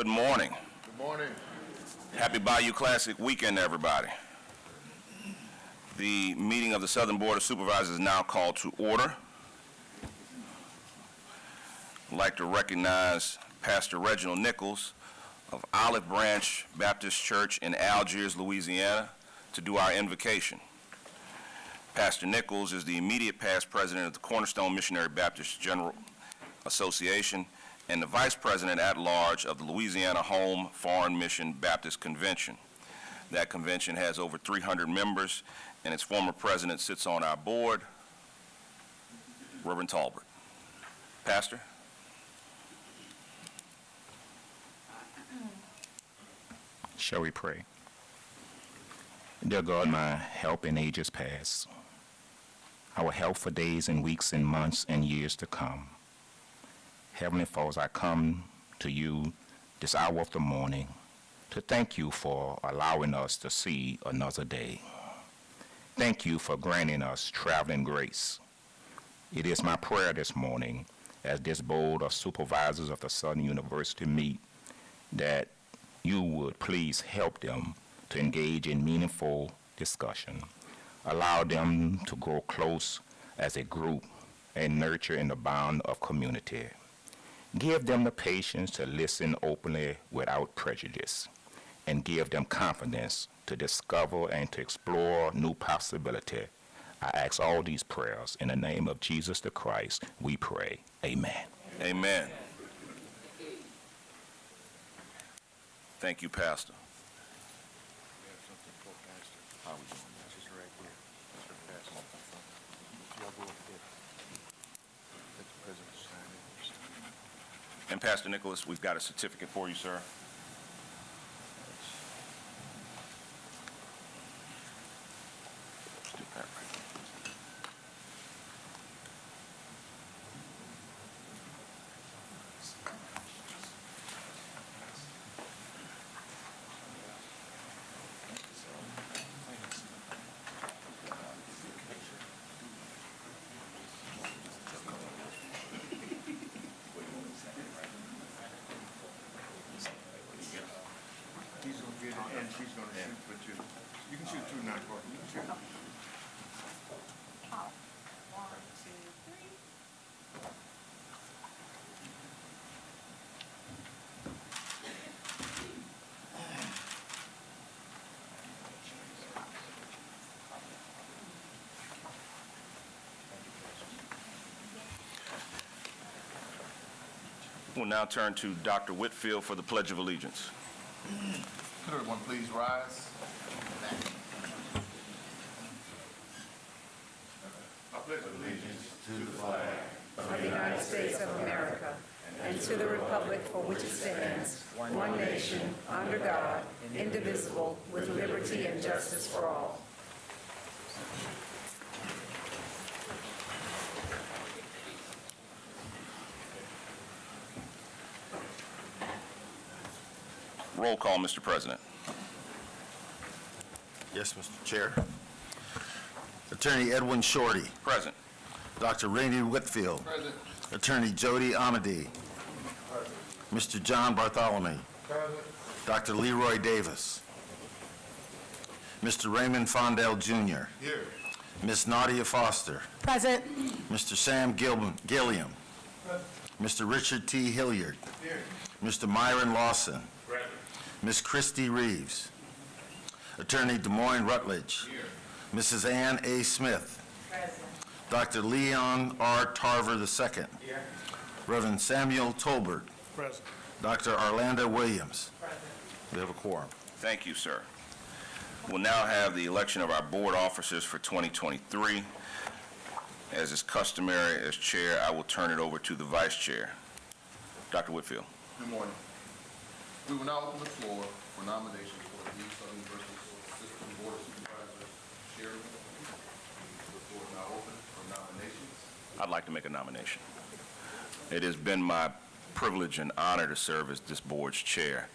Good morning. Good morning. Happy Bayou Classic weekend, everybody. The meeting of the Southern Board of Supervisors is now called to order. I'd like to recognize Pastor Reginald Nichols of Olive Branch Baptist Church in Algiers, Louisiana, to do our invocation. Pastor Nichols is the immediate past president of the Cornerstone Missionary Baptist General Association and the vice president at large of the Louisiana Home Foreign Mission Baptist Convention. That convention has over 300 members, and its former president sits on our board, Reverend Talbert. Pastor? Shall we pray? Dear God, my help in ages past, our help for days and weeks and months and years to come. Heavenly Father, I come to you this hour of the morning to thank you for allowing us to see another day. Thank you for granting us traveling grace. It is my prayer this morning, as this board of supervisors of the Southern University meet, that you would please help them to engage in meaningful discussion. Allow them to grow close as a group and nurture in the bond of community. Give them the patience to listen openly without prejudice, and give them confidence to discover and to explore new possibility. I ask all these prayers in the name of Jesus the Christ, we pray. Amen. Amen. Thank you, Pastor. How are we doing? Just right here. That's her pass on the front. Y'all go up there. Let the president sign it. And Pastor Nicholas, we've got a certificate for you, sir. Let's do that right. He's gonna get it and she's gonna shoot for two. You can shoot two now, Courtney. You can shoot. Oh, 1, 2, 3. We'll now turn to Dr. Whitfield for the Pledge of Allegiance. Could everyone please rise? I pledge allegiance to the flag of the United States of America and to the republic for which it stands, one nation, under God, indivisible, with liberty and justice for all. Roll call, Mr. President. Yes, Mr. Chair. Attorney Edwin Shorty. Present. Dr. Randy Whitfield. President. Attorney Jody Amedee. Mr. John Bartholomew. President. Dr. Leroy Davis. Mr. Raymond Fondell Jr. Here. Ms. Nadia Foster. Present. Mr. Sam Gilliam. Mr. Richard T. Hilliard. Here. Mr. Myron Lawson. Present. Ms. Christy Reeves. Attorney Des Moines Rutledge. Here. Mrs. Ann A. Smith. Present. Dr. Leon R. Tarver II. Here. Reverend Samuel Tolbert. Present. Dr. Orlando Williams. Present. We have a quorum. Thank you, sir. We'll now have the election of our board officers for 2023. As is customary, as chair, I will turn it over to the vice chair. Dr. Whitfield. Good morning. We will now open the floor for nominations for the Southern University System Board of Supervisors. Chairman, the floor is now open for nominations. I'd like to make a nomination. It has been my privilege and honor to serve as this board's chair,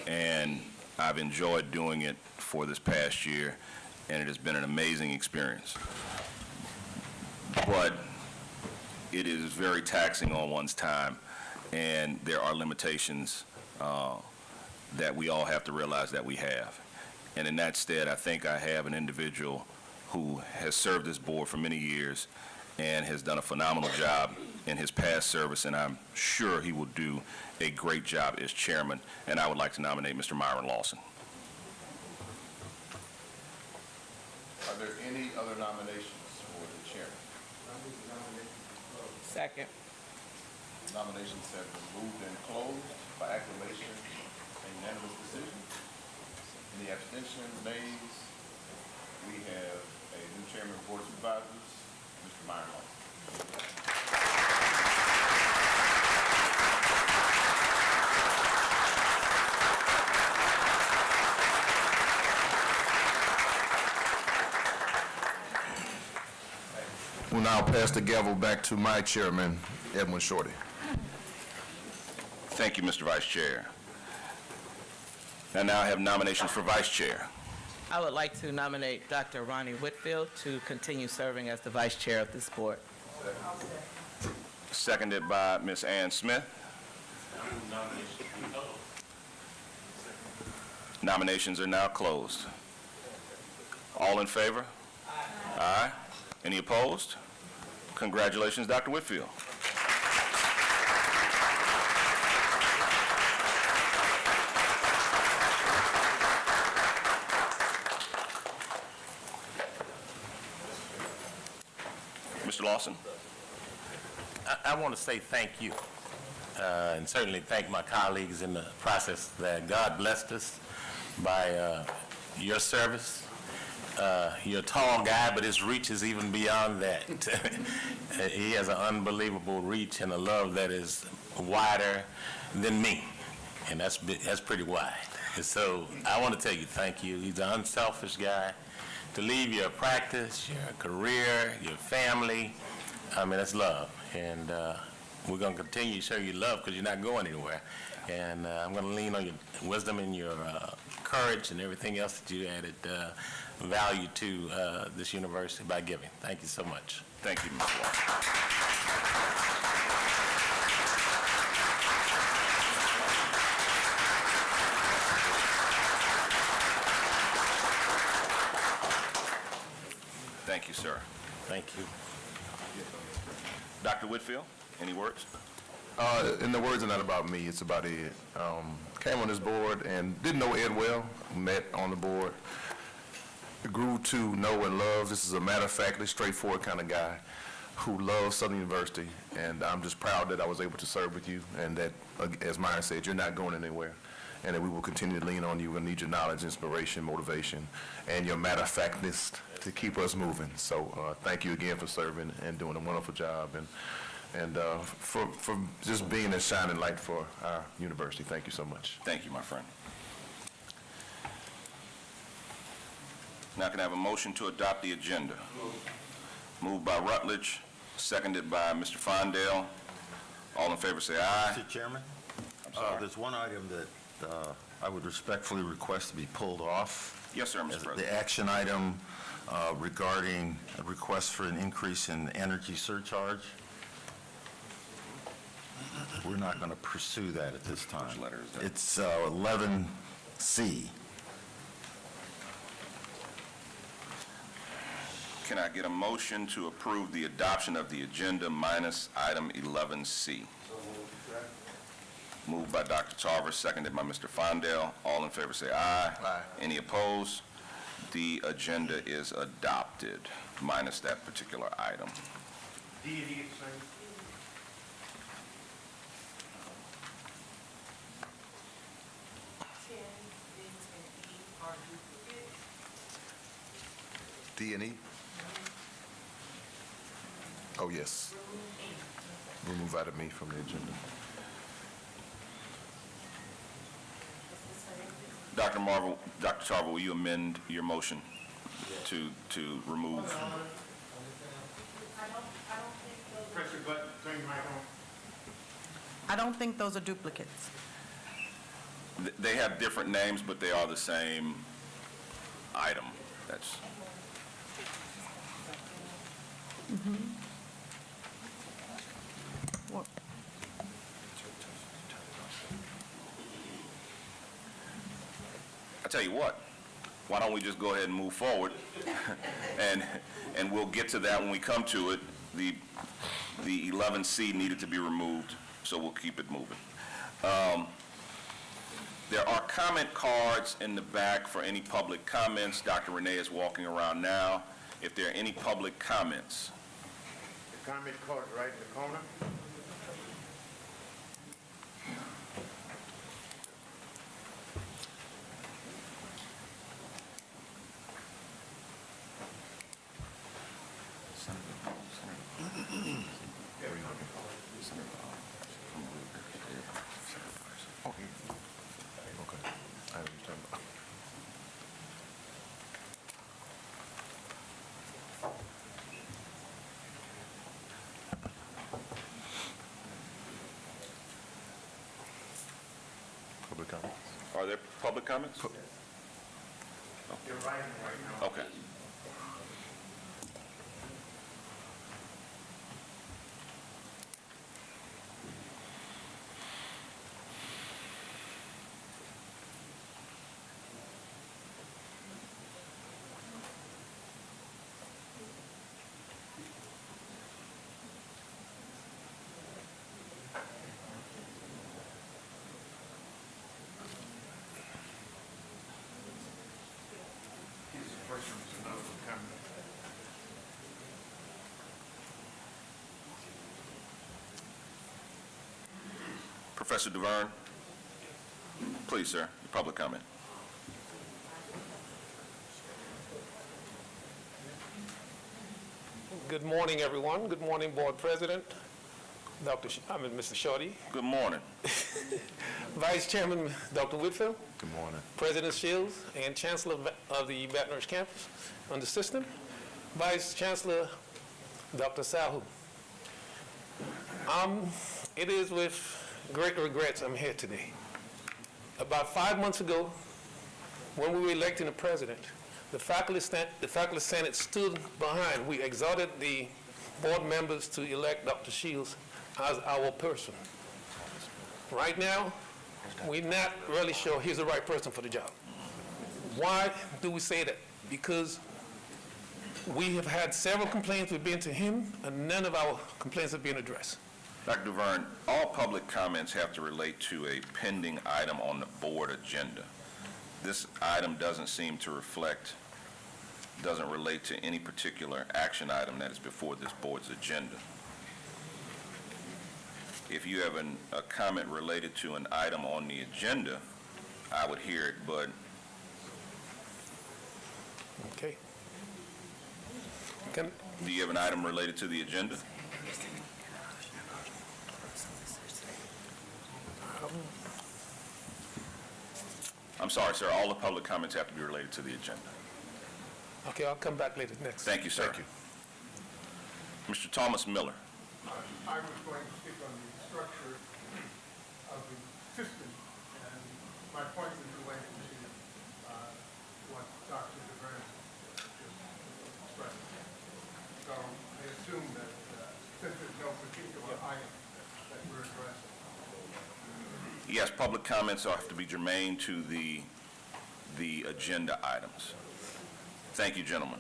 and I've enjoyed doing it for this past year, and it has been an amazing experience. But it is very taxing on one's time, and there are limitations that we all have to realize that we have. And in that stead, I think I have an individual who has served this board for many years and has done a phenomenal job in his past service, and I'm sure he will do a great job as chairman. And I would like to nominate Mr. Myron Lawson. Are there any other nominations for the chairman? Second. Nominations have been moved and closed by acclamation and unanimous decision. Any abstentions, nays? We have a new chairman of the Board of Supervisors, Mr. Myron Lawson. We'll now pass the gavel back to my chairman, Edwin Shorty. Thank you, Mr. Vice Chair. I now have nominations for Vice Chair. I would like to nominate Dr. Ronnie Whitfield to continue serving as the vice chair of this board. Seconded by Ms. Ann Smith. Nominations are now closed. All in favor? Aye. Any opposed? Congratulations, Dr. Whitfield. Mr. Lawson? I want to say thank you, and certainly thank my colleagues in the process that God blessed us by your service. You're a tall guy, but his reach is even beyond that. He has an unbelievable reach and a love that is wider than me, and that's pretty wide. And so I want to tell you thank you. He's an unselfish guy. To leave your practice, your career, your family, I mean, that's love. And we're going to continue to show you love because you're not going anywhere. And I'm going to lean on your wisdom and your courage and everything else that you added value to this university by giving. Thank you so much. Thank you, Mr. Lawson. Thank you, sir. Thank you. Dr. Whitfield, any words? And the words are not about me, it's about Ed. Came on this board and didn't know Ed well, met on the board, grew to know and love. This is a matter-of-factly, straightforward kind of guy who loves Southern University, and I'm just proud that I was able to serve with you, and that, as Myron said, you're not going anywhere, and that we will continue to lean on you. We're going to need your knowledge, inspiration, motivation, and your matter-of-factness to keep us moving. So thank you again for serving and doing a wonderful job, and for just being a shining light for our university. Thank you so much. Thank you, my friend. Now can I have a motion to adopt the agenda? Moved by Rutledge, seconded by Mr. Fondale. All in favor say aye. Mr. Chairman? I'm sorry. There's one item that I would respectfully request to be pulled off. Yes, sir, Mr. President. The action item regarding a request for an increase in energy surcharge. We're not going to pursue that at this time. Which letter is that? It's 11C. Can I get a motion to approve the adoption of the agenda minus item 11C? Moved by Dr. Tarver, seconded by Mr. Fondale. All in favor say aye. Aye. Any opposed? The agenda is adopted, minus that particular item. D and E the same. D and E? Oh, yes. Remove item E from the agenda. Dr. Marvel, Dr. Tarver, will you amend your motion to remove? Press your button, turn your mic on. I don't think those are duplicates. They have different names, but they are the same item. That's, tell you what, why don't we just go ahead and move forward? And we'll get to that when we come to it. The 11C needed to be removed, so we'll keep it moving. There are comment cards in the back for any public comments. Dr. Renee is walking around now. If there are any public comments. The comment card right in the corner. Public comment. Are there public comments? They're writing right now. Okay. First one's another comment. Professor DeVerne, please, sir, your public comment. Good morning, everyone. Good morning, Board President, Mr. Shorty, Good morning. Vice Chairman Dr. Whitfield, Good morning. President Shields, and Chancellor of the Baton Rouge campus on the system, Vice Chancellor Dr. Sahu. It is with great regrets I'm here today. About 5 months ago, when we were electing a president, the faculty senate stood behind. We exhorted the board members to elect Dr. Shields as our person. Right now, we're not really sure he's the right person for the job. Why do we say that? Because we have had several complaints. We've been to him, and none of our complaints have been addressed. Dr. DeVerne, all public comments have to relate to a pending item on the board agenda. This item doesn't seem to doesn't relate to any particular action item that is before this board's agenda. If you have a comment related to an item on the agenda, I would hear it, but Okay. do you have an item related to the agenda? I'm sorry, sir, all the public comments have to be related to the agenda. Okay, I'll come back later next. Thank you, sir. Thank you. Mr. Thomas Miller. I was going to speak on the structure of the system, and my point is related to what Dr. DeVerne just expressed. So I assume that since there's no particular item that we're addressing. Yes, public comments have to be germane to the agenda items. Thank you, gentlemen.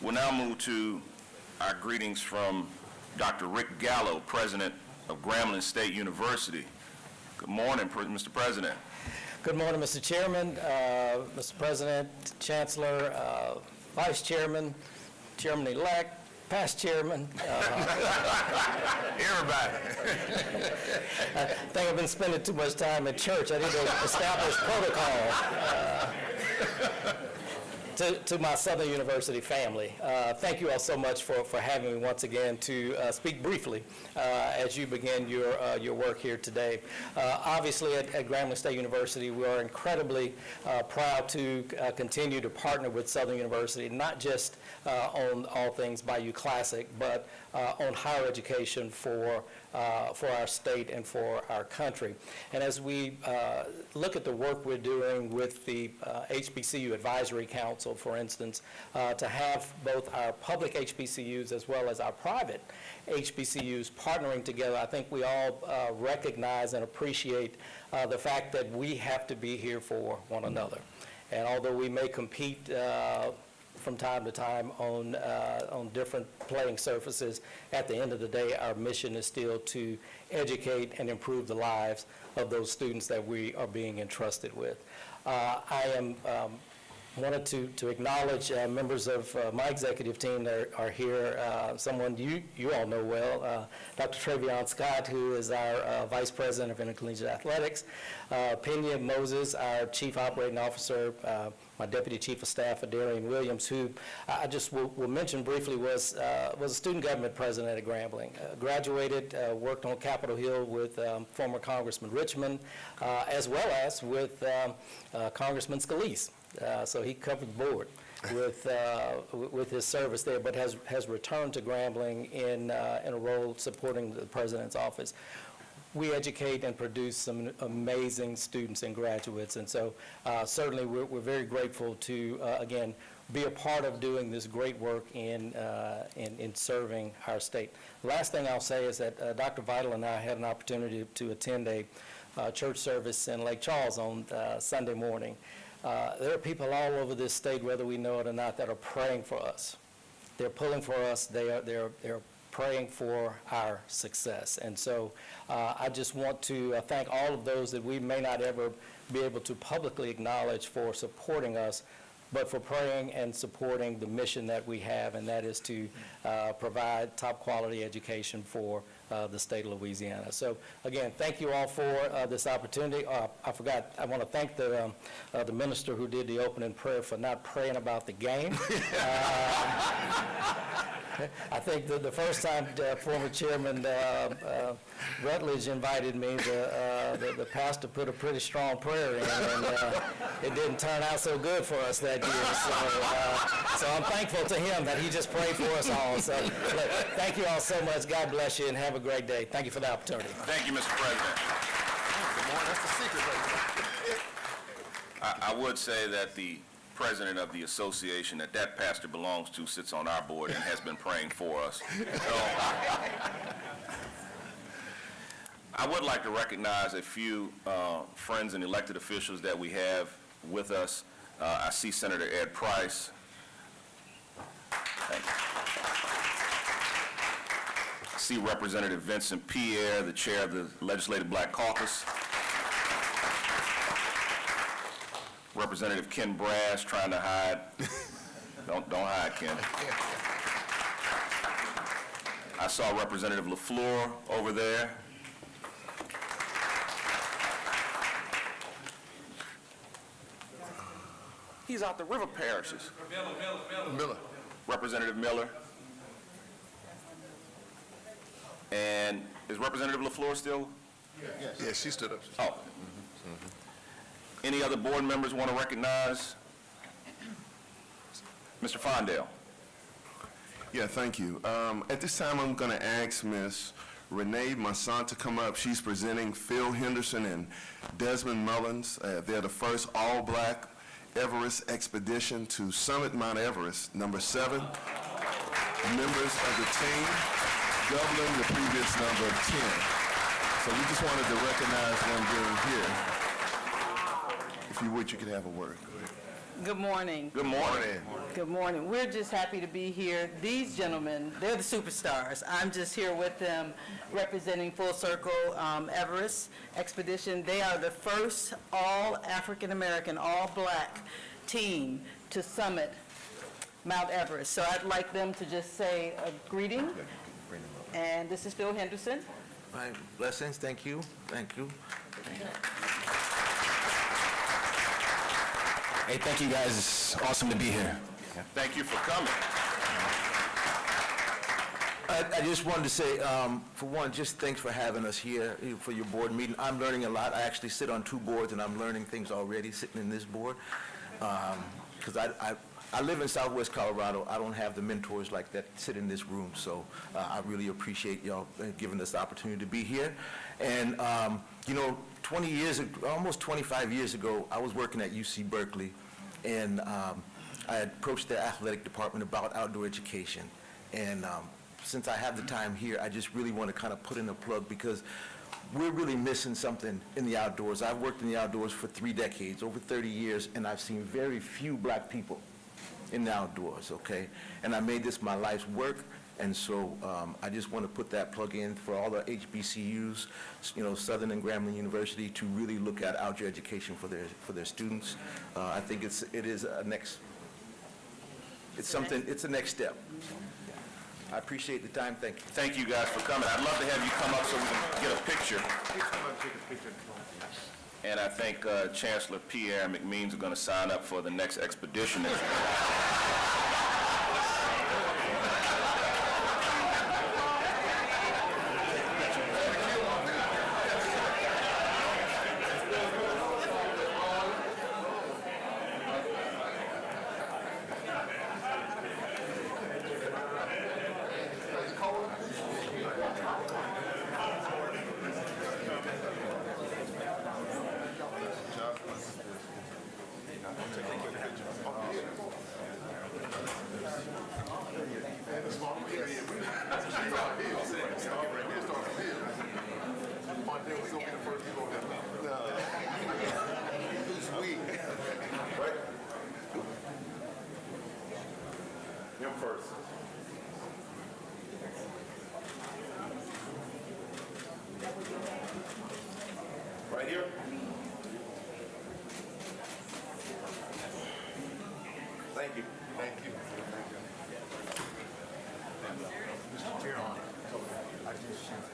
We'll now move to our greetings from Dr. Rick Gallo, President of Grambling State University. Good morning, Mr. President. Good morning, Mr. Chairman, Mr. President, Chancellor, Vice Chairman, Chairman-elect, past Chairman. Everybody. I think I've been spending too much time at church. I need to establish protocol to my Southern University family. Thank you all so much for having me once again to speak briefly as you begin your work here today. Obviously, at Grambling State University, we are incredibly proud to continue to partner with Southern University, not just on all things Bayou Classic, but on higher education for for our state and for our country. And as we look at the work we're doing with the HBCU Advisory Council, for instance, to have both our public HBCUs as well as our private HBCUs partnering together, I think we all recognize and appreciate the fact that we have to be here for one another. And although we may compete from time to time on different playing surfaces, at the end of the day, our mission is still to educate and improve the lives of those students that we are being entrusted with. I wanted to acknowledge members of my executive team that are here, someone you all know well, Dr. Travion Scott, who is our Vice President of Intercollegiate Athletics, Pena Moses, our Chief Operating Officer, my Deputy Chief of Staff, Darian Williams, who I just will mention briefly was a student government president at Grambling. Graduated, worked on Capitol Hill with former Congressman Richmond, as well as with Congressman Scalise. So he covered the board with his service there, but has returned to Grambling in a role supporting the president's office. We educate and produce some amazing students and graduates, and so certainly we're very grateful to, again, be a part of doing this great work in serving our state. The last thing I'll say is that Dr. Vital and I had an opportunity to attend a church service in Lake Charles on Sunday morning. There are people all over this state, whether we know it or not, that are praying for us. They're pulling for us. They're praying for our success. And so I just want to thank all of those that we may not ever be able to publicly acknowledge for supporting us, but for praying and supporting the mission that we have, and that is to provide top quality education for the state of Louisiana. So again, thank you all for this opportunity. I forgot, I want to thank the minister who did the opening prayer for not praying about the game. I think the first time former Chairman Rutledge invited me, the pastor put a pretty strong prayer in, and it didn't turn out so good for us that year. So I'm thankful to him that he just prayed for us all. So look, thank you all so much. God bless you, and have a great day. Thank you for the opportunity. Thank you, Mr. President. That's the secret right there. I would say that the president of the association that pastor belongs to sits on our board and has been praying for us. So, I would like to recognize a few friends and elected officials that we have with us. I see Senator Ed Price. Thank you. I see Representative Vincent Pierre, the chair of the Legislative Black Caucus. Representative Ken Brass trying to hide. Don't hide, Ken. I saw Representative LaFleur over there. He's out the river parishes. Miller. Representative Miller. And is Representative LaFleur still? Yeah, she stood up. Oh. Any other board members want to recognize? Mr. Fondale. Yeah, thank you. At this time, I'm going to ask Ms. Renee Masson to come up. She's presenting Phil Henderson and Desmond Mullins. They're the first all-black Everest expedition to summit Mount Everest, number 7. Members of the team, doubling the previous number of 10. So we just wanted to recognize them being here. If you would, you could have a word. Good morning. Good morning. Good morning. We're just happy to be here. These gentlemen, they're the superstars. I'm just here with them representing Full Circle Everest Expedition. They are the first all African-American, all-black team to summit Mount Everest. So I'd like them to just say a greeting. And this is Phil Henderson. My blessings. Thank you. Thank you. Hey, thank you guys. It's awesome to be here. Thank you for coming. I just wanted to say, for one, just thanks for having us here for your board meeting. I'm learning a lot. I actually sit on 2 boards, and I'm learning things already sitting in this board. Because I live in Southwest Colorado. I don't have the mentors like that sit in this room, so I really appreciate y'all giving us the opportunity to be here. And, 20 years, almost 25 years ago, I was working at UC Berkeley, and I approached the athletic department about outdoor education. And since I have the time here, I just really want to kind of put in a plug because we're really missing something in the outdoors. I've worked in the outdoors for 3 decades, over 30 years, and I've seen very few black people in the outdoors, okay? And I made this my life's work, and so I just want to put that plug in for all the HBCUs, Southern and Grambling University, to really look at outdoor education for their students. I think it's a next step. I appreciate the time. Thank you. Thank you guys for coming. I'd love to have you come up so we can get a picture. And I think Chancellor Pierre McMeans is going to sign up for the next expedition. Him first. Right here? Thank you. Thank you. Mr. Chairman, I just sent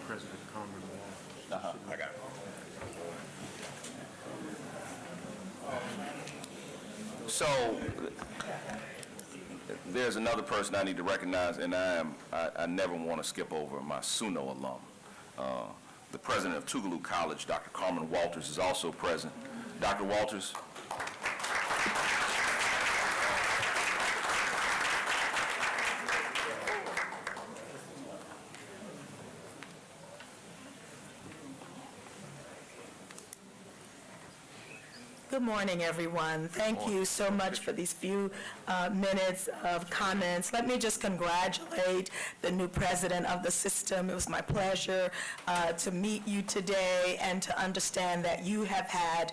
President Congress. I got it. So, there's another person I need to recognize, and I never want to skip over my SUNO alum. The president of Tougaloo College, Dr. Carmen Walters, is also present. Dr. Walters. Good morning, everyone. Thank you so much for these few minutes of comments. Let me just congratulate the new president of the system. It was my pleasure to meet you today and to understand that you have had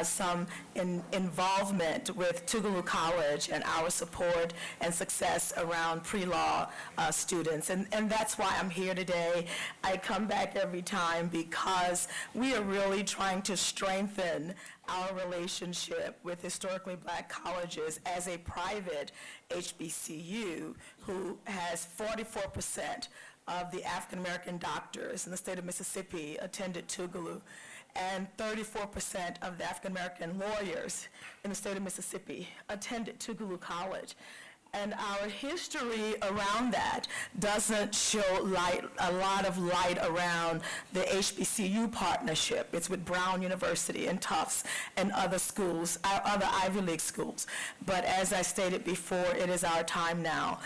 some involvement with Tougaloo College and our support and success around pre-law students. And that's why I'm here today. I come back every time because we are really trying to strengthen our relationship with historically black colleges as a private HBCU who has 44% of the African-American doctors in the state of Mississippi attended Tougaloo, and 34% of the African-American lawyers in the state of Mississippi attended Tougaloo College. And our history around that doesn't show a lot of light around the HBCU partnership. It's with Brown University and Tufts and other schools, other Ivy League schools. But as I stated before, it is our time now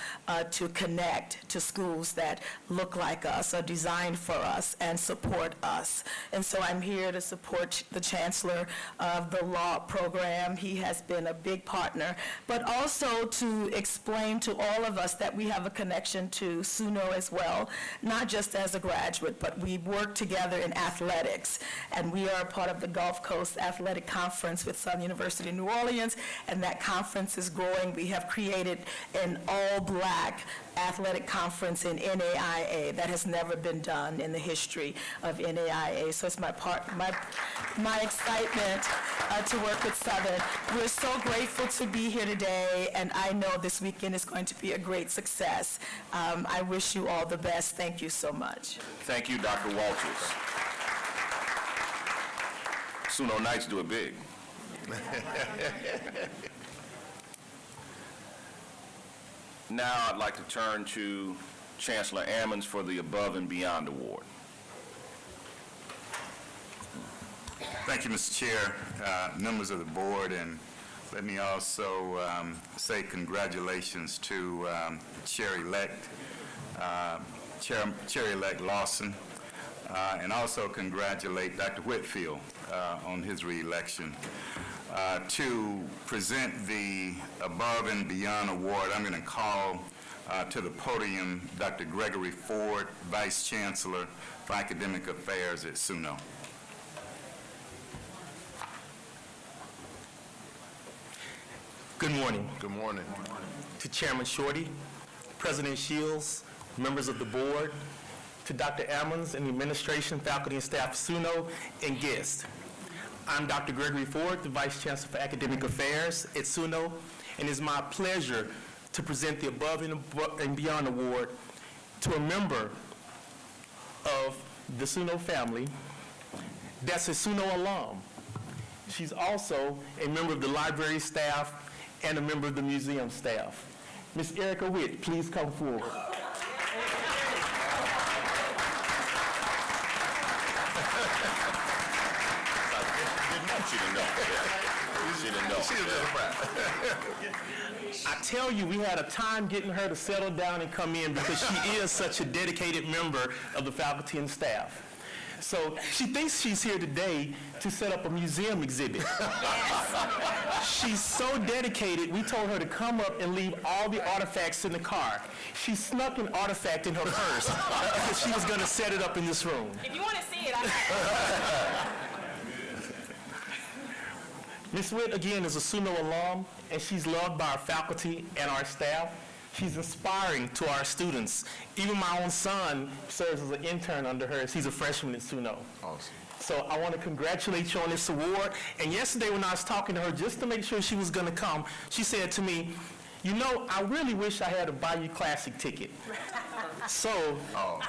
to connect to schools that look like us, are designed for us, and support us. And so I'm here to support the chancellor of the law program. He has been a big partner, but also to explain to all of us that we have a connection to SUNO as well, not just as a graduate, but we work together in athletics, and we are part of the Gulf Coast Athletic Conference with Southern University New Orleans, and that conference is growing. We have created an all-black athletic conference in NAIA that has never been done in the history of NAIA. So it's my excitement to work with Southern. We're so grateful to be here today, and I know this weekend is going to be a great success. I wish you all the best. Thank you so much. Thank you, Dr. Walters. SUNO Knights do it big. Now I'd like to turn to Chancellor Ammons for the Above and Beyond Award. Thank you, Mr. Chair, members of the board, and Let me also say congratulations to Chair-elect Lawson, and also congratulate Dr. Whitfield on his reelection. To present the Above and Beyond Award, I'm going to call to the podium Dr. Gregory Ford, Vice Chancellor for Academic Affairs at SUNO. Good morning. Good morning. To Chairman Shorty, President Shields, members of the board, to Dr. Ammons and the administration, faculty, and staff of SUNO, and guests. I'm Dr. Gregory Ford, the Vice Chancellor for Academic Affairs at SUNO, and it's my pleasure to present the Above and Beyond Award to a member of the SUNO family that's a SUNO alum. She's also a member of the library staff and a member of the museum staff. Ms. Erica Witt, please come forward. I tell you, we had a time getting her to settle down and come in because she is such a dedicated member of the faculty and staff. So she thinks she's here today to set up a museum exhibit. She's so dedicated, we told her to come up and leave all the artifacts in the car. She snuck an artifact in her purse because she was going to set it up in this room. If you want to see it, I Ms. Witt, again, is a SUNO alum, and she's loved by our faculty and our staff. She's inspiring to our students. Even my own son serves as an intern under her. He's a freshman at SUNO. Awesome. So I want to congratulate you on this award. And yesterday when I was talking to her, just to make sure she was going to come, she said to me, you know, I really wish I had a Bayou Classic ticket. So I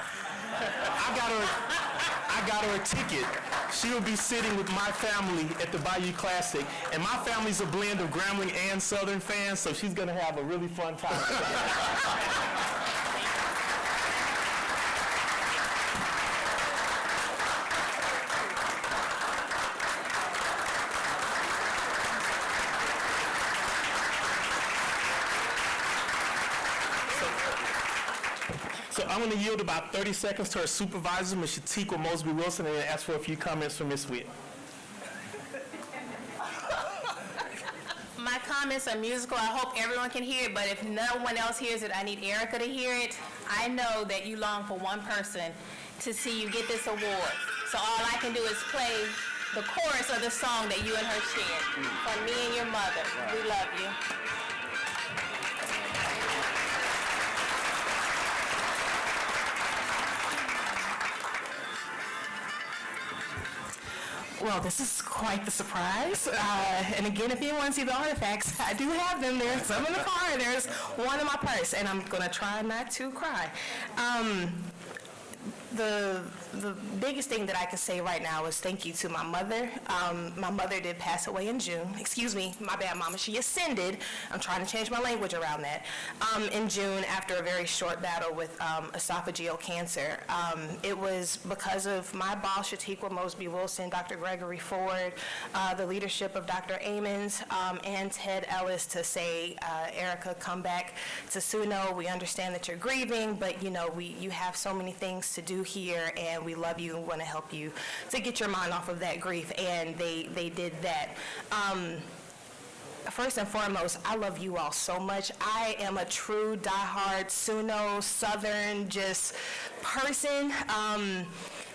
got her a ticket. She'll be sitting with my family at the Bayou Classic. And my family's a blend of Grambling and Southern fans, so she's going to have a really fun time. So I'm going to yield about 30 seconds to our supervisor, Ms. Shatikwa Mosby Wilson, and ask for a few comments from Ms. Witt. My comments are musical. I hope everyone can hear it, but if no one else hears it, I need Erica to hear it. I know that you long for one person to see you get this award. So all I can do is play the chorus of the song that you and her shared. From me and your mother. We love you. Well, this is quite the surprise. And again, if anyone sees the artifacts, I do have them. There's some in the car, and there's one in my purse, and I'm going to try not to cry. The biggest thing that I can say right now is thank you to my mother. My mother did pass away in June. Excuse me, my bad, Mama. She ascended. I'm trying to change my language around that. In June, after a very short battle with esophageal cancer. It was because of my boss, Shatikwa Mosby Wilson, Dr. Gregory Ford, the leadership of Dr. Ammons, and Ted Ellis to say, Erica, come back to SUNO. We understand that you're grieving, but you know, you have so many things to do here, and we love you and want to help you to get your mind off of that grief, and they did that. First and foremost, I love you all so much. I am a true diehard SUNO Southern just person.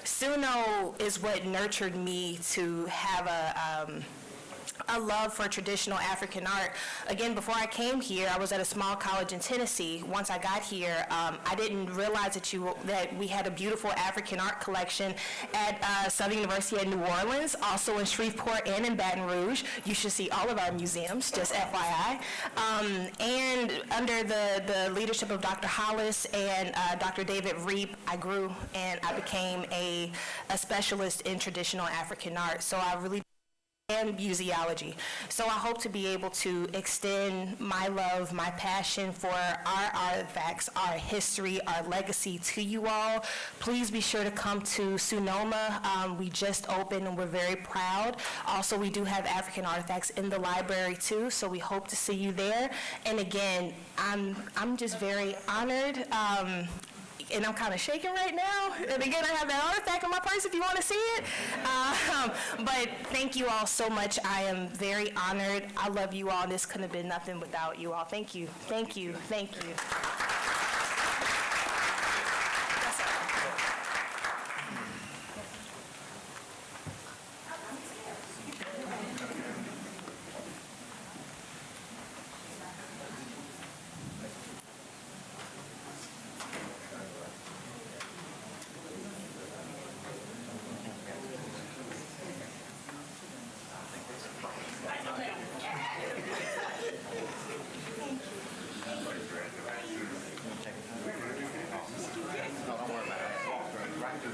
SUNO is what nurtured me to have a love for traditional African art. Again, before I came here, I was at a small college in Tennessee. Once I got here, I didn't realize that we had a beautiful African art collection at Southern University at New Orleans, also in Shreveport and in Baton Rouge. You should see all of our museums, just FYI. And under the leadership of Dr. Hollis and Dr. David Reap, I grew and I became a specialist in traditional African art. So I really and museology. So I hope to be able to extend my love, my passion for our artifacts, our history, our legacy to you all. Please be sure to come to Sonoma. We just opened and we're very proud. Also, we do have African artifacts in the library too, so we hope to see you there. And again, I'm just very honored. And I'm kind of shaking right now. And again, I have that artifact in my purse if you want to see it. But thank you all so much. I am very honored. I love you all. This couldn't have been nothing without you all. Thank you. Thank you. Thank you.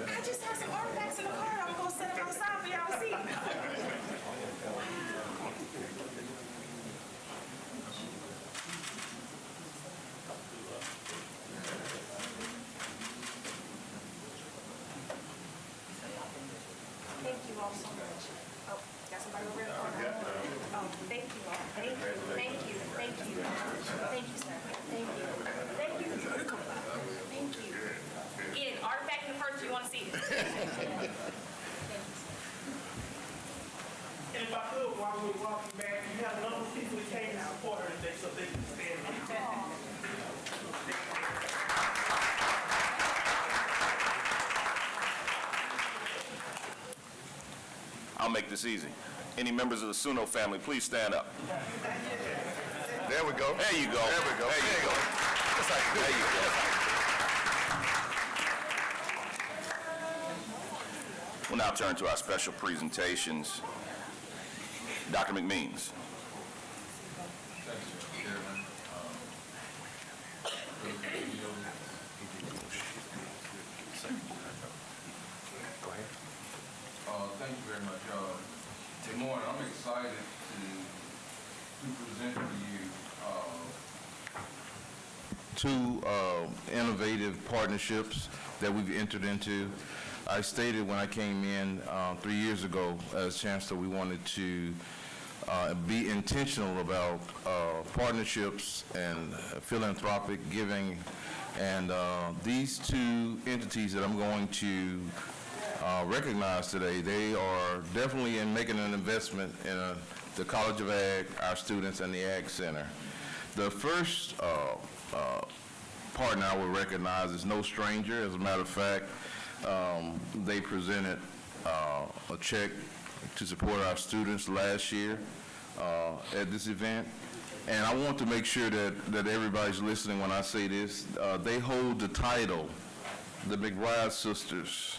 I just have some artifacts in the car. I'm going to set them outside for y'all to see. Thank you all so much. Oh, got somebody over there? Oh, thank you all. Thank you. Thank you. Thank you. Thank you, sir. Thank you. Thank you. Thank you. Again, artifact in the purse, you want to see it. And if I could, while we're walking back, you have a number of people that came to support her today, so they can stand up. I'll make this easy. Any members of the Suno family, please stand up. There we go. There you go. There we go. There you go. There you go. We'll now turn to our special presentations. Dr. McMeans. Thank you very much. Good morning. I'm excited to present to you two innovative partnerships that we've entered into. I stated when I came in 3 years ago as Chancellor, we wanted to be intentional about partnerships and philanthropic giving. And these two entities that I'm going to recognize today, they are definitely in making an investment in the College of Ag, our students, and the Ag Center. The first partner I will recognize is no stranger. As a matter of fact, they presented a check to support our students last year at this event. And I want to make sure that everybody's listening when I say this. They hold the title, the McBride Sisters.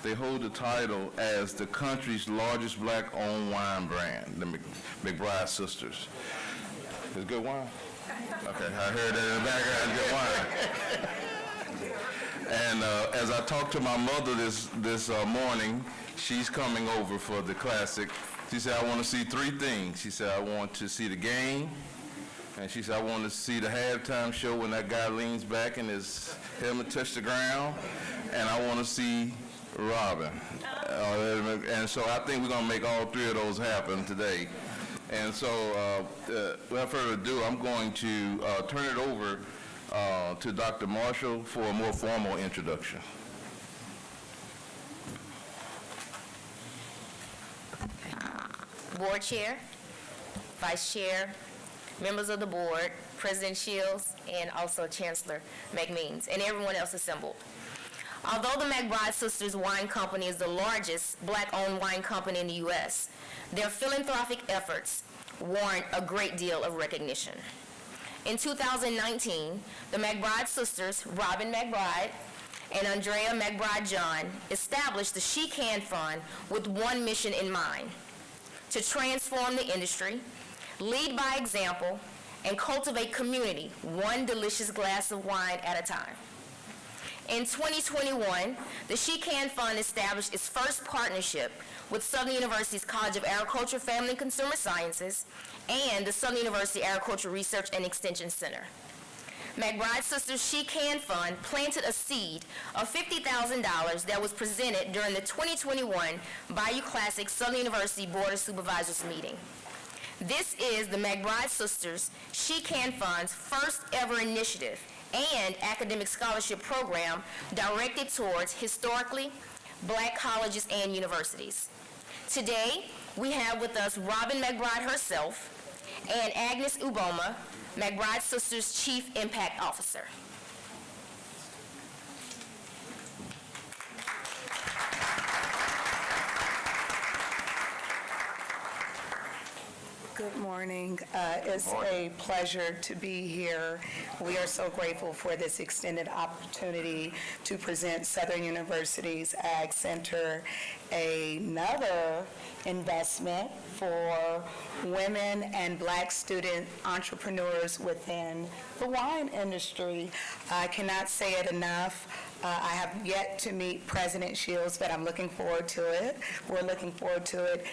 They hold the title as the country's largest black-owned wine brand, the McBride Sisters. It's good wine? Okay, I heard that in the background, good wine. And as I talked to my mother this morning, she's coming over for the Classic. She said, I want to see three things. She said, I want to see the game, and she said, I want to see the halftime show when that guy leans back and his helmet touches the ground, and I want to see Robin. And so I think we're going to make all three of those happen today. And so without further ado, I'm going to turn it over to Dr. Marshall for a more formal introduction. Board Chair, Vice Chair, members of the board, President Shields, and also Chancellor McMeans, and everyone else assembled. Although the McBride Sisters Wine Company is the largest black-owned wine company in the U.S., their philanthropic efforts warrant a great deal of recognition. In 2019, the McBride sisters, Robin McBride and Andrea McBride John, established the She Can Fund with one mission in mind: to transform the industry, lead by example, and cultivate community, one delicious glass of wine at a time. In 2021, the She Can Fund established its first partnership with Southern University's College of Agriculture, Family and Consumer Sciences and the Southern University Agricultural Research and Extension Center. McBride Sisters She Can Fund planted a seed of $50,000 that was presented during the 2021 Bayou Classic Southern University Board of Supervisors meeting. This is the McBride Sisters She Can Fund's first ever initiative and academic scholarship program directed towards historically Black colleges and universities. Today, we have with us Robin McBride herself and Agnes Uboma, McBride Sisters Chief Impact Officer. Good morning. It's a pleasure to be here. We are so grateful for this extended opportunity to present Southern University's Ag Center, another investment for women and Black student entrepreneurs within the wine industry. I cannot say it enough. I have yet to meet President Shields, but I'm looking forward to it. We're looking forward to it.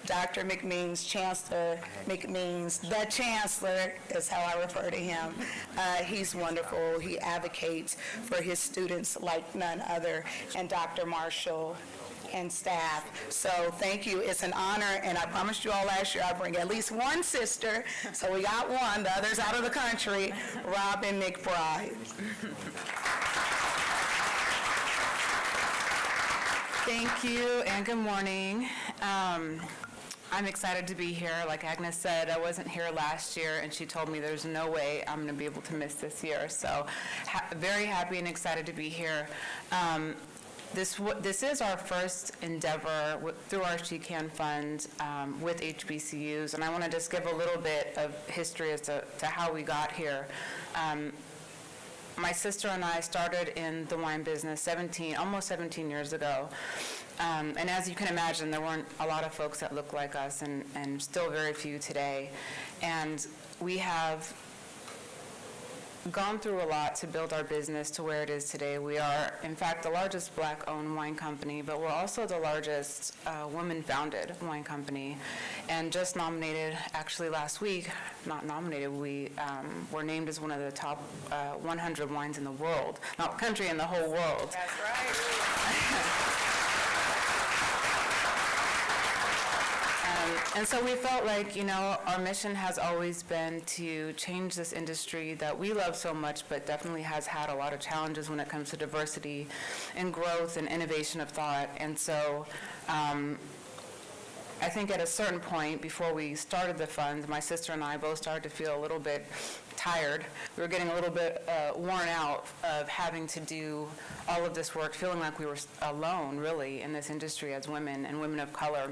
Dr. McMeans, Chancellor McMeans, the Chancellor is how I refer to him. He's wonderful. He advocates for his students like none other, and Dr. Marshall and staff. So thank you. It's an honor, and I promised you all last year I'd bring at least one sister. So we got one. The other's out of the country, Robin McBride. Thank you, and good morning. I'm excited to be here. Like Agnes said, I wasn't here last year, and she told me there's no way I'm going to be able to miss this year. So very happy and excited to be here. This is our first endeavor through our She Can Fund with HBCUs, and I want to just give a little bit of history as to how we got here. My sister and I started in the wine business almost 17 years ago. And as you can imagine, there weren't a lot of folks that looked like us, and still very few today. And we have gone through a lot to build our business to where it is today. We are, in fact, the largest Black-owned wine company, but we're also the largest women-founded wine company. And just nominated, actually last week, not nominated, we were named as one of the top 100 wines in the world, not country, in the whole world. That's right. And so we felt like, our mission has always been to change this industry that we love so much, but definitely has had a lot of challenges when it comes to diversity and growth and innovation of thought. And so I think at a certain point, before we started the fund, my sister and I both started to feel a little bit tired. We were getting a little bit worn out of having to do all of this work, feeling like we were alone, really, in this industry as women and women of color.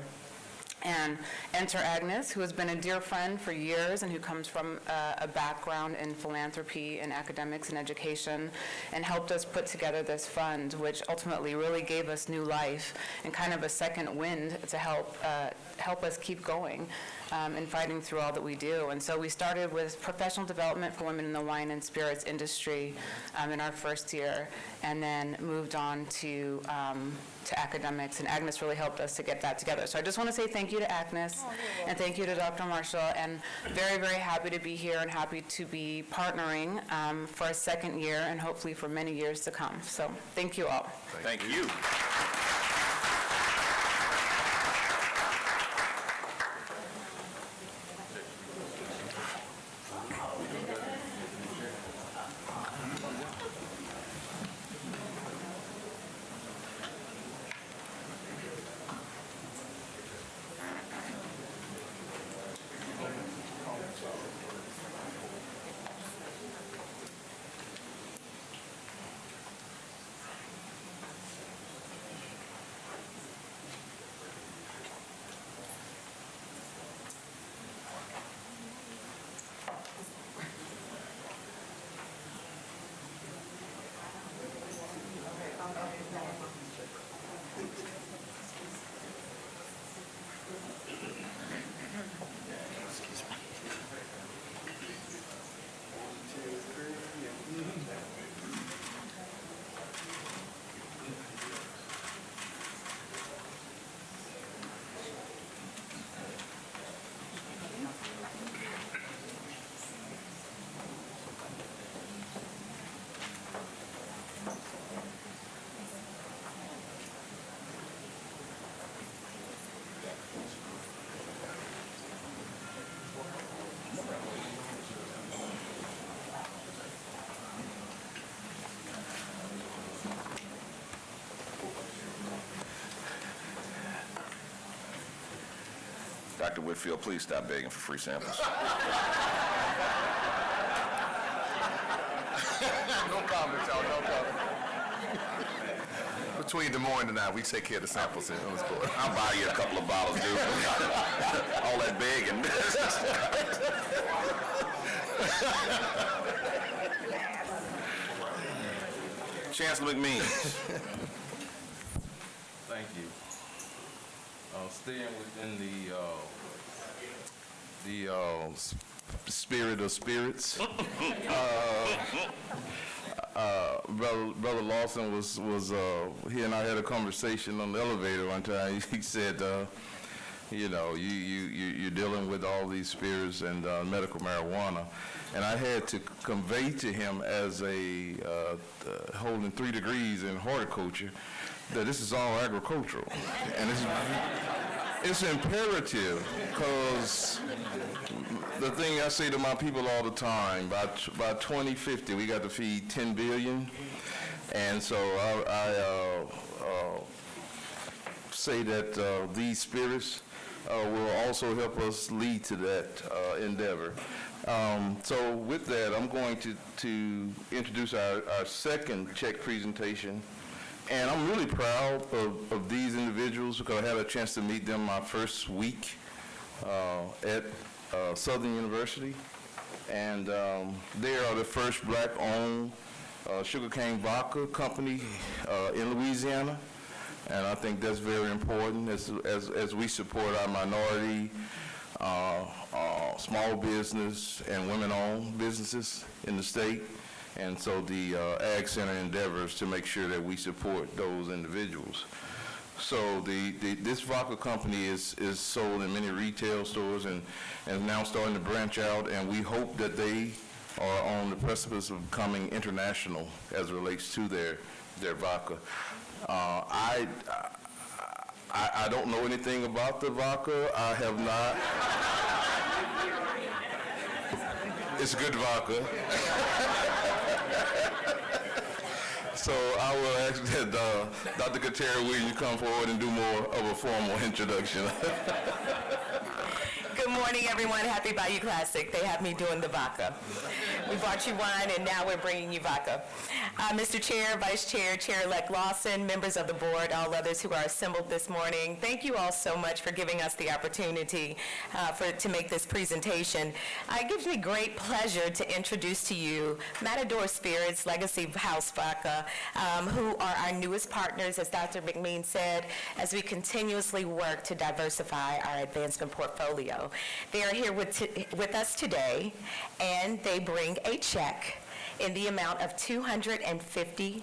And enter Agnes, who has been a dear friend for years and who comes from a background in philanthropy and academics and education, and helped us put together this fund, which ultimately really gave us new life and kind of a second wind to help us keep going and fighting through all that we do. And so we started with professional development for women in the wine and spirits industry in our first year, and then moved on to academics, and Agnes really helped us to get that together. So I just want to say thank you to Agnes, and thank you to Dr. Marshall, and very, very happy to be here and happy to be partnering for a second year and hopefully for many years to come. So thank you all. Thank you. Dr. Whitfield, please stop begging for free samples. No comment, y'all, no comment. Between Des Moines and I, we take care of the samples on this board. I'll buy you a couple of bottles, dude. All that begging. Chancellor McMeans. Thank you. Staying within the spirit of spirits. Brother Lawson was he and I had a conversation on the elevator one time. He said, you know, you're dealing with all these spirits and medical marijuana, and I had to convey to him as a holding 3 degrees in horticulture that this is all agricultural, and it's imperative, because the thing I say to my people all the time, by 2050, we got to feed 10 billion. And so I say that these spirits will also help us lead to that endeavor. So with that, I'm going to introduce our second check presentation. And I'm really proud of these individuals because I had a chance to meet them my first week at Southern University. And they are the first black-owned sugarcane vodka company in Louisiana. And I think that's very important as we support our minority, small business, and women-owned businesses in the state. And so the Ag Center endeavors to make sure that we support those individuals. So this vodka company is sold in many retail stores and now starting to branch out, and we hope that they are on the precipice of becoming international as it relates to their vodka. I don't know anything about the vodka. I have not. It's good vodka. So I will ask that Dr. Katera Williams come forward and do more of a formal introduction. Good morning, everyone. Happy Bayou Classic. They have me doing the vodka. We brought you wine, and now we're bringing you vodka. Mr. Chair, Vice Chair, Chair-elect Lawson, members of the board, all others who are assembled this morning, thank you all so much for giving us the opportunity to make this presentation. It gives me great pleasure to introduce to you Matador Spirits Legacy House Vodka, who are our newest partners, as Dr. McMeans said, as we continuously work to diversify our advancement portfolio. They are here with us today, and they bring a check in the amount of $250,000.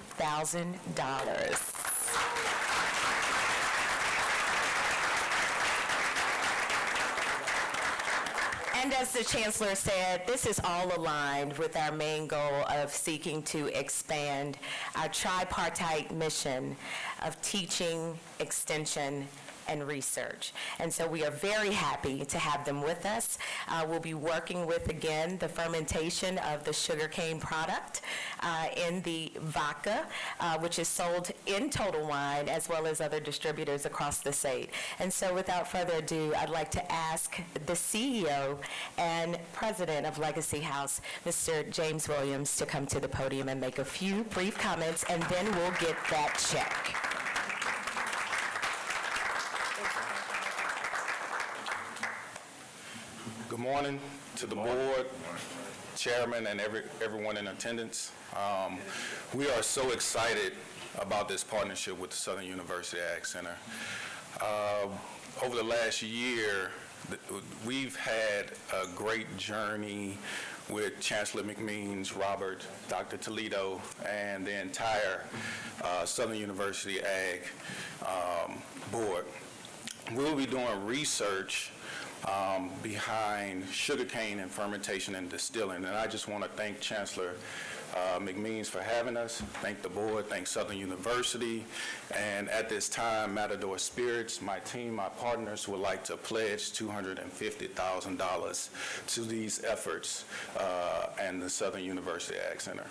And as the Chancellor said, this is all aligned with our main goal of seeking to expand our tripartite mission of teaching, extension, and research. And so we are very happy to have them with us. We'll be working with, again, the fermentation of the sugarcane product in the vodka, which is sold in Total Wine as well as other distributors across the state. And so without further ado, I'd like to ask the CEO and president of Legacy House, Mr. James Williams, to come to the podium and make a few brief comments, and then we'll get that check. Good morning to the board, chairman, and everyone in attendance. We are so excited about this partnership with the Southern University Ag Center. Over the last year, we've had a great journey with Chancellor McMeans, Robert, Dr. Toledo, and the entire Southern University Ag board. We'll be doing research behind sugarcane and fermentation and distilling. And I just want to thank Chancellor McMeans for having us, thank the board, thank Southern University. And at this time, Matador Spirits, my team, my partners would like to pledge $250,000 to these efforts and the Southern University Ag Center.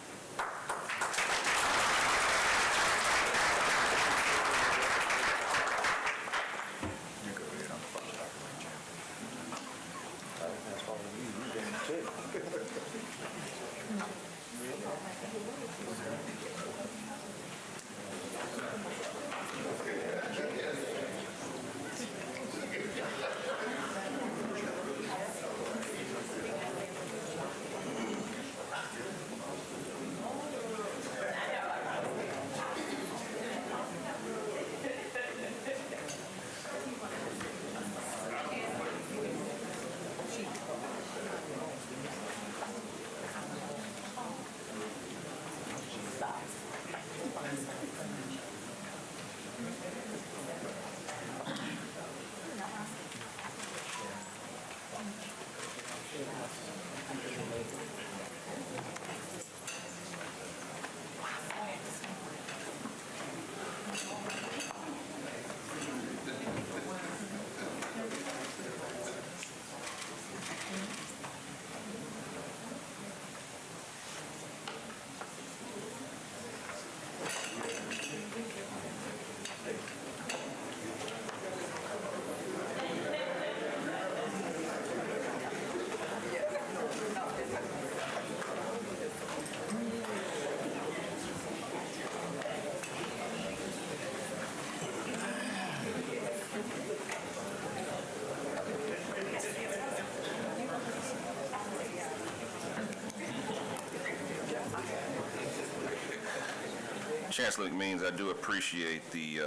Chancellor McMeans, I do appreciate the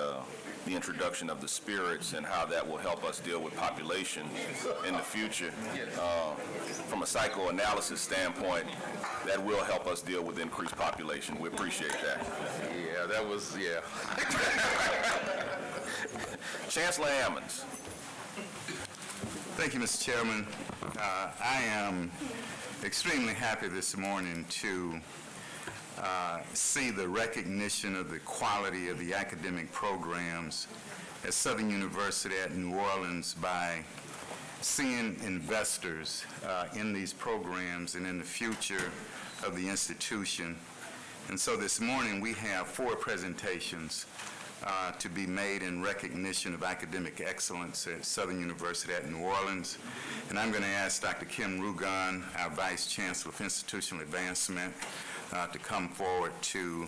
introduction of the spirits and how that will help us deal with population in the future. From a psychoanalysis standpoint, that will help us deal with increased population. We appreciate that. Yeah, that was, yeah. Chancellor Ammons. Thank you, Mr. Chairman. I am extremely happy this morning to see the recognition of the quality of the academic programs at Southern University at New Orleans by seeing investors in these programs and in the future of the institution. And so this morning we have 4 presentations to be made in recognition of academic excellence at Southern University at New Orleans. And I'm going to ask Dr. Kim Rugan, our Vice Chancellor of Institutional Advancement, to come forward to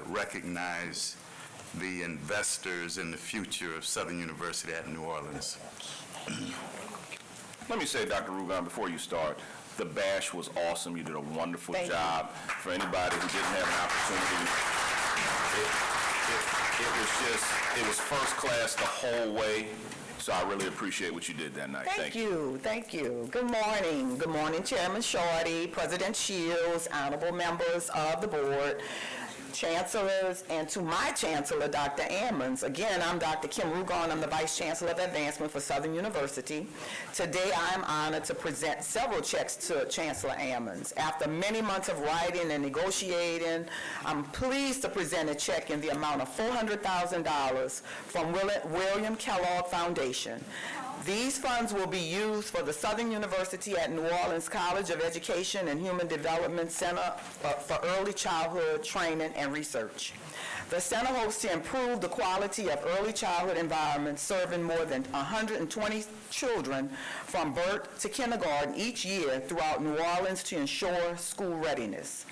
recognize the investors in the future of Southern University at New Orleans. Let me say, Dr. Rugan, before you start, the bash was awesome. You did a wonderful job. For anybody who didn't have an opportunity, it was first class the whole way. So I really appreciate what you did that night. Thank you. Thank you. Good morning. Good morning, Chairman Shorty, President Shields, honorable members of the board, chancellors, and to my chancellor, Dr. Ammons. Again, I'm Dr. Kim Rugan. I'm the Vice Chancellor of Advancement for Southern University. Today, I'm honored to present several checks to Chancellor Ammons. After many months of writing and negotiating, I'm pleased to present a check in the amount of $400,000 from William Kellogg Foundation. These funds will be used for the Southern University at New Orleans College of Education and Human Development Center for Early Childhood Training and Research. The center hopes to improve the quality of early childhood environments, serving more than 120 children from birth to kindergarten each year throughout New Orleans to ensure school readiness.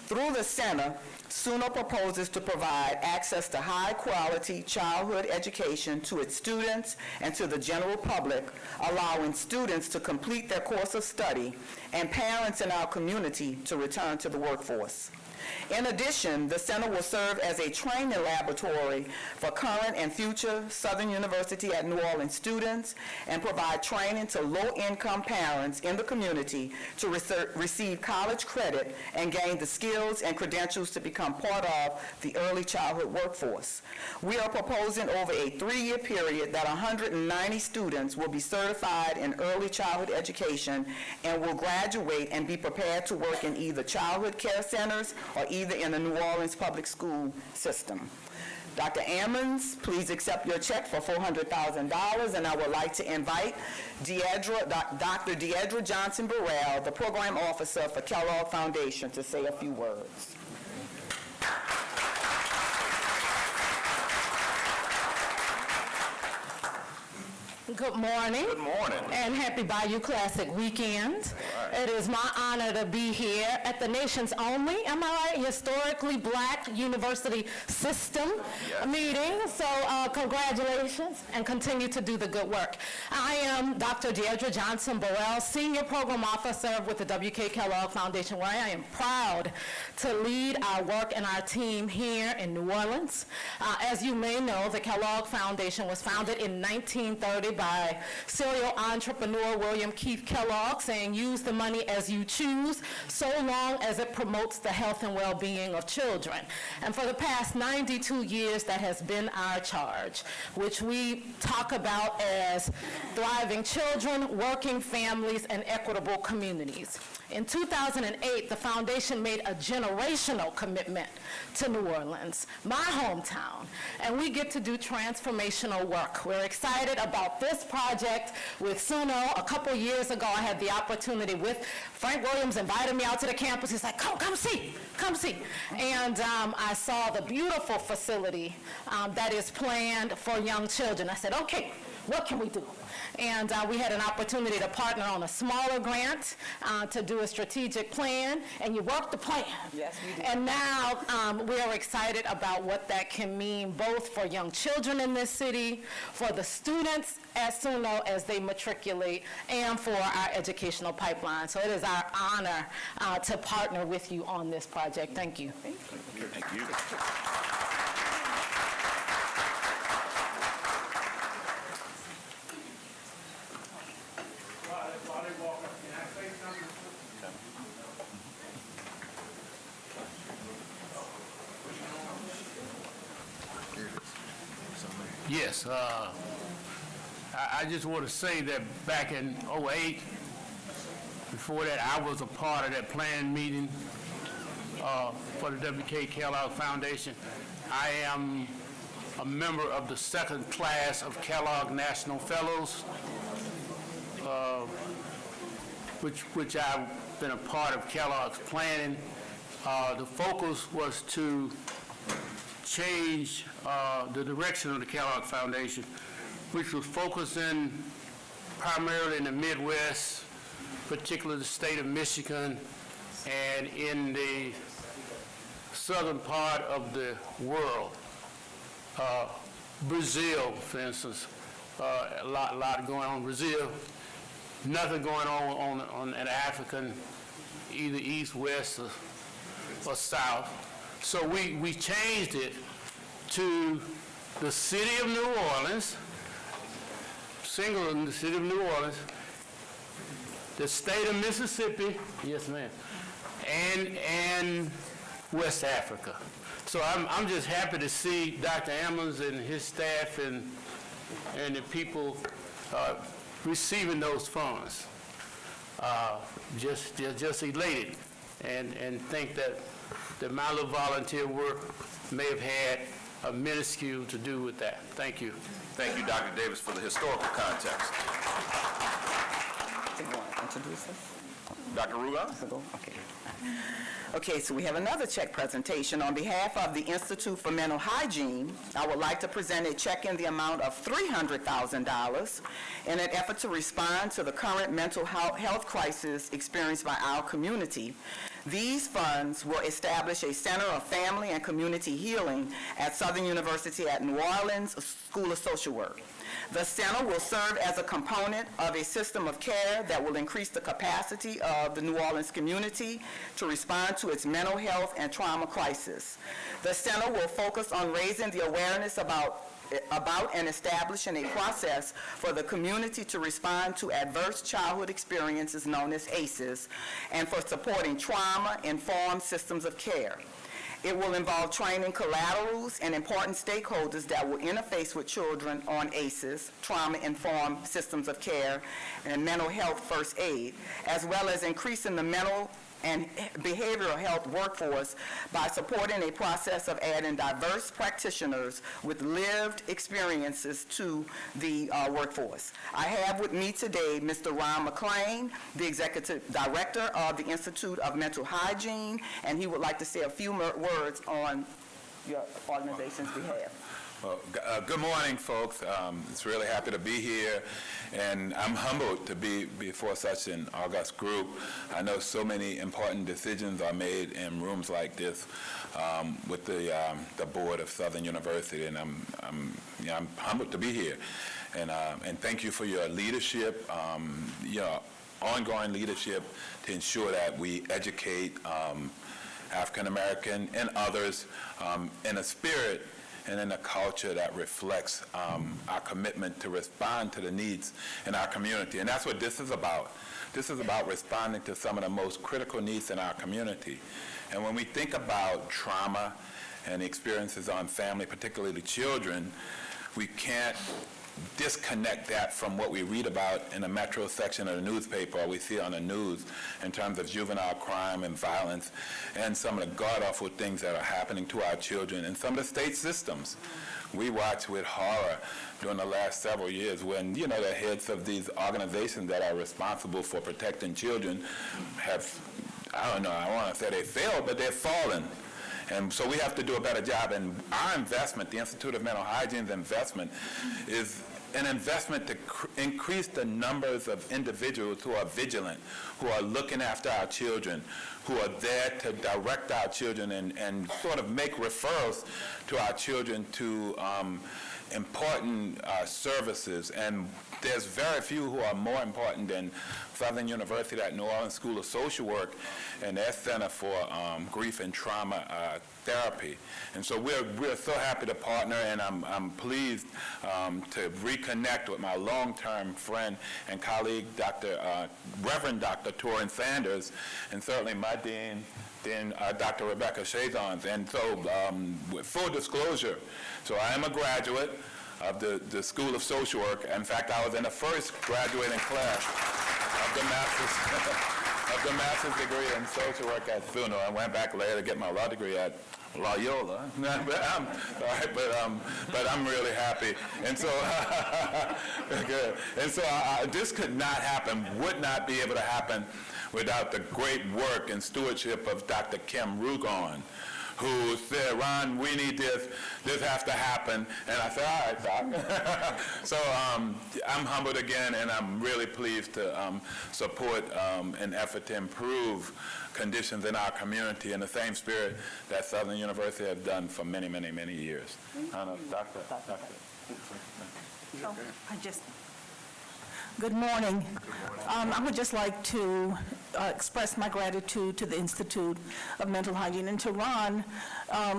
Through the center, SUNO proposes to provide access to high-quality childhood education to its students and to the general public, allowing students to complete their course of study and parents in our community to return to the workforce. In addition, the center will serve as a training laboratory for current and future Southern University at New Orleans students and provide training to low-income parents in the community to receive college credit and gain the skills and credentials to become part of the early childhood workforce. We are proposing over a 3-year period that 190 students will be certified in early childhood education and will graduate and be prepared to work in either childhood care centers or either in the New Orleans public school system. Dr. Ammons, please accept your check for $400,000, and I would like to invite Dr. Deidre Johnson-Burrell, the program officer for Kellogg Foundation, to say a few words. Good morning. Good morning. And happy Bayou Classic weekend. Right. It is my honor to be here at the nation's only, am I right, historically black university system meeting. So congratulations and continue to do the good work. I am Dr. Deidre Johnson-Burrell, Senior Program Officer with the W.K. Kellogg Foundation, where I am proud to lead our work and our team here in New Orleans. As you may know, the Kellogg Foundation was founded in 1930 by serial entrepreneur William Keith Kellogg, saying, "Use the money as you choose, so long as it promotes the health and well-being of children." And for the past 92 years, that has been our charge, which we talk about as thriving children, working families, and equitable communities. In 2008, the foundation made a generational commitment to New Orleans, my hometown, and we get to do transformational work. We're excited about this project with SUNO. A couple years ago, I had the opportunity with Frank Williams, invited me out to the campus. He's like, come see. And I saw the beautiful facility that is planned for young children. I said, okay, what can we do? And we had an opportunity to partner on a smaller grant to do a strategic plan, and you work the plan. Yes, we did. And now we are excited about what that can mean both for young children in this city, for the students at SUNO as they matriculate, and for our educational pipeline. So it is our honor to partner with you on this project. Thank you. Thank you. Yes, I just want to say that back in '08, before that, I was a part of that planned meeting for the W.K. Kellogg Foundation. I am a member of the second class of Kellogg National Fellows, which I've been a part of Kellogg's planning. The focus was to change the direction of the Kellogg Foundation, which was focusing primarily in the Midwest, particularly the state of Michigan, and in the southern part of the world. Brazil, for instance, a lot going on in Brazil, nothing going on in African, either east, west, or south. So we changed it to the city of New Orleans, single in the city of New Orleans, the state of Mississippi, yes ma'am, and West Africa. So I'm just happy to see Dr. Ammons and his staff and the people receiving those funds. Just elated and think that my little volunteer work may have had a minuscule to do with that. Thank you. Thank you, Dr. Davis, for the historical context. Do you want to introduce us? Dr. Ruga? Okay. Okay, so we have another check presentation. On behalf of the Institute for Mental Hygiene, I would like to present a check in the amount of $300,000 in an effort to respond to the current mental health crisis experienced by our community. These funds will establish a Center of Family and Community Healing at Southern University at New Orleans School of Social Work. The center will serve as a component of a system of care that will increase the capacity of the New Orleans community to respond to its mental health and trauma crisis. The center will focus on raising the awareness about and establishing a process for the community to respond to adverse childhood experiences known as ACEs, and for supporting trauma-informed systems of care. It will involve training collaterals and important stakeholders that will interface with children on ACEs, trauma-informed systems of care, and mental health first aid, as well as increasing the mental and behavioral health workforce by supporting a process of adding diverse practitioners with lived experiences to the workforce. I have with me today Mr. Ron McLean, the Executive Director of the Institute of Mental Hygiene, and he would like to say a few words on your organization's behalf. Well, good morning, folks. It's really happy to be here, and I'm humbled to be before such an august group. I know so many important decisions are made in rooms like this with the board of Southern University, and I'm humbled to be here. And thank you for your leadership, your ongoing leadership to ensure that we educate African American and others in a spirit and in a culture that reflects our commitment to respond to the needs in our community. And that's what this is about. This is about responding to some of the most critical needs in our community. And when we think about trauma and experiences on family, particularly the children, we can't disconnect that from what we read about in the metro section of the newspaper or we see on the news in terms of juvenile crime and violence and some of the god-awful things that are happening to our children in some of the state systems. We watch with horror during the last several years when, the heads of these organizations that are responsible for protecting children have, I don't want to say they failed, but they've fallen. And so we have to do a better job. And our investment, the Institute of Mental Hygiene's investment, is an investment to increase the numbers of individuals who are vigilant, who are looking after our children, who are there to direct our children and sort of make referrals to our children to important services. And there's very few who are more important than Southern University at New Orleans School of Social Work and their Center for Grief and Trauma Therapy. And so we're so happy to partner, and I'm pleased to reconnect with my long-term friend and colleague, Reverend Dr. Torrin Sanders, and certainly my dean, Dr. Rebecca Chazons. And so with full disclosure, so I am a graduate of the School of Social Work. In fact, I was in the first graduating class of the master's degree in social work at SUNO. I went back later to get my law degree at Loyola. but I'm really happy. And so, good. And so this could not happen, would not be able to happen without the great work and stewardship of Dr. Kim Rugon, who said, Ron, we need this has to happen. And I said, all right, Doc. So I'm humbled again, and I'm really pleased to support an effort to improve conditions in our community in the same spirit that Southern University has done for many, many, many years. I don't know, Doctor. Good morning. I would just like to express my gratitude to the Institute of Mental Hygiene and to Ron,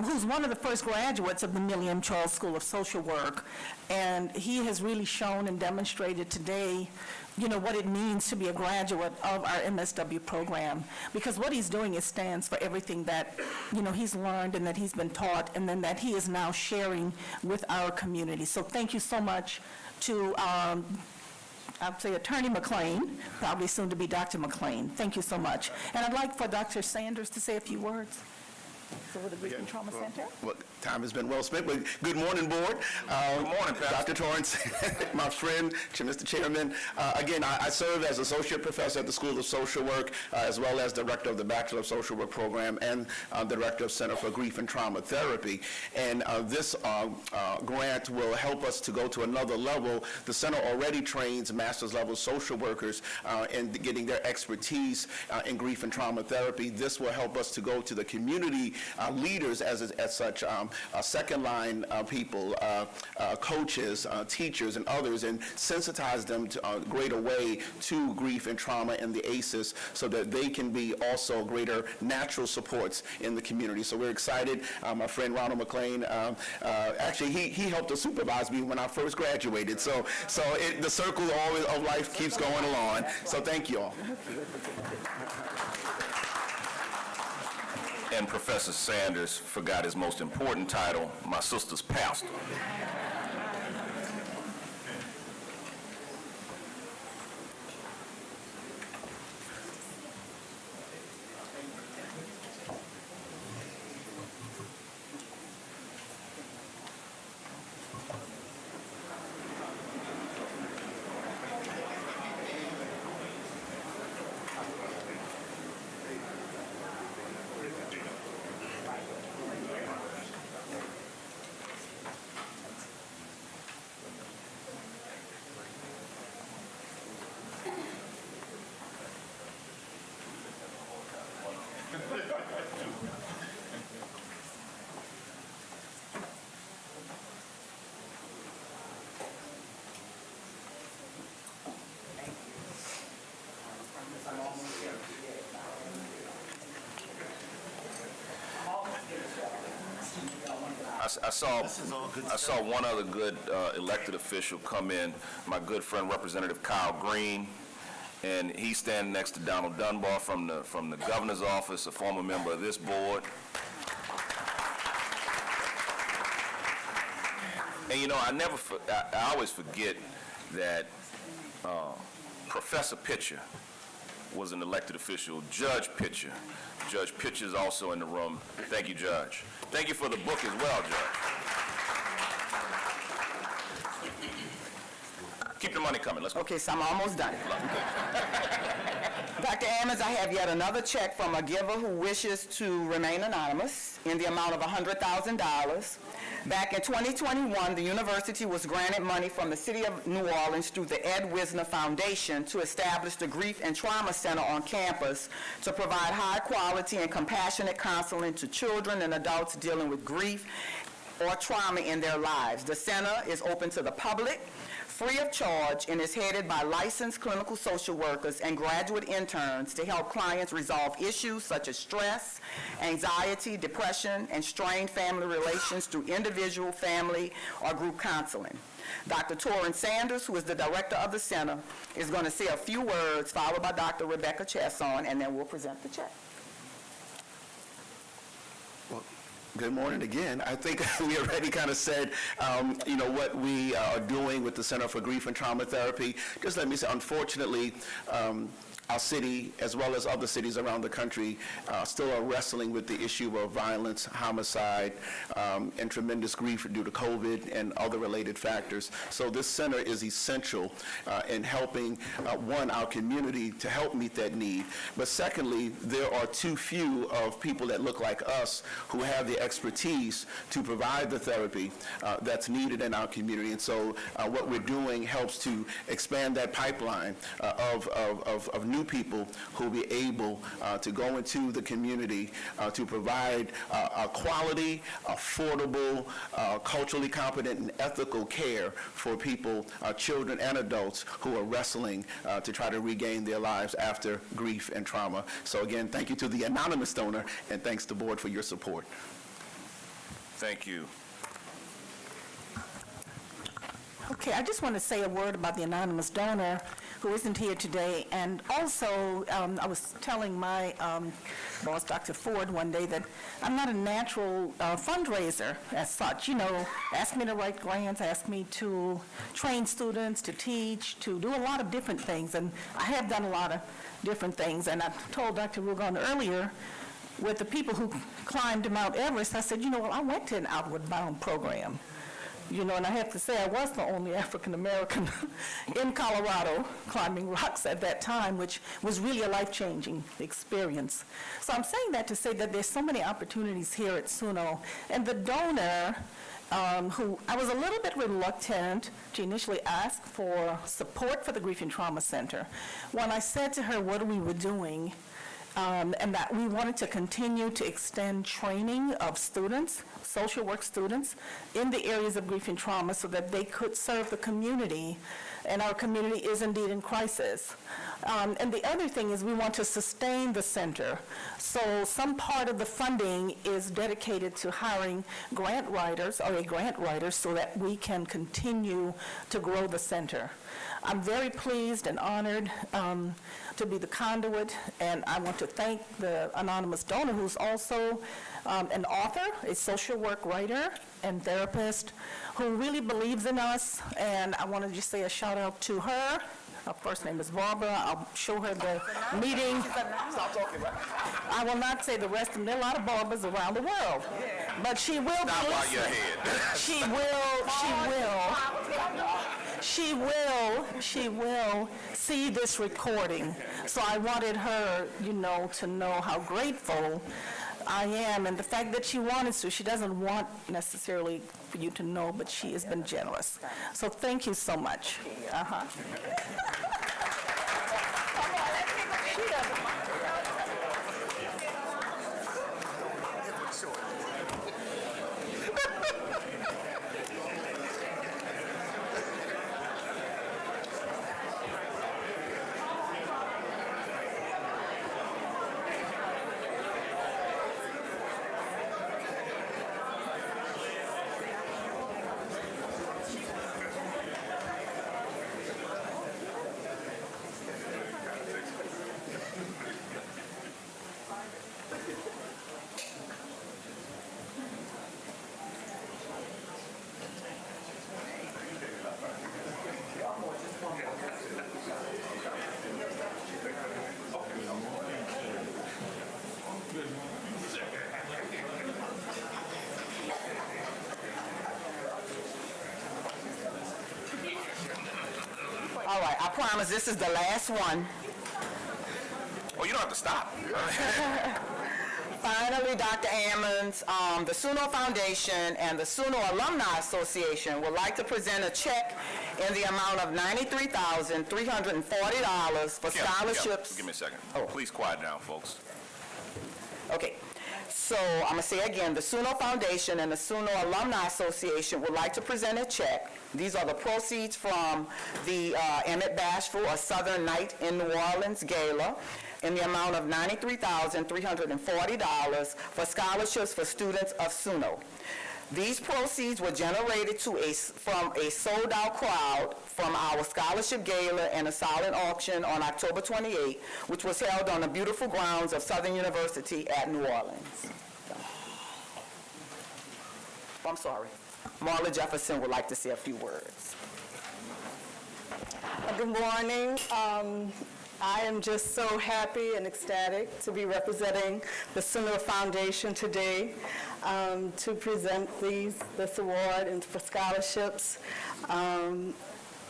who's one of the first graduates of the Millie M. Charles School of Social Work. And he has really shown and demonstrated today, what it means to be a graduate of our MSW program. Because what he's doing stands for everything that, he's learned and that he's been taught and then that he is now sharing with our community. So thank you so much to I'd say Attorney McLean, probably soon to be Dr. McLean. Thank you so much. And I'd like for Dr. Sanders to say a few words. So with the Grief and Trauma Center. Well, time has been well spent, but good morning, Board. Good morning, Pastor. Dr. Torrance, my friend, Mr. Chairman. Again, I serve as Associate Professor at the School of Social Work, as well as Director of the Bachelor of Social Work Program and Director of Center for Grief and Trauma Therapy. And this grant will help us to go to another level. The center already trains master's level social workers in getting their expertise in grief and trauma therapy. This will help us to go to the community leaders as such, second line people, coaches, teachers, and others, and sensitize them to a greater way to grief and trauma and the ACEs so that they can be also greater natural supports in the community. So we're excited. My friend Ronald McLean, actually he helped to supervise me when I first graduated. So the circle of life keeps going along. So thank you all. And Professor Sanders forgot his most important title, my sister's pastor. I saw one other good elected official come in, my good friend Representative Kyle Green, and he's standing next to Donald Dunbar from the governor's office, a former member of this board. And you know, I always forget that Professor Pitcher was an elected official. Judge Pitcher is also in the room. Thank you, Judge. Thank you for the book as well, Judge. Keep the money coming. Let's go. Okay, so I'm almost done. Dr. Ammons, I have yet another check from a giver who wishes to remain anonymous in the amount of $100,000. Back in 2021, the university was granted money from the City of New Orleans through the Ed Wisner Foundation to establish the Grief and Trauma Center on campus to provide high-quality and compassionate counseling to children and adults dealing with grief or trauma in their lives. The center is open to the public, free of charge, and is headed by licensed clinical social workers and graduate interns to help clients resolve issues such as stress, anxiety, depression, and strained family relations through individual, family, or group counseling. Dr. Torrin Sanders, who is the director of the center, is going to say a few words, followed by Dr. Rebecca Chesson, and then we'll present the check. Good morning again. I think we already kind of said, you know, what we are doing with the Center for Grief and Trauma Therapy. Just let me say, unfortunately, our city, as well as other cities around the country, still are wrestling with the issue of violence, homicide, and tremendous grief due to COVID and other related factors. So this center is essential in helping, one, our community to help meet that need. But secondly, there are too few of people that look like us who have the expertise to provide the therapy that's needed in our community. And so what we're doing helps to expand that pipeline of new people who will be able to go into the community to provide a quality, affordable, culturally competent, and ethical care for people, children and adults who are wrestling to try to regain their lives after grief and trauma. So again, thank you to the anonymous donor, and thanks to the board for your support. Thank you. Okay, I just want to say a word about the anonymous donor who isn't here today. And also, I was telling my boss, Dr. Ford, one day that I'm not a natural fundraiser as such. You know, ask me to write grants, ask me to train students, to teach, to do a lot of different things. And I have done a lot of different things. And I told Dr. Rugon earlier, with the people who climbed Mount Everest, I said, you know, well, I went to an Outward Bound program. You know, and I have to say I was the only African-American in Colorado climbing rocks at that time, which was really a life-changing experience. So I'm saying that to say that there's so many opportunities here at SUNO. And the donor, who I was a little bit reluctant to initially ask for support for the Grief and Trauma Center. When I said to her what we were doing, and that we wanted to continue to extend training of students, social work students, in the areas of grief and trauma so that they could serve the community, and our community is indeed in crisis. And the other thing is we want to sustain the center. So some part of the funding is dedicated to hiring grant writers or a grant writer so that we can continue to grow the center. I'm very pleased and honored to be the conduit, and I want to thank the anonymous donor who's also an author, a social work writer and therapist who really believes in us, and I want to just say a shout out to her. Her first name is Barbara. I'll show her the meeting. Stop talking, right? I will not say the rest of them. There are a lot of Barbaras around the world, but she will be Stop while listening. you're ahead. She will see this recording. So I wanted her, you know, to know how grateful I am, and the fact that she wanted to. She doesn't want necessarily for you to know, but she has been generous. So thank you so much. promise this is the last one. Oh, you don't have to stop. Finally, Dr. Ammons, the SUNO Foundation and the SUNO Alumni Association would like to present a check in the amount of $93,340 for scholarships. Give me a second. Oh. Please quiet down, folks. Okay, so I'm going to say again, the SUNO Foundation and the SUNO Alumni Association would like to present a check. These are the proceeds from the Emmett Bashful, A Southern Night in New Orleans Gala, in the amount of $93,340 for scholarships for students of SUNO. These proceeds were generated from a sold-out crowd from our scholarship gala and a silent auction on October 28, which was held on the beautiful grounds of Southern University at New Orleans. I'm sorry. Marla Jefferson would like to say a few words. Good morning. I am just so happy and ecstatic to be representing the SUNO Foundation today to present this award and for scholarships.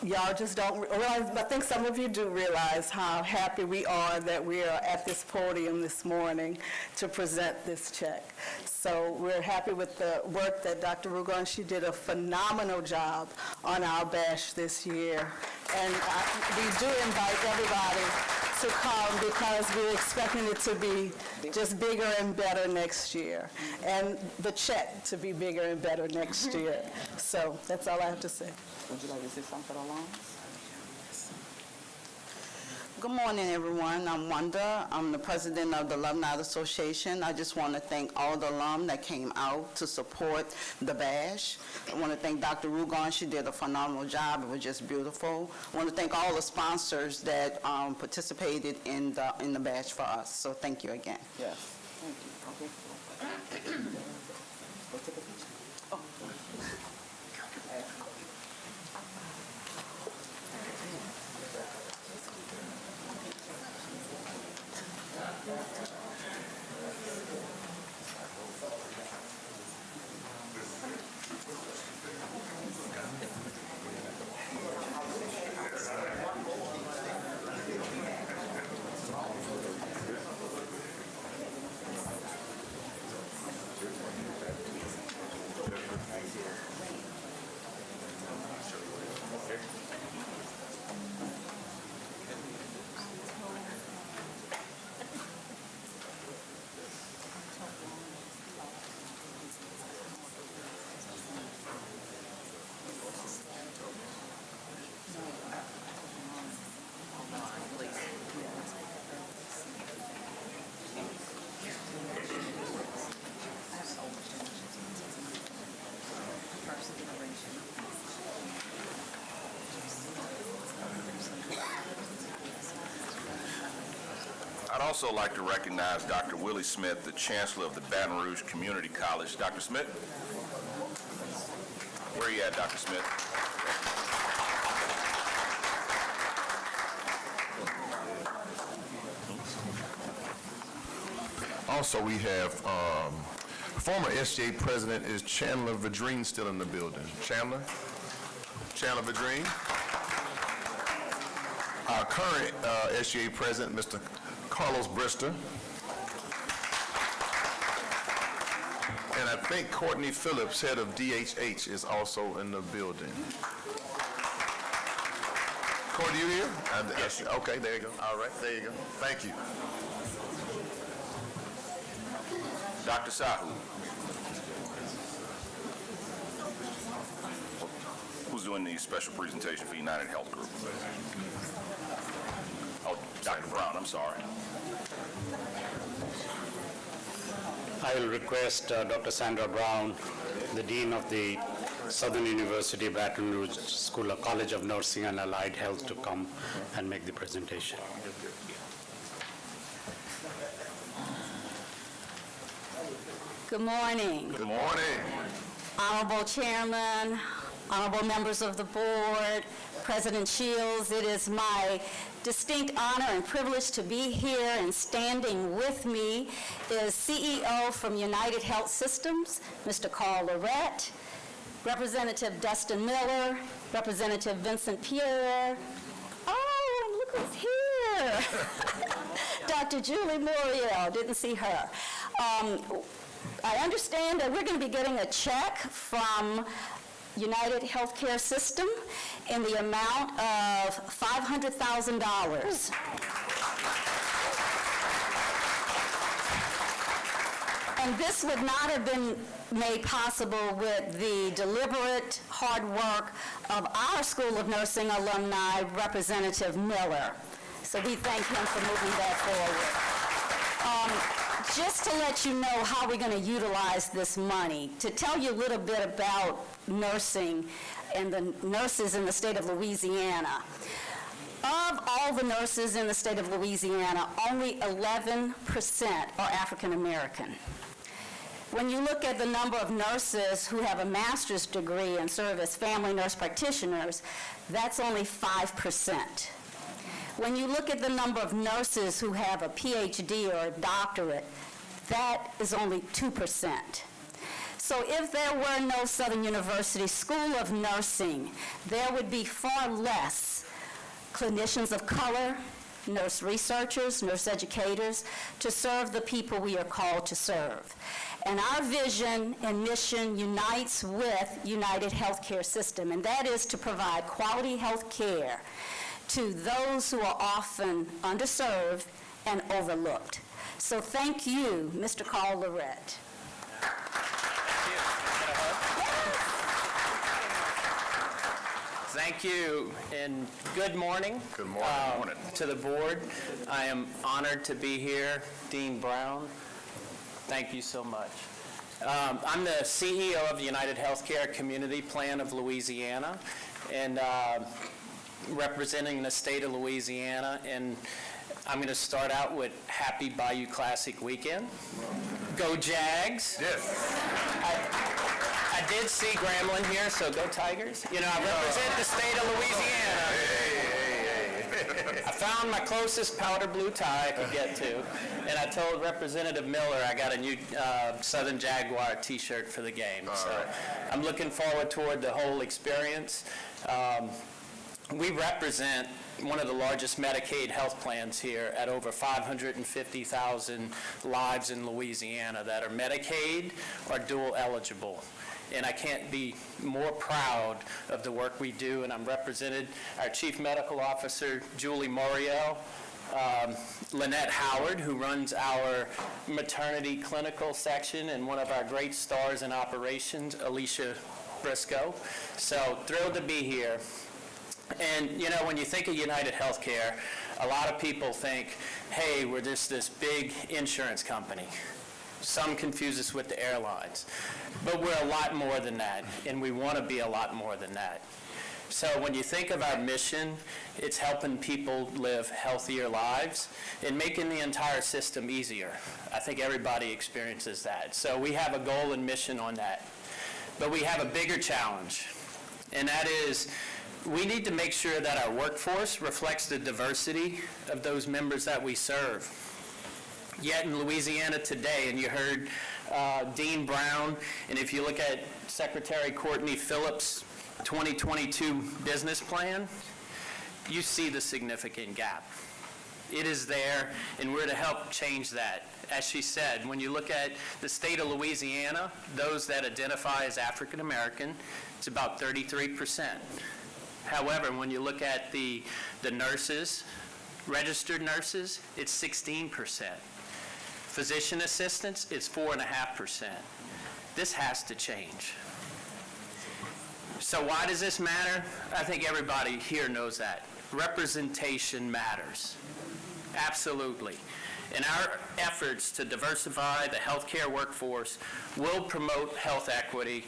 Y'all just don't realize, but I think some of you do realize how happy we are that we are at this podium this morning to present this check. So we're happy with the work that Dr. Rugon, she did a phenomenal job on our bash this year. And we do invite everybody to come because we're expecting it to be just bigger and better next year. And the check to be bigger and better next year. So that's all I have to say. Would you like to say something along? Good morning, everyone. I'm Wanda. I'm the president of the Alumni Association. I just want to thank all the alum that came out to support the bash. I want to thank Dr. Rugon. She did a phenomenal job. It was just beautiful. I want to thank all the sponsors that participated in the bash for us. So thank you again. Yes. Thank you. Okay. Let's take a picture. Oh. I'd also like to recognize Dr. Willie Smith, the Chancellor of the Baton Rouge Community College. Dr. Smith? Where are you at, Dr. Smith? Also, we have former SGA President is Chandler Vadrine still in the building. Chandler Vadrine. Our current SGA President, Mr. Carlos Brister. And I think Courtney Phillips, head of DHH, is also in the building. Courtney, you here? Yes. Okay, there you go. All right, there you go. Thank you. Dr. Sahu. Who's doing the special presentation for United Health Group? Oh, Dr. Brown, I'm sorry. I will request Dr. Sandra Brown, the Dean of the Southern University Baton Rouge School of College of Nursing and Allied Health, to come and make the presentation. Good morning. Good morning. Honorable Chairman, honorable members of the board, President Shields, it is my distinct honor and privilege to be here, and standing with me is CEO from United Health Systems, Mr. Carl Lorette, Representative Dustin Miller, Representative Vincent Pierre, look who's here. Dr. Julie Moriel, didn't see her. I understand that we're going to be getting a check from United Healthcare System in the amount of $500,000. And this would not have been made possible with the deliberate hard work of our School of Nursing alumni, Representative Miller. So we thank him for moving that forward. Just to let you know how we're going to utilize this money, to tell you a little bit about nursing and the nurses in the state of Louisiana. Of all the nurses in the state of Louisiana, only 11% are African American. When you look at the number of nurses who have a master's degree and serve as family nurse practitioners, that's only 5%. When you look at the number of nurses who have a PhD or a doctorate, that is only 2%. So if there were no Southern University School of Nursing, there would be far less clinicians of color, nurse researchers, nurse educators, to serve the people we are called to serve. And our vision and mission unites with United Healthcare System, and that is to provide quality health care to those who are often underserved and overlooked. So thank you, Mr. Carl Lorette. Thank you, and good morning. Good morning. To the board. I am honored to be here. Dean Brown, thank you so much. I'm the CEO of the United Healthcare Community Plan of Louisiana, and representing the state of Louisiana, and I'm going to start out with Happy Bayou Classic weekend. Go Jags. Yes. I did see Grambling here, so go Tigers. You know, I represent the state of Louisiana. I found my closest powder blue tie I could get to, and I told Representative Miller I got a new Southern Jaguar t-shirt for the game. So I'm looking forward toward the whole experience. We represent one of the largest Medicaid health plans here at over 550,000 lives in Louisiana that are Medicaid or dual eligible. And I can't be more proud of the work we do, and I'm represented our Chief Medical Officer, Julie Moriel, Lynette Howard, who runs our maternity clinical section, and one of our great stars in operations, Alicia Briscoe. So thrilled to be here. And, you know, when you think of United Healthcare, a lot of people think, hey, we're just this big insurance company. Some confuse us with the airlines. But we're a lot more than that, and we want to be a lot more than that. So when you think of our mission, it's helping people live healthier lives and making the entire system easier. I think everybody experiences that. So we have a goal and mission on that. But we have a bigger challenge, and that is we need to make sure that our workforce reflects the diversity of those members that we serve. Yet in Louisiana today, and you heard Dean Brown, and if you look at Secretary Courtney Phillips' 2022 business plan, you see the significant gap. It is there, and we're to help change that. As she said, when you look at the state of Louisiana, those that identify as African American, it's about 33%. However, when you look at the nurses, registered nurses, it's 16%. Physician assistants, it's 4.5%. This has to change. So why does this matter? I think everybody here knows that. Representation matters. Absolutely. And our efforts to diversify the healthcare workforce will promote health equity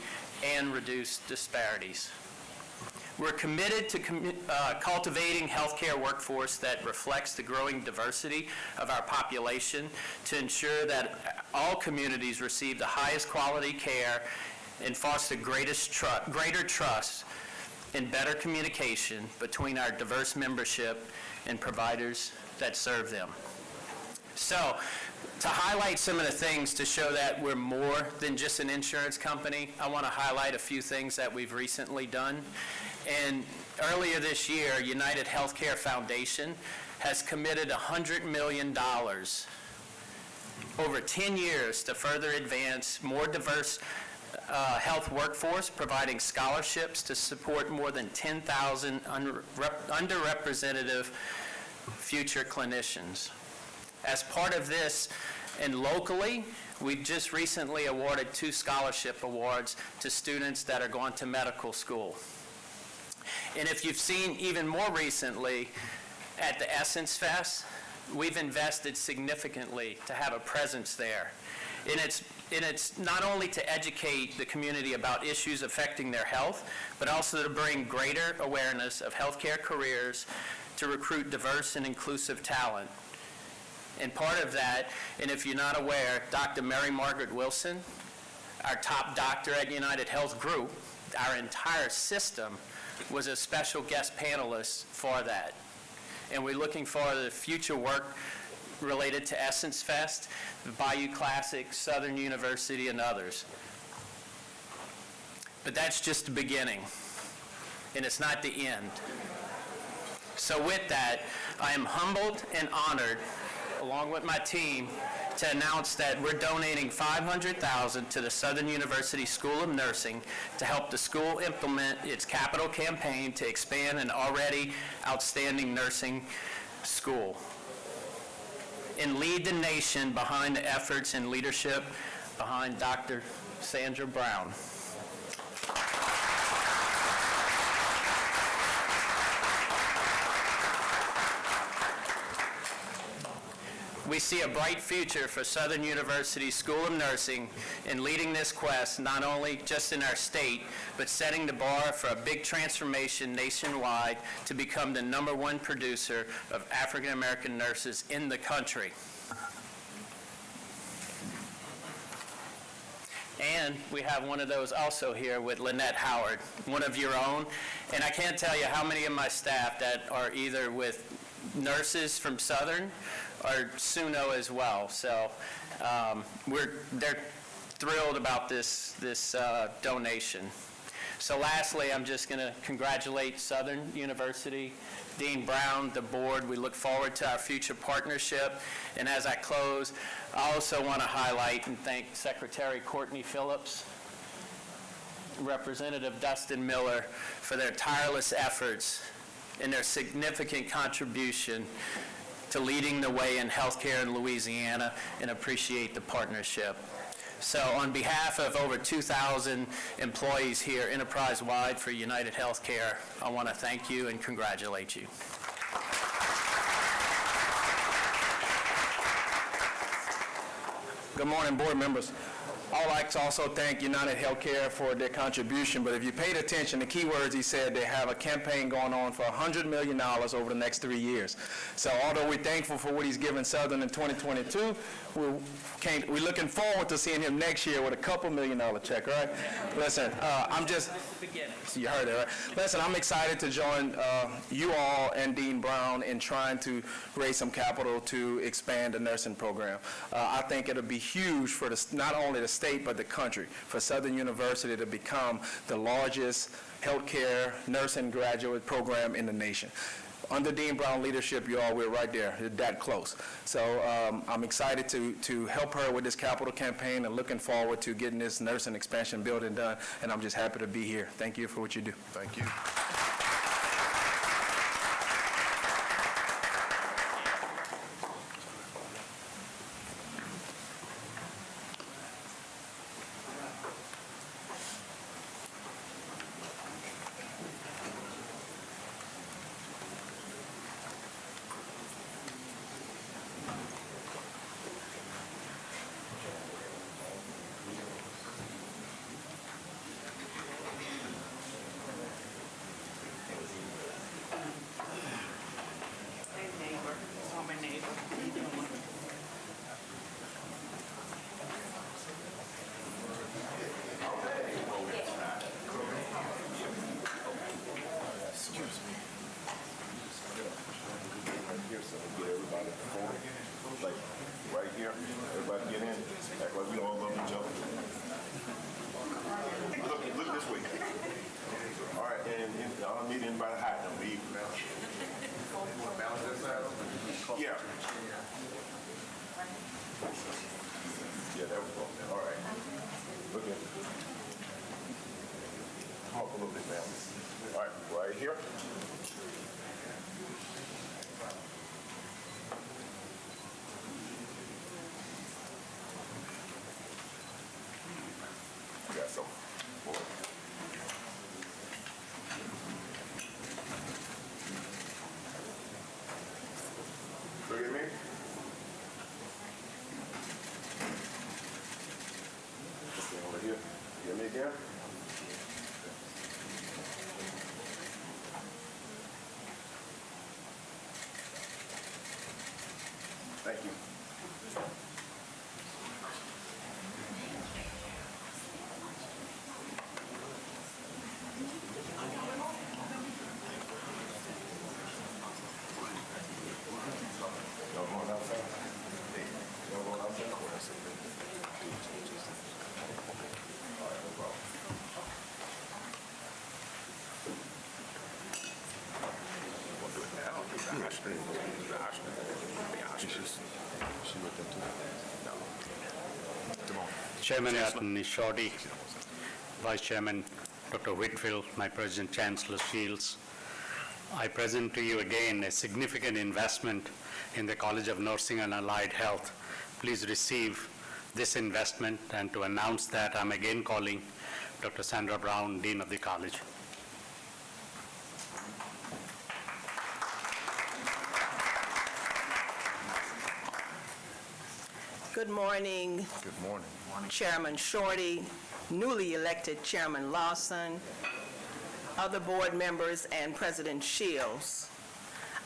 and reduce disparities. We're committed to cultivating healthcare workforce that reflects the growing diversity of our population to ensure that all communities receive the highest quality care and foster greater trust and better communication between our diverse membership and providers that serve them. So, to highlight some of the things to show that we're more than just an insurance company, I want to highlight a few things that we've recently done. And earlier this year, United Healthcare Foundation has committed $100 million over 10 years to further advance more diverse health workforce, providing scholarships to support more than 10,000 underrepresented future clinicians. As part of this, and locally, we've just recently awarded 2 scholarship awards to students that are going to medical school. And if you've seen even more recently at the Essence Fest, we've invested significantly to have a presence there. And it's not only to educate the community about issues affecting their health, but also to bring greater awareness of healthcare careers, to recruit diverse and inclusive talent. And part of that, and if you're not aware, Dr. Mary Margaret Wilson, our top doctor at United Health Group, our entire system was a special guest panelist for that. And we're looking forward to the future work related to Essence Fest, the Bayou Classic, Southern University, and others. But that's just the beginning, and it's not the end. So with that, I am humbled and honored, along with my team, to announce that we're donating $500,000 to the Southern University School of Nursing to help the school implement its capital campaign to expand an already outstanding nursing school and lead the nation behind the efforts and leadership behind Dr. Sandra Brown. We see a bright future for Southern University School of Nursing in leading this quest, not only just in our state, but setting the bar for a big transformation nationwide to become the #1 producer of African American nurses in the country. And we have one of those also here with Lynette Howard, one of your own. And I can't tell you how many of my staff that are either with nurses from Southern or SUNO as well. So they're thrilled about this donation. So lastly, I'm just going to congratulate Southern University, Dean Brown, the board. We look forward to our future partnership. And as I close, I also want to highlight and thank Secretary Courtney Phillips, Representative Dustin Miller for their tireless efforts and their significant contribution to leading the way in healthcare in Louisiana, and appreciate the partnership. So on behalf of over 2,000 employees here enterprise-wide for United Healthcare, I want to thank you and congratulate you. Good morning, board members. I would like to also thank United Healthcare for their contribution, but if you paid attention, the key words he said, they have a campaign going on for $100 million over the next 3 years. So although we're thankful for what he's given Southern in 2022, we're looking forward to seeing him next year with a couple $1 million check, right? Listen, you heard it, right? Listen, I'm excited to join you all and Dean Brown in trying to raise some capital to expand the nursing program. I think it'll be huge for not only the state, but the country, for Southern University to become the largest healthcare nursing graduate program in the nation. Under Dean Brown leadership, you all, we're right there, that close. So I'm excited to help her with this capital campaign and looking forward to getting this nursing expansion building done, and I'm just happy to be here. Thank you for what you do. Thank you. Chairman Attorney Shorty, Vice Chairman Dr. Whitfield, my President Chancellor Shields, I present to you again a significant investment in the College of Nursing and Allied Health. Please receive this investment, and to announce that, I'm again calling Dr. Sandra Brown, Dean of the College. Good morning, Good morning. Chairman Shorty, newly elected Chairman Lawson, other board members, and President Shields.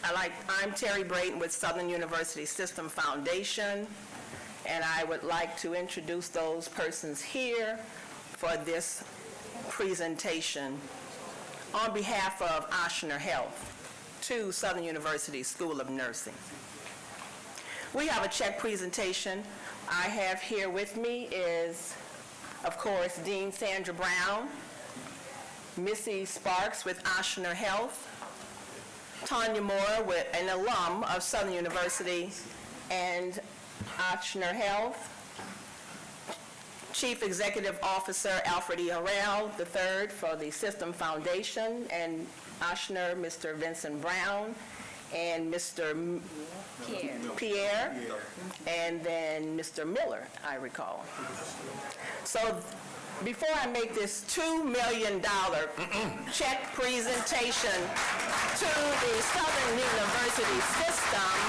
I'm Terry Brayton with Southern University System Foundation, and I would like to introduce those persons here for this presentation on behalf of Ochsner Health to Southern University School of Nursing. We have a check presentation. I have here with me is, of course, Dean Sandra Brown, Missy Sparks with Ochsner Health, Tanya Moore, an alum of Southern University and Ochsner Health, Chief Executive Officer Alfred E. Harrell III for the System Foundation, and Ochsner, Mr. Vincent Brown, and Mr. Pierre, and then Mr. Miller, I recall. So before I make this $2 million check presentation to the Southern University System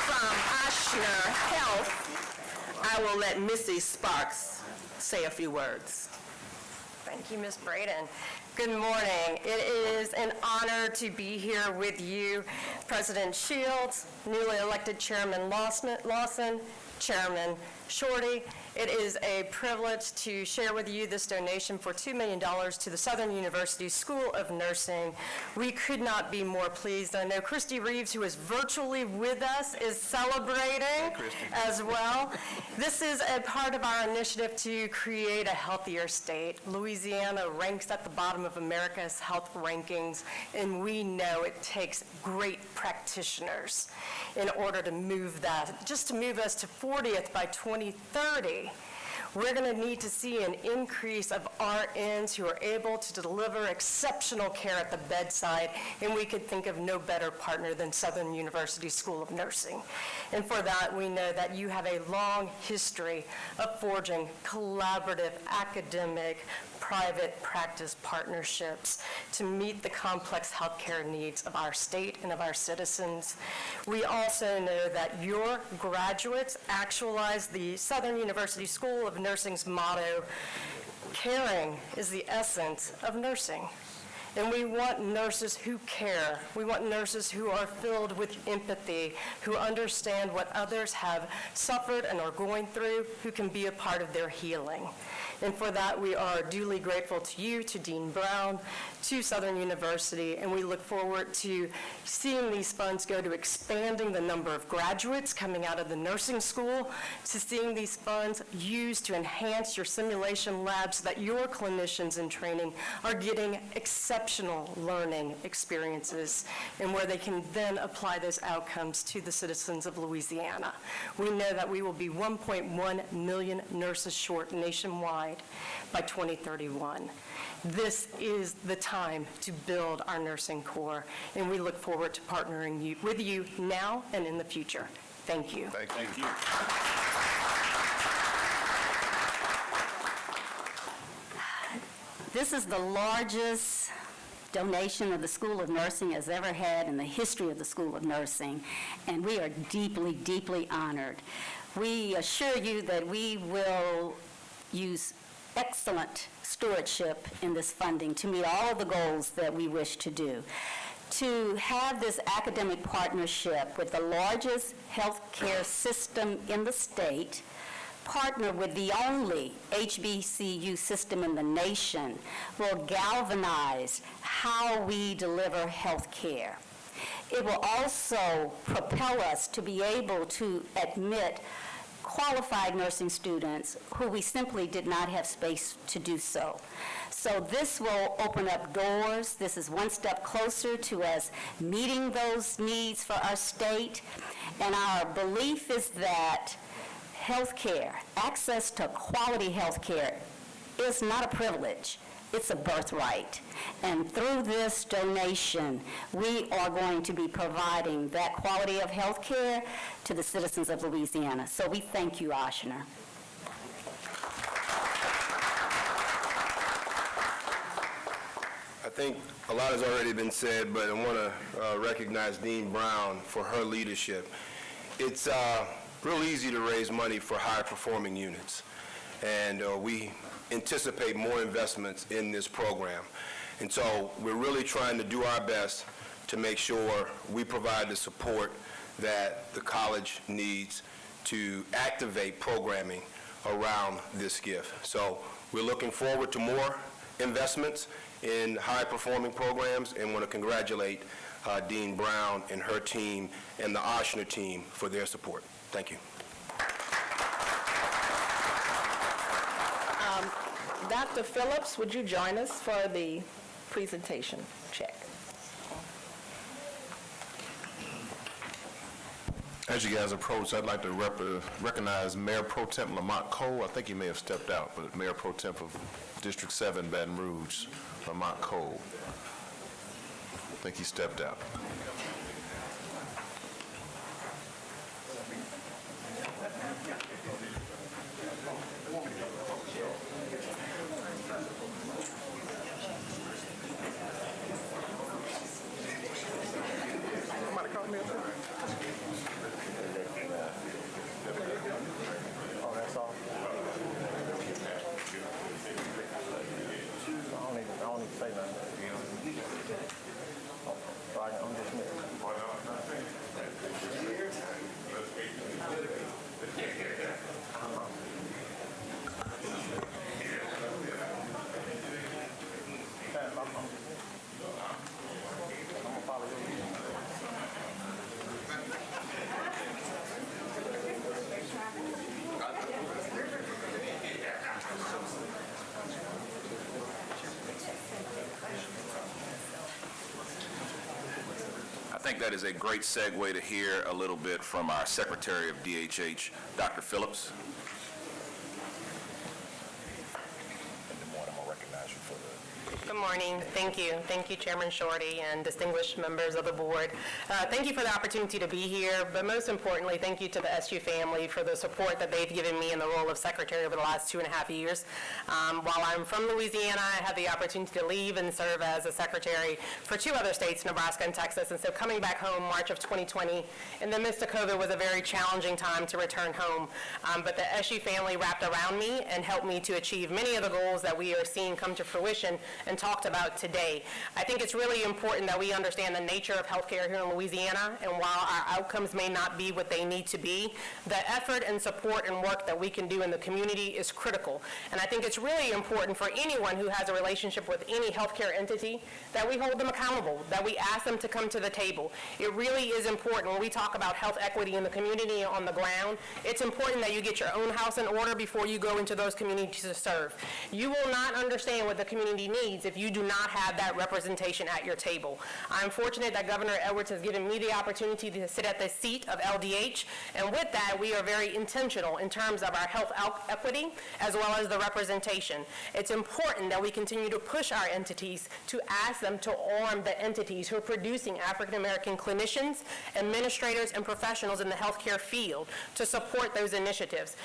from Ochsner Health, I will let Missy Sparks say a few words. Thank you, Ms. Brayton. Good morning. It is an honor to be here with you, President Shields, newly elected Chairman Lawson, Chairman Shorty. It is a privilege to share with you this donation for $2 million to the Southern University School of Nursing. We could not be more pleased. I know Christy Reeves, who is virtually with us, is celebrating as well. This is a part of our initiative to create a healthier state. Louisiana ranks at the bottom of America's health rankings, and we know it takes great practitioners in order to move that. Just to move us to 40th by 2030, we're going to need to see an increase of RNs who are able to deliver exceptional care at the bedside, and we could think of no better partner than Southern University School of Nursing. And for that, we know that you have a long history of forging collaborative, academic, private practice partnerships to meet the complex healthcare needs of our state and of our citizens. We also know that your graduates actualize the Southern University School of Nursing's motto, caring is the essence of nursing. And we want nurses who care. We want nurses who are filled with empathy, who understand what others have suffered and are going through, who can be a part of their healing. And for that, we are duly grateful to you, to Dean Brown, to Southern University, and we look forward to seeing these funds go to expanding the number of graduates coming out of the nursing school, to seeing these funds used to enhance your simulation labs so that your clinicians in training are getting exceptional learning experiences and where they can then apply those outcomes to the citizens of Louisiana. We know that we will be 1.1 million nurses short nationwide by 2031. This is the time to build our nursing corps, and we look forward to partnering with you now and in the future. Thank you. Thank you. This is the largest donation of the School of Nursing has ever had in the history of the School of Nursing, and we are deeply, deeply honored. We assure you that we will use excellent stewardship in this funding to meet all of the goals that we wish to do. to have this academic partnership with the largest healthcare system in the state, partner with the only HBCU system in the nation, will galvanize how we deliver health care. It will also propel us to be able to admit qualified nursing students who we simply did not have space to do so. So this will open up doors. This is one step closer to us meeting those needs for our state. And our belief is that healthcare, access to quality healthcare, is not a privilege. It's a birthright. And through this donation, we are going to be providing that quality of health care to the citizens of Louisiana. So we thank you, Oshner. I think a lot has already been said, but I want to recognize Dean Brown for her leadership. It's real easy to raise money for high-performing units, and we anticipate more investments in this program. And so we're really trying to do our best to make sure we provide the support that the college needs to activate programming around this gift. So we're looking forward to more investments in high-performing programs, and want to congratulate Dean Brown and her team and the Oshner team for their support. Thank you. Dr. Phillips, would you join us for the presentation check? As you guys approach, I'd like to recognize Mayor Pro Tem Lamont Cole. I think he may have stepped out, but Mayor Pro Tem of District 7, Baton Rouge, Lamont Cole. I think he stepped out. I think that is a great segue to hear a little bit from our Secretary of DHH, Dr. Phillips. Good morning. Thank you. Thank you, Chairman Shorty and distinguished members of the board. Thank you for the opportunity to be here, but most importantly, thank you to the SU family for the support that they've given me in the role of secretary over the last 2.5 years. While I'm from Louisiana, I had the opportunity to leave and serve as a secretary for 2 other states, Nebraska and Texas, and so coming back home March of 2020 in the midst of COVID was a very challenging time to return home. But the SU family wrapped around me and helped me to achieve many of the goals that we are seeing come to fruition and talked about today. I think it's really important that we understand the nature of healthcare here in Louisiana, and while our outcomes may not be what they need to be, the effort and support and work that we can do in the community is critical. And I think it's really important for anyone who has a relationship with any healthcare entity that we hold them accountable, that we ask them to come to the table. It really is important when we talk about health equity in the community on the ground. It's important that you get your own house in order before you go into those communities to serve. You will not understand what the community needs if you do not have that representation at your table. I'm fortunate that Governor Edwards has given me the opportunity to sit at the seat of LDH, and with that, we are very intentional in terms of our health equity as well as the representation. It's important that we continue to push our entities to ask them to arm the entities who are producing African American clinicians, administrators, and professionals in the healthcare field to support those initiatives.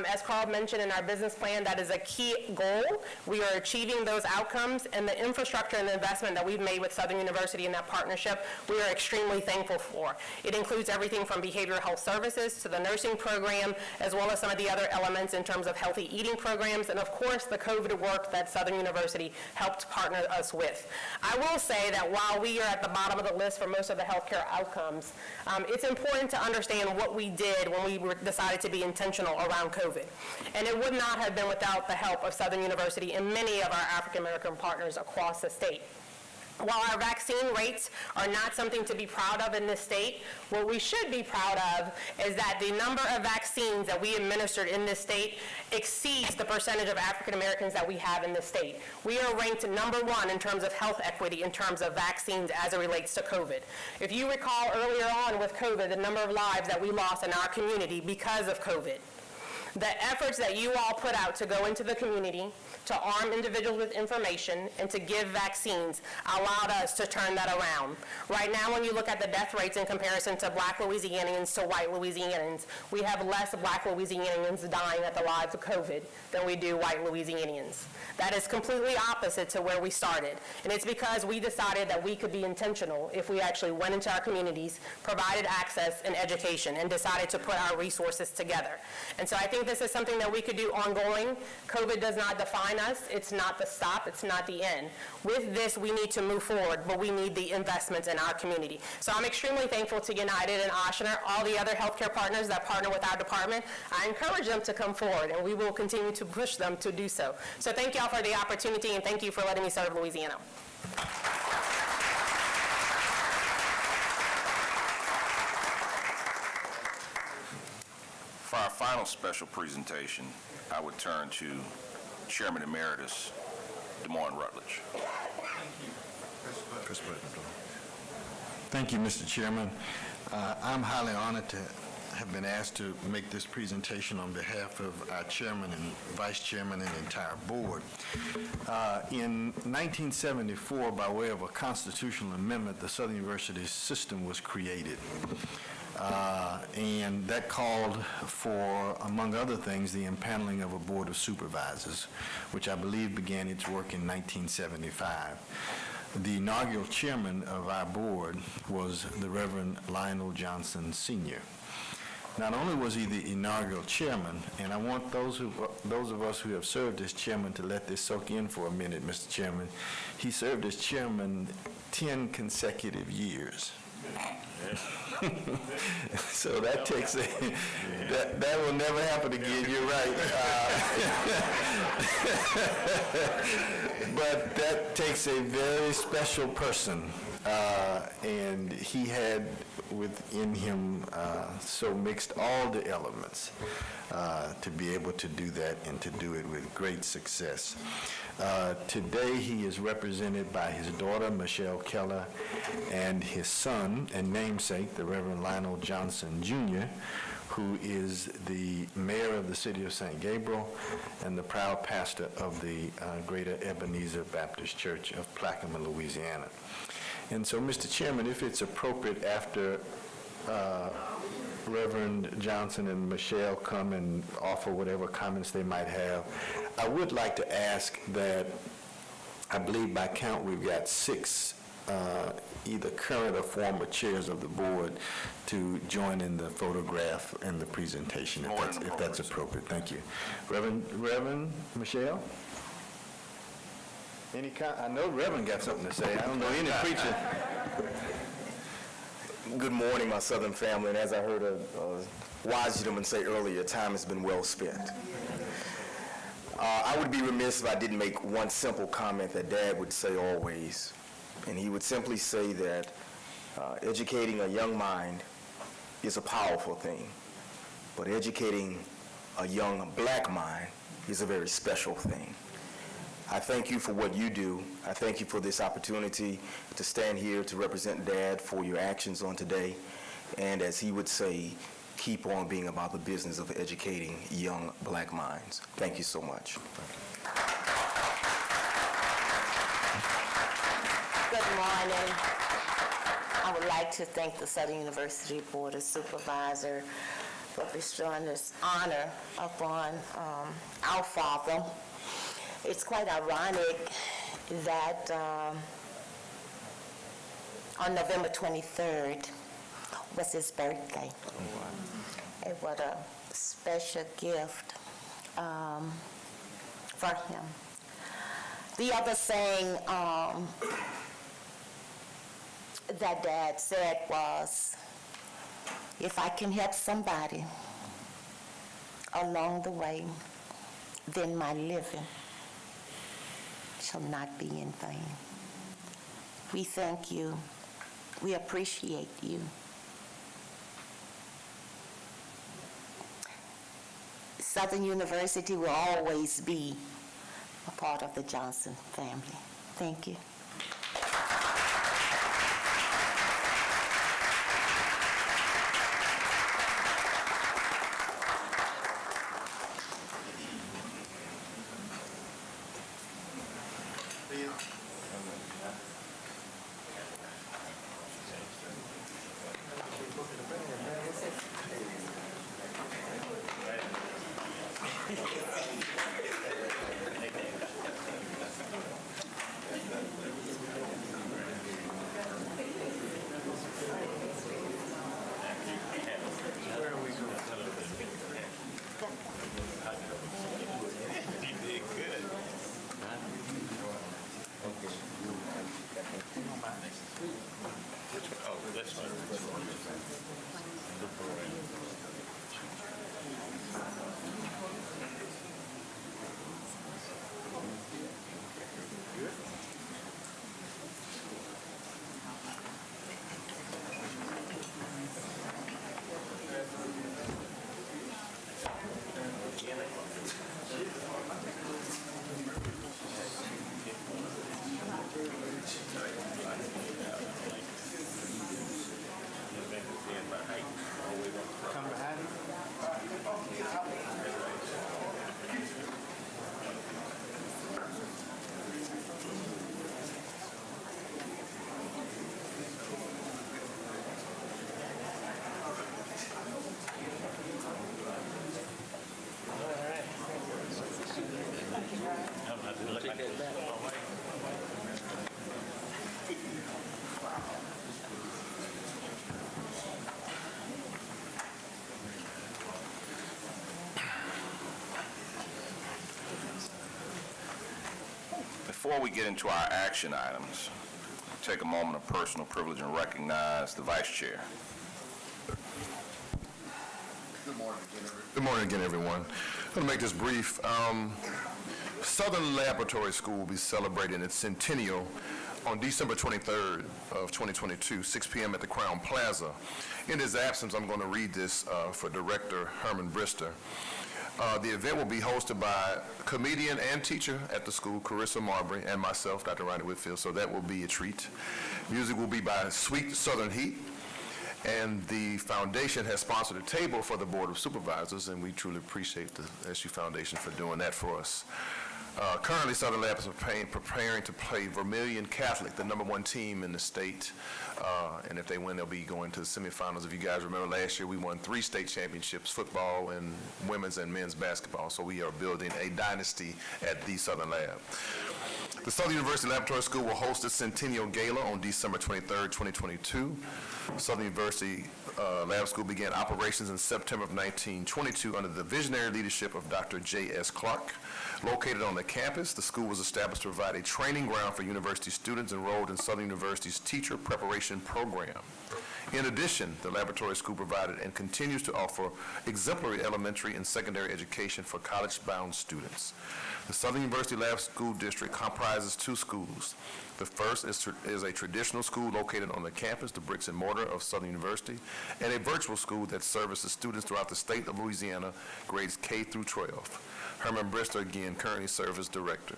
As Carl mentioned in our business plan, that is a key goal. We are achieving those outcomes, and the infrastructure and the investment that we've made with Southern University in that partnership, we are extremely thankful for. It includes everything from behavioral health services to the nursing program, as well as some of the other elements in terms of healthy eating programs, and of course, the COVID work that Southern University helped partner us with. I will say that while we are at the bottom of the list for most of the healthcare outcomes, it's important to understand what we did when we decided to be intentional around COVID. And it would not have been without the help of Southern University and many of our African American partners across the state. While our vaccine rates are not something to be proud of in this state, what we should be proud of is that the number of vaccines that we administered in this state exceeds the percentage of African Americans that we have in this state. We are ranked #1 in terms of health equity in terms of vaccines as it relates to COVID. If you recall earlier on with COVID, the number of lives that we lost in our community because of COVID. The efforts that you all put out to go into the community, to arm individuals with information, and to give vaccines allowed us to turn that around. Right now, when you look at the death rates in comparison to Black Louisianians to white Louisianians, we have less Black Louisianians dying at the lives of COVID than we do white Louisianians. That is completely opposite to where we started. And it's because we decided that we could be intentional if we actually went into our communities, provided access and education, and decided to put our resources together. And so I think this is something that we could do ongoing. COVID does not define us. It's not the stop. It's not the end. With this, we need to move forward, but we need the investments in our community. So I'm extremely thankful to United and Ochsner, all the other healthcare partners that partner with our department. I encourage them to come forward, and we will continue to push them to do so. So thank y'all for the opportunity, and thank you for letting me serve Louisiana. For our final special presentation, I would turn to Chairman Emeritus DeMorne Rutledge. Thank you, Mr. Chairman. I'm highly honored to have been asked to make this presentation on behalf of our chairman and vice chairman and the entire board. In 1974, by way of a constitutional amendment, the Southern University system was created. And that called for, among other things, the impaneling of a board of supervisors, which I believe began its work in 1975. The inaugural chairman of our board was the Reverend Lionel Johnson, Sr. Not only was he the inaugural chairman, and I want those of us who have served as chairman to let this soak in for a minute, Mr. Chairman, he served as chairman 10 consecutive years. So that takes that will never happen again, you're right. But that takes a very special person, and he had within him so mixed all the elements to be able to do that and to do it with great success. Today, he is represented by his daughter, Michelle Keller, and his son and namesake, the Reverend Lionel Johnson, Jr., who is the mayor of the city of St. Gabriel and the proud pastor of the Greater Ebenezer Baptist Church of Plaquemine, Louisiana. And so, Mr. Chairman, if it's appropriate, after Reverend Johnson and Michelle come and offer whatever comments they might have, I would like to ask that, I believe by count we've got 6 either current or former chairs of the board to join in the photograph and the presentation, if that's appropriate. Thank you. Reverend Michelle? I know Reverend got something to say. I don't know any preacher. Good morning, my Southern family, and as I heard a wise gentleman say earlier, time has been well spent. I would be remiss if I didn't make one simple comment that Dad would say always, and he would simply say that educating a young mind is a powerful thing, but educating a young black mind is a very special thing. I thank you for what you do. I thank you for this opportunity to stand here to represent Dad for your actions on today. And as he would say, keep on being about the business of educating young black minds. Thank you so much. Good morning. I would like to thank the Southern University Board of Supervisors for bestowing this honor upon our father. It's quite ironic that on November 23rd was his birthday. And what a special gift for him. The other thing that Dad said was, if I can help somebody along the way, then my living shall not be in vain. We thank you. We appreciate you. Southern University will always be a part of the Johnson family. Thank you. Before we get into our action items, take a moment of personal privilege and recognize the Vice Chair. Good morning again, everyone. I'm going to make this brief. Southern Laboratory School will be celebrating its centennial on December 23rd of 2022, 6 p.m. at the Crown Plaza. In his absence, I'm going to read this for Director Herman Brister. The event will be hosted by comedian and teacher at the school, Carissa Marbury, and myself, Dr. Ronnie Whitfield, so that will be a treat. Music will be by Sweet Southern Heat, and the foundation has sponsored a table for the Board of Supervisors, and we truly appreciate the SU Foundation for doing that for us. Currently, Southern Lab is preparing to play Vermilion Catholic, the #1 team in the state, and if they win, they'll be going to the semifinals. If you guys remember last year, we won 3 state championships, football and women's and men's basketball, so we are building a dynasty at the Southern Lab. The Southern University Laboratory School will host its Centennial Gala on December 23rd, 2022. Southern University Lab School began operations in September of 1922 under the visionary leadership of Dr. J.S. Clark. Located on the campus, the school was established to provide a training ground for university students enrolled in Southern University's teacher preparation program. In addition, the laboratory school provided and continues to offer exemplary elementary and secondary education for college-bound students. The Southern University Lab School District comprises 2 schools. The first is a traditional school located on the campus, the bricks and mortar of Southern University, and a virtual school that services students throughout the state of Louisiana, grades K through 12. Herman Brister, again, currently serves as director.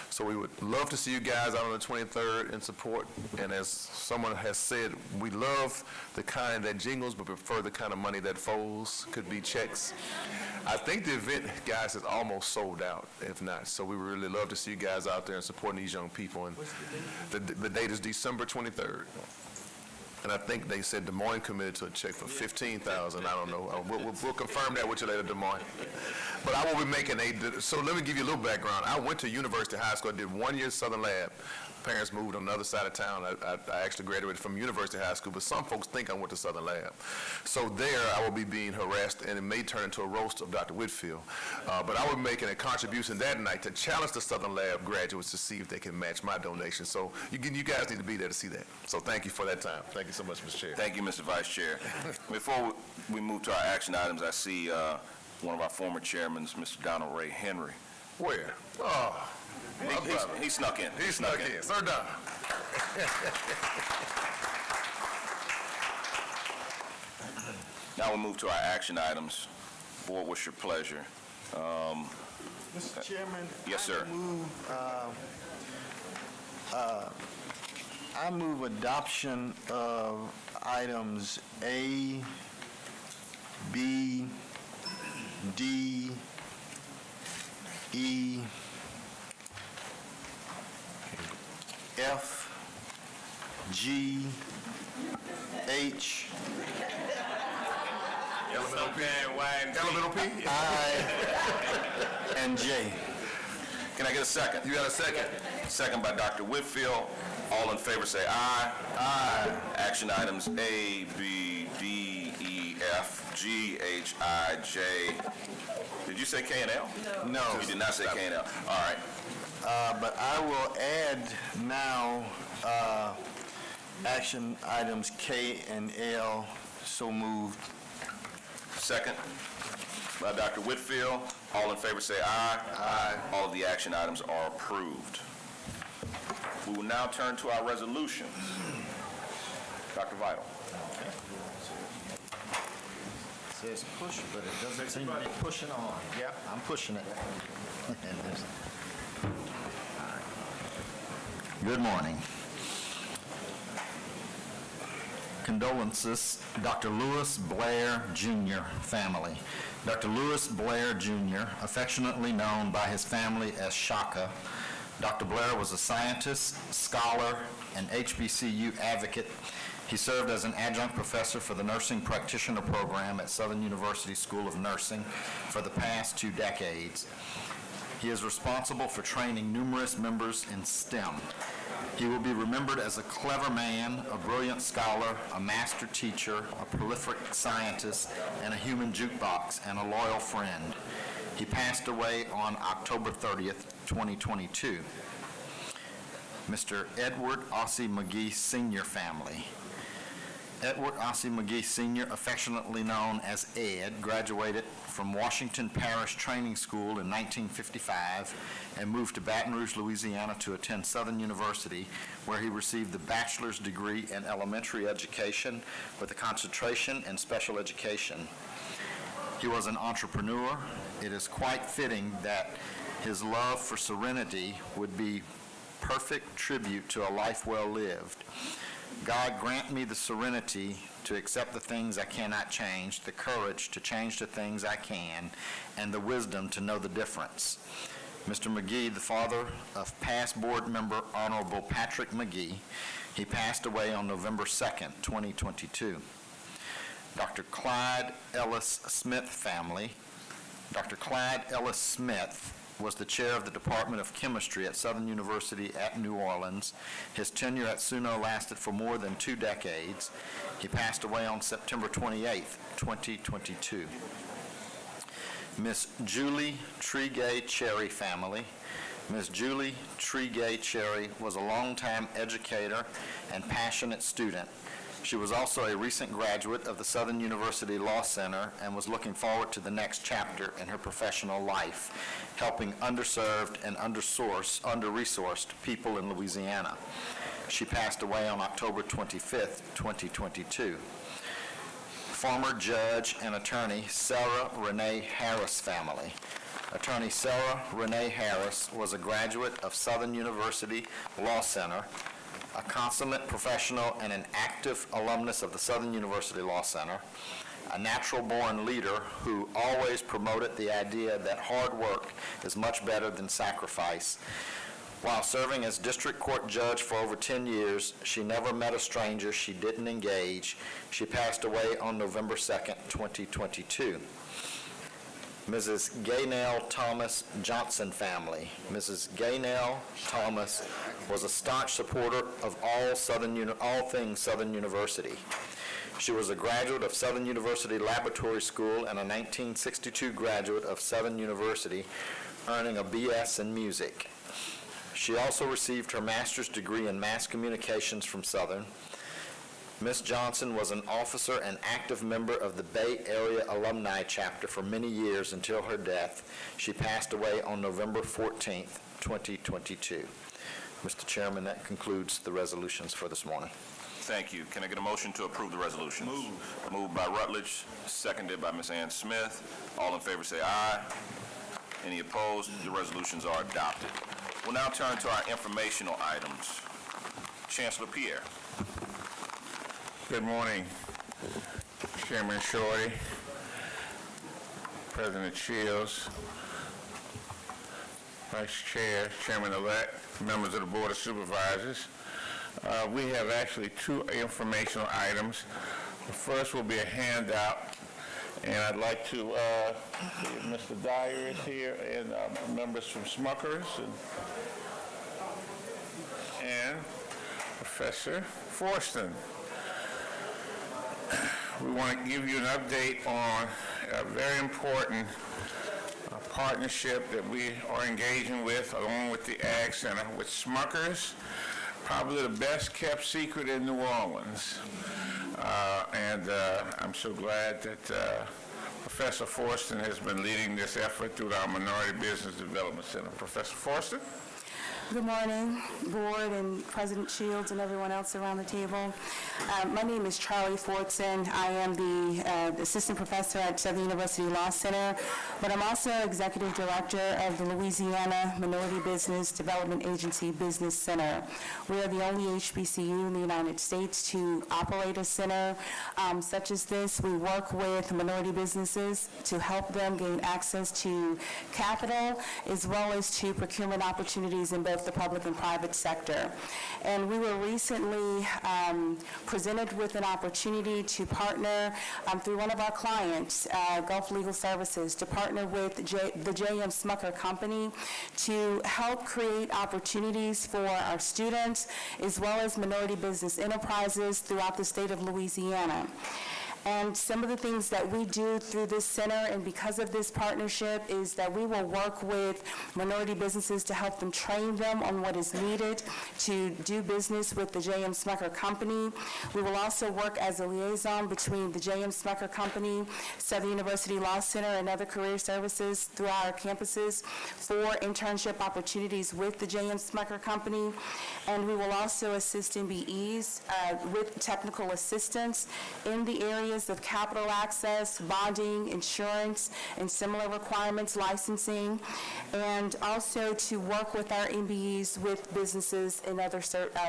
So we would love to see you guys out on the 23rd in support. And as someone has said, we love the kind that jingles, but prefer the kind of money that folds, could be checks. I think the event, guys, is almost sold out, if not. So we would really love to see you guys out there and supporting these young people. And the date is December 23rd. And I think they said Des Moines committed to a check for $15,000. I don't know. We'll confirm that with you later, Des Moines. But I will be making so let me give you a little background. I went to University High School. I did 1 year Southern Lab. Parents moved on the other side of town. I actually graduated from University High School, but some folks think I went to Southern Lab. So there, I will be being harassed, and it may turn into a roast of Dr. Whitfield. But I will be making a contribution that night to challenge the Southern Lab graduates to see if they can match my donation. So you guys need to be there to see that. So thank you for that time. Thank you so much, Mr. Chair. Thank you, Mr. Vice Chair. Before we move to our action items, I see one of our former chairmen, Mr. Donald Ray Henry. Where? Oh, he snuck in. He snuck in. Sir Donald. Now we'll move to our action items. Board, what's your pleasure? Mr. Chairman? Yes, sir. I move adoption of items A, B, D, E, F, G, H, Elemental P? I, and J. Can I get a second? You got a second? Second by Dr. Whitfield. All in favor say aye. Aye. Action items A, B, D, E, F, G, H, I, J. Did you say K and L? No. You did not say K and L. All right. But I will add now action items K and L, so moved. Second by Dr. Whitfield. All in favor say aye. Aye. All of the action items are approved. We will now turn to our resolutions. Dr. Vital. Says push, but it doesn't seem to be pushing on. Yeah, I'm pushing it. Good morning. Condolences, Dr. Lewis Blair Jr. family. Dr. Lewis Blair Jr., affectionately known by his family as Shaka. Dr. Blair was a scientist, scholar, and HBCU advocate. He served as an adjunct professor for the nursing practitioner program at Southern University School of Nursing for the past 2 decades. He is responsible for training numerous members in STEM. He will be remembered as a clever man, a brilliant scholar, a master teacher, a prolific scientist, and a human jukebox, and a loyal friend. He passed away on October 30th, 2022. Mr. Edward Ossie McGee Sr. family. Edward Ossie McGee Sr., affectionately known as Ed, graduated from Washington Parish Training School in 1955 and moved to Baton Rouge, Louisiana to attend Southern University, where he received the bachelor's degree in elementary education with a concentration in special education. He was an entrepreneur. It is quite fitting that his love for serenity would be perfect tribute to a life well lived. God grant me the serenity to accept the things I cannot change, the courage to change the things I can, and the wisdom to know the difference. Mr. McGee, the father of past board member Honorable Patrick McGee, he passed away on November 2nd, 2022. Dr. Clyde Ellis Smith family. Dr. Clyde Ellis Smith was the chair of the Department of Chemistry at Southern University at New Orleans. His tenure at SUNO lasted for more than 2 decades. He passed away on September 28th, 2022. Miss Julie Tregay Cherry family. Ms. Julie Tregay Cherry was a longtime educator and passionate student. She was also a recent graduate of the Southern University Law Center and was looking forward to the next chapter in her professional life, helping underserved and under-resourced people in Louisiana. She passed away on October 25th, 2022. Former judge and attorney Sarah Renee Harris family. Attorney Sarah Renee Harris was a graduate of Southern University Law Center, a consummate professional and an active alumnus of the Southern University Law Center, a natural-born leader who always promoted the idea that hard work is much better than sacrifice, While serving as district court judge for over 10 years, she never met a stranger she didn't engage. She passed away on November 2nd, 2022. Mrs. Gaynell Thomas Johnson family. Mrs. Gaynell Thomas was a staunch supporter of all things Southern University. She was a graduate of Southern University Laboratory School and a 1962 graduate of Southern University, earning a B.S. in music. She also received her master's degree in mass communications from Southern. Ms. Johnson was an officer and active member of the Bay Area Alumni Chapter for many years until her death. She passed away on November 14th, 2022. Mr. Chairman, that concludes the resolutions for this morning. Thank you. Can I get a motion to approve the resolutions? Moved by Rutledge, seconded by Ms. Ann Smith. All in favor say aye. Any opposed? The resolutions are adopted. We'll now turn to our informational items. Chancellor Pierre. Good morning, Chairman Shorty, President Shields, Vice Chair, Chairman-elect, members of the Board of Supervisors. We have actually two informational items. The first will be a handout, and I'd like to see if Mr. Dyer is here, and members from Smuckers, and Professor Forston. We want to give you an update on a very important partnership that we are engaging with, along with the Ag Center, with Smuckers, probably the best kept secret in New Orleans. And I'm so glad that Professor Forston has been leading this effort through our Minority Business Development Center. Professor Forston? Good morning, Board and President Shields and everyone else around the table. My name is Charlie Fortson. I am the Assistant Professor at Southern University Law Center, but I'm also Executive Director of the Louisiana Minority Business Development Agency Business Center. We are the only HBCU in the United States to operate a center such as this. We work with minority businesses to help them gain access to capital as well as to procurement opportunities in both the public and private sector. And we were recently presented with an opportunity to partner through one of our clients, Gulf Legal Services, to partner with the J.M. Smucker Company to help create opportunities for our students as well as minority business enterprises throughout the state of Louisiana. And some of the things that we do through this center and because of this partnership is that we will work with minority businesses to help them train them on what is needed to do business with the J.M. Smucker Company. We will also work as a liaison between the J.M. Smucker Company, Southern University Law Center, and other career services throughout our campuses for internship opportunities with the J.M. Smucker Company. And we will also assist MBEs with technical assistance in the areas of capital access, bonding, insurance, and similar requirements, licensing, and also to work with our MBEs with businesses and other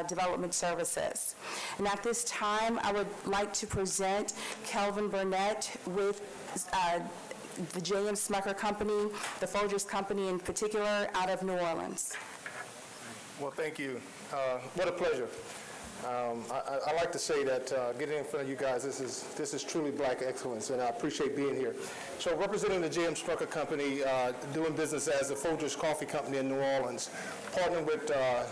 development services. And at this time, I would like to present Kelvin Burnett with the J.M. Smucker Company, the Folgers Company in particular, out of New Orleans. Well, thank you. What a pleasure. I like to say that getting in front of you guys, this is truly black excellence, and I appreciate being here. So representing the J.M. Smucker Company, doing business as the Folgers Coffee Company in New Orleans, partnering with the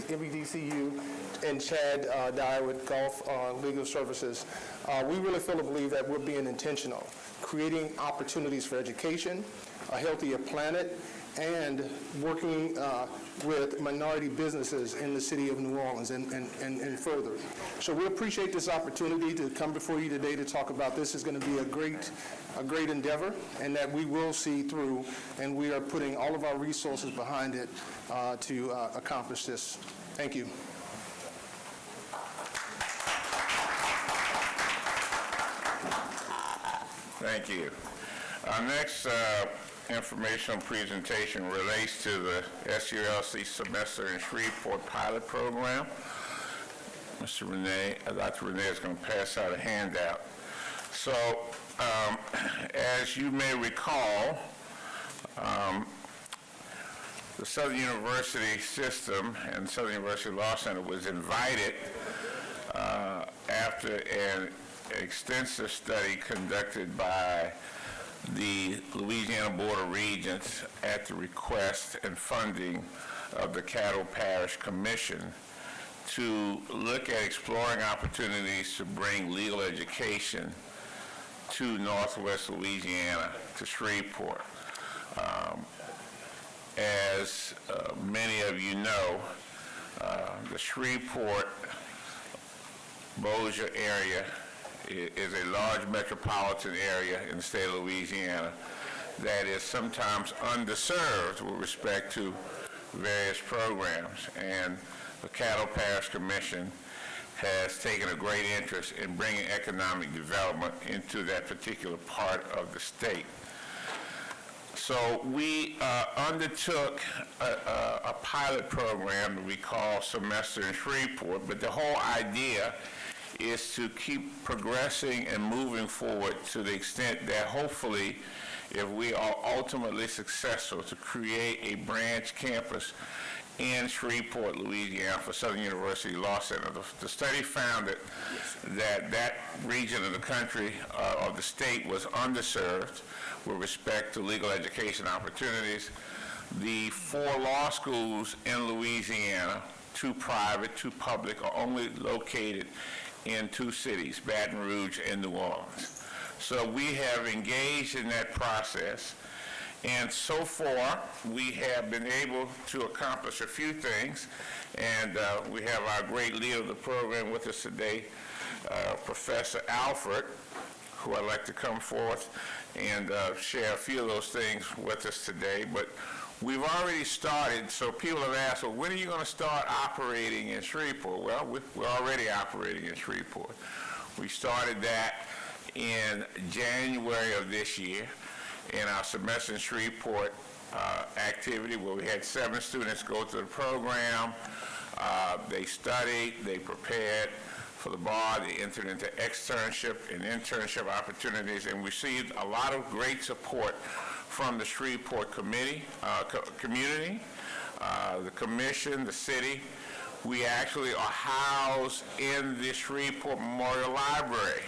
MBDCU and Chad Dyer with Gulf Legal Services, we really feel and believe that we're being intentional, creating opportunities for education, a healthier planet, and working with minority businesses in the city of New Orleans and further. So we appreciate this opportunity to come before you today to talk about this. Is going to be a great endeavor, and that we will see through, and we are putting all of our resources behind it to accomplish this. Thank you. Thank you. Our next informational presentation relates to the SULC semester in Shreveport pilot program. Dr. Renee is going to pass out a handout. So, as you may recall, the Southern University system and Southern University Law Center was invited after an extensive study conducted by the Louisiana Board of Regents at the request and funding of the Caddo Parish Commission to look at exploring opportunities to bring legal education to Northwest Louisiana, to Shreveport. As many of you know, the Shreveport-Bossier area is a large metropolitan area in the state of Louisiana that is sometimes underserved with respect to various programs. And the Caddo Parish Commission has taken a great interest in bringing economic development into that particular part of the state. So we undertook a pilot program that we call Semester in Shreveport, but the whole idea is to keep progressing and moving forward to the extent that hopefully, if we are ultimately successful to create a branch campus in Shreveport, Louisiana for Southern University Law Center. The study found that region of the country, of the state, was underserved with respect to legal education opportunities. The 4 law schools in Louisiana, 2 private, 2 public, are only located in 2 cities, Baton Rouge and New Orleans. So we have engaged in that process, and so far we have been able to accomplish a few things, and we have our great leader of the program with us today, Professor Alford, who I'd like to come forth and share a few of those things with us today. But we've already started, so people have asked, well, when are you going to start operating in Shreveport? Well, we're already operating in Shreveport. We started that in January of this year in our Semester in Shreveport activity, where we had 7 students go through the program. They studied, they prepared for the bar, they entered into externship and internship opportunities, and received a lot of great support from the Shreveport community, the commission, the city. We actually are housed in the Shreveport Memorial Library,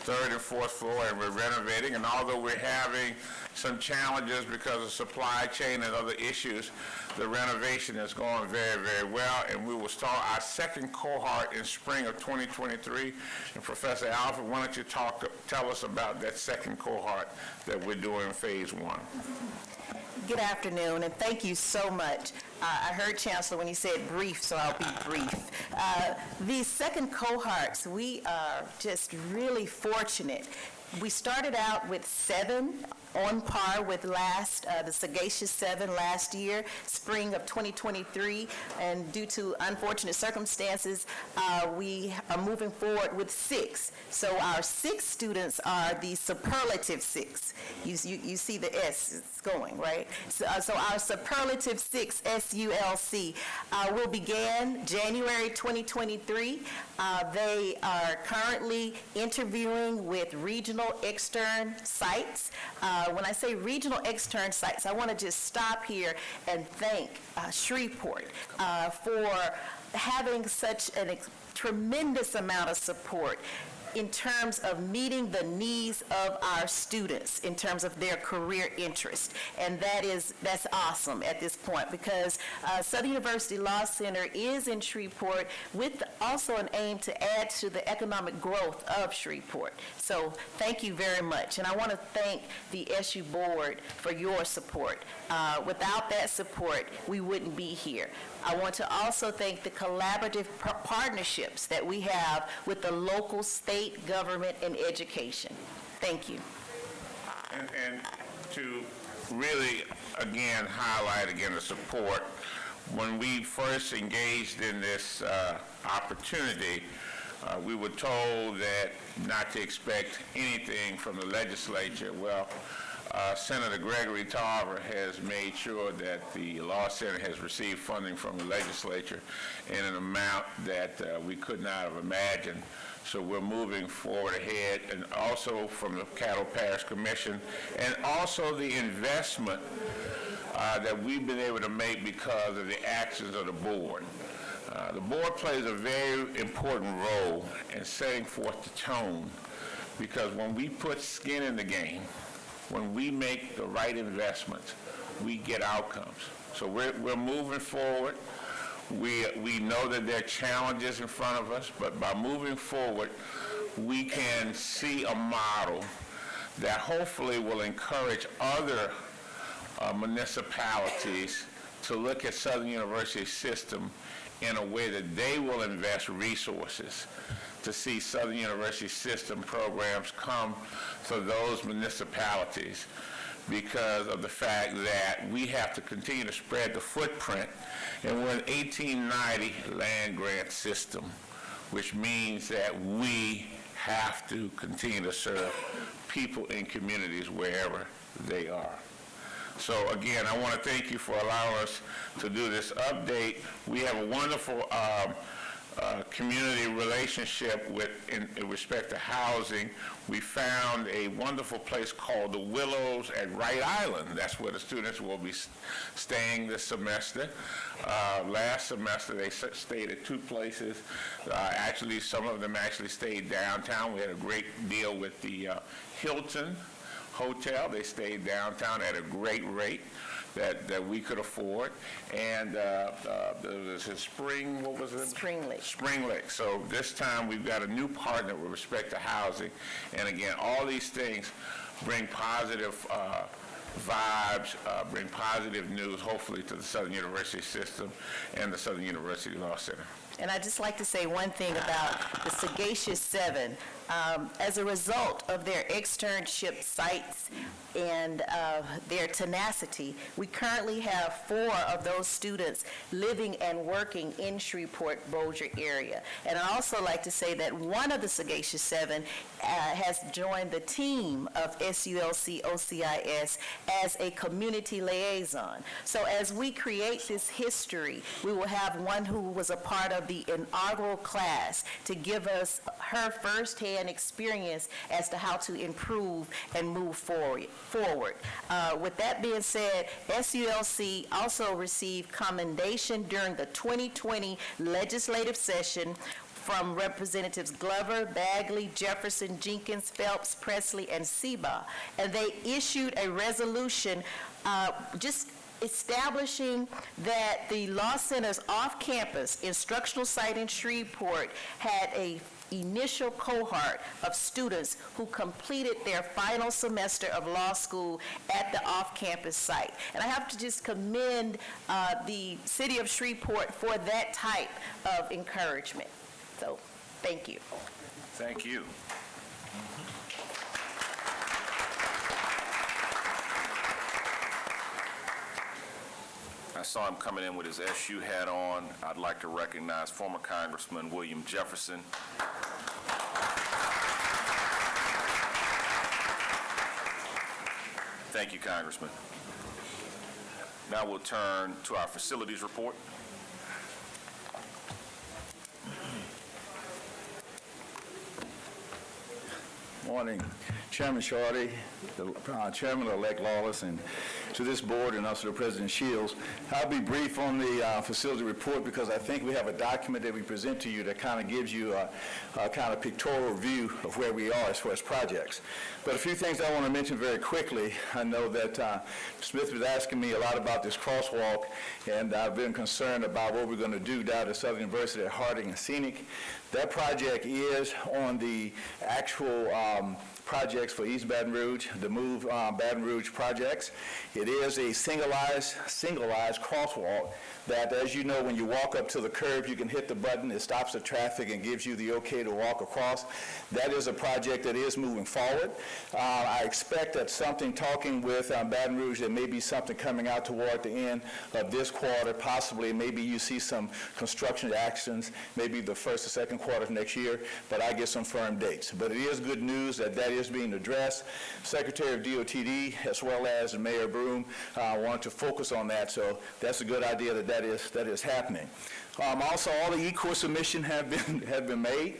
3rd and 4th floor, and we're renovating. And although we're having some challenges because of supply chain and other issues, the renovation is going very, very well, and we will start our 2nd cohort in spring of 2023. And Professor Alford, why don't you tell us about that 2nd cohort that we're doing phase 1? Good afternoon, and thank you so much. I heard Chancellor when he said brief, so I'll be brief. These 2nd cohorts, we are just really fortunate. We started out with 7, on par with the Sagacious 7 last year, spring of 2023, and due to unfortunate circumstances, we are moving forward with 6. So our 6 students are the superlative 6. You see the S, it's going, right? So our superlative 6, SULC, will begin January 2023. They are currently interviewing with regional extern sites. When I say regional extern sites, I want to just stop here and thank Shreveport for having such a tremendous amount of support in terms of meeting the needs of our students in terms of their career interest. And that's awesome at this point, because Southern University Law Center is in Shreveport with also an aim to add to the economic growth of Shreveport. So thank you very much. And I want to thank the SU board for your support. Without that support, we wouldn't be here. I want to also thank the collaborative partnerships that we have with the local, state, government, and education. Thank you. And to really, again, highlight the support, when we first engaged in this opportunity, we were told that not to expect anything from the legislature. Well, Senator Gregory Tarver has made sure that the Law Center has received funding from the legislature in an amount that we could not have imagined. So we're moving forward ahead, and also from the Caddo Parish Commission, and also the investment that we've been able to make because of the actions of the board. The board plays a very important role in setting forth the tone, because when we put skin in the game, when we make the right investments, we get outcomes. So we're moving forward. We know that there are challenges in front of us, but by moving forward, we can see a model that hopefully will encourage other municipalities to look at Southern University's system in a way that they will invest resources to see Southern University system programs come to those municipalities, because of the fact that we have to continue to spread the footprint. And we're an 1890 land grant system, which means that we have to continue to serve people in communities wherever they are. So again, I want to thank you for allowing us to do this update. We have a wonderful community relationship in respect to housing. We found a wonderful place called the Willows at Wright Island. That's where the students will be staying this semester. Last semester, they stayed at 2 places. Actually, some of them actually stayed downtown. We had a great deal with the Hilton Hotel. They stayed downtown at a great rate that we could afford. And was it Spring, what was it? Spring Lake. Spring Lake. So this time we've got a new partner with respect to housing. And again, all these things bring positive vibes, bring positive news, hopefully, to the Southern University system and the Southern University Law Center. And I'd just like to say one thing about the Sagacious Seven. As a result of their externship sites and their tenacity, we currently have 4 of those students living and working in Shreveport-Bossier area. And I'd also like to say that one of the Sagacious Seven has joined the team of SULC OCIS as a community liaison. So as we create this history, we will have one who was a part of the inaugural class to give us her firsthand experience as to how to improve and move forward. With that being said, SULC also received commendation during the 2020 legislative session from Representatives Glover, Bagley, Jefferson, Jenkins, Phelps, Presley, and Seba. And they issued a resolution just establishing that the Law Center's off-campus instructional site in Shreveport had a initial cohort of students who completed their final semester of law school at the off-campus site. And I have to just commend the city of Shreveport for that type of encouragement. So, thank you. Thank you. I saw him coming in with his SU hat on. I'd like to recognize former Congressman William Jefferson. Thank you, Congressman. Now we'll turn to our facilities report. Morning, Chairman Shorty, Chairman-elect Lawless, and to this board, and also to President Shields. I'll be brief on the facility report because I think we have a document that we present to you that kind of gives you a kind of pictorial view of where we are as far as projects. But a few things I want to mention very quickly. I know that Smith was asking me a lot about this crosswalk, and I've been concerned about what we're going to do down at Southern University at Harding and Scenic. That project is on the actual projects for East Baton Rouge, the Move Baton Rouge projects. It is a singleized crosswalk that, as you know, when you walk up to the curb, you can hit the button, it stops the traffic and gives you the okay to walk across. That is a project that is moving forward. I expect that talking with Baton Rouge, there may be something coming out toward the end of this quarter, possibly. Maybe you see some construction actions, maybe the first or second quarter of next year, but I get some firm dates. But it is good news that that is being addressed. Secretary of DOTD, as well as Mayor Broom, wanted to focus on that, so that's a good idea that is happening. Also, all the E-Course submissions have been made.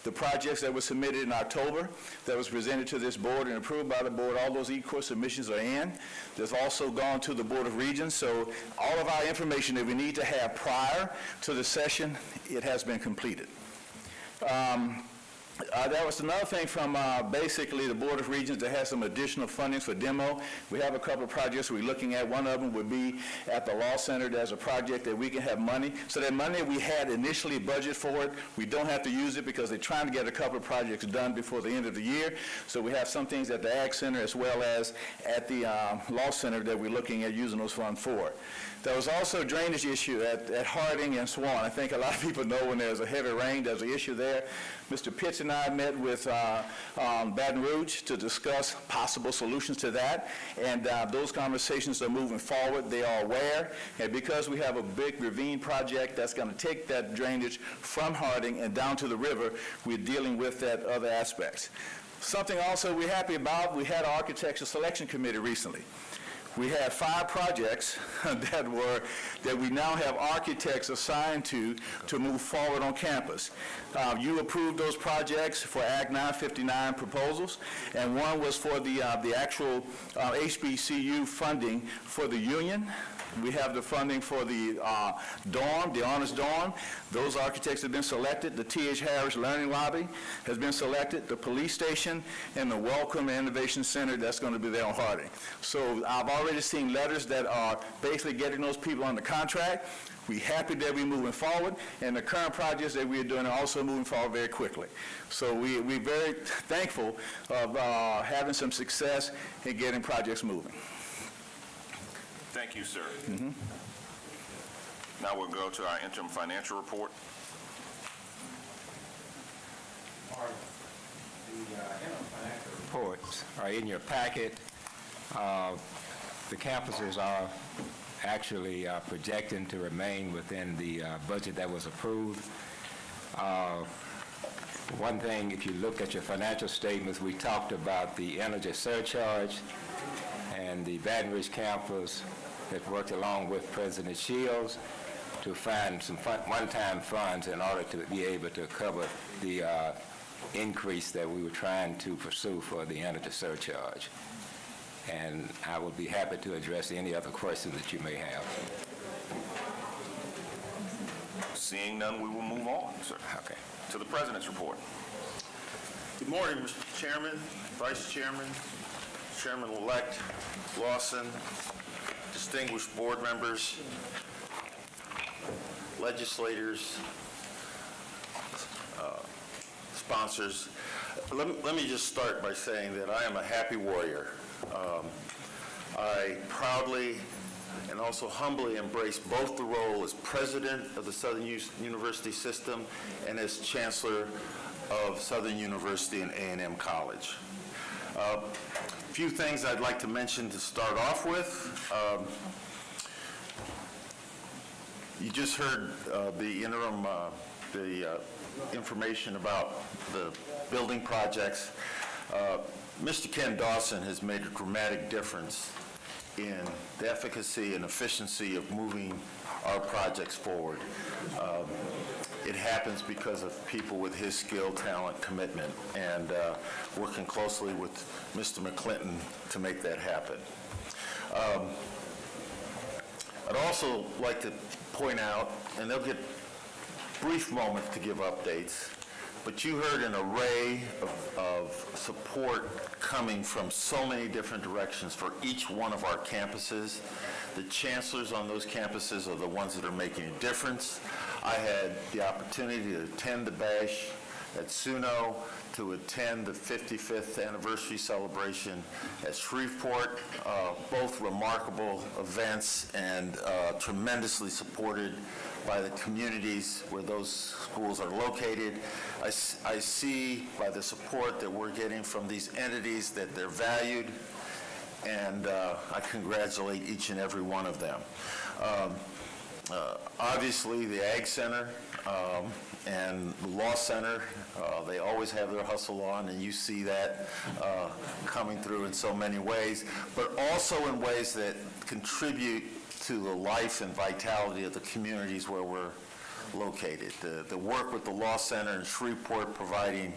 the projects that were submitted in October, that was presented to this board and approved by the board. All those E-Course submissions are in. There's also gone to the Board of Regents, so all of our information that we need to have prior to the session, it has been completed. That was another thing from basically the Board of Regents that has some additional funding for demo. We have a couple of projects we're looking at. One of them would be at the Law Center. There's a project that we can have money. So that money we had initially budgeted for it, we don't have to use it because they're trying to get a couple of projects done before the end of the year. So we have some things at the Ag Center as well as at the Law Center that we're looking at using those funds for. There was also a drainage issue at Harding and Swan. I think a lot of people know when there's a heavy rain, there's an issue there. Mr. Pitts and I met with Baton Rouge to discuss possible solutions to that, and those conversations are moving forward. They are aware, and because we have a big ravine project that's going to take that drainage from Harding and down to the river, we're dealing with that other aspects. Something also we're happy about, we had an architecture selection committee recently. We had 5 projects that we now have architects assigned to move forward on campus. You approved those projects for Act 959 proposals, and one was for the actual HBCU funding for the union. We have the funding for the dorm, the honors dorm. Those architects have been selected. The T.H. Harris Learning Lobby has been selected, the police station, and the Welcome and Innovation Center that's going to be there on Harding. So I've already seen letters that are basically getting those people under contract. We're happy that we're moving forward, and the current projects that we're doing are also moving forward very quickly. So we're very thankful of having some success in getting projects moving. Thank you, sir. Now we'll go to our interim financial report. The interim financial reports are in your packet. The campuses are actually projecting to remain within the budget that was approved. One thing, if you look at your financial statements, we talked about the energy surcharge, and the Baton Rouge campus has worked along with President Shields to find some one-time funds in order to be able to cover the increase that we were trying to pursue for the energy surcharge. And I will be happy to address any other questions that you may have. Seeing none, we will move on, sir. Okay. To the President's report. Good morning, Mr. Chairman, Vice Chairman, Chairman-elect Lawson, distinguished board members, legislators, sponsors. Let me just start by saying that I am a happy warrior. I proudly and also humbly embrace both the role as president of the Southern University System and as chancellor of Southern University and A&M College. A few things I'd like to mention to start off with. You just heard the interim, information about the building projects. Mr. Ken Dawson has made a dramatic difference in the efficacy and efficiency of moving our projects forward. It happens because of people with his skill, talent, commitment, and working closely with Mr. McClinton to make that happen. I'd also like to point out, and they'll get brief moments to give updates, but you heard an array of support coming from so many different directions for each one of our campuses. The chancellors on those campuses are the ones that are making a difference. I had the opportunity to attend the bash at SUNO, to attend the 55th anniversary celebration at Shreveport, both remarkable events and tremendously supported by the communities where those schools are located. I see by the support that we're getting from these entities that they're valued, and I congratulate each and every one of them. Obviously, the Ag Center and the Law Center, they always have their hustle on, and you see that coming through in so many ways, but also in ways that contribute to the life and vitality of the communities where we're located. The work with the Law Center in Shreveport providing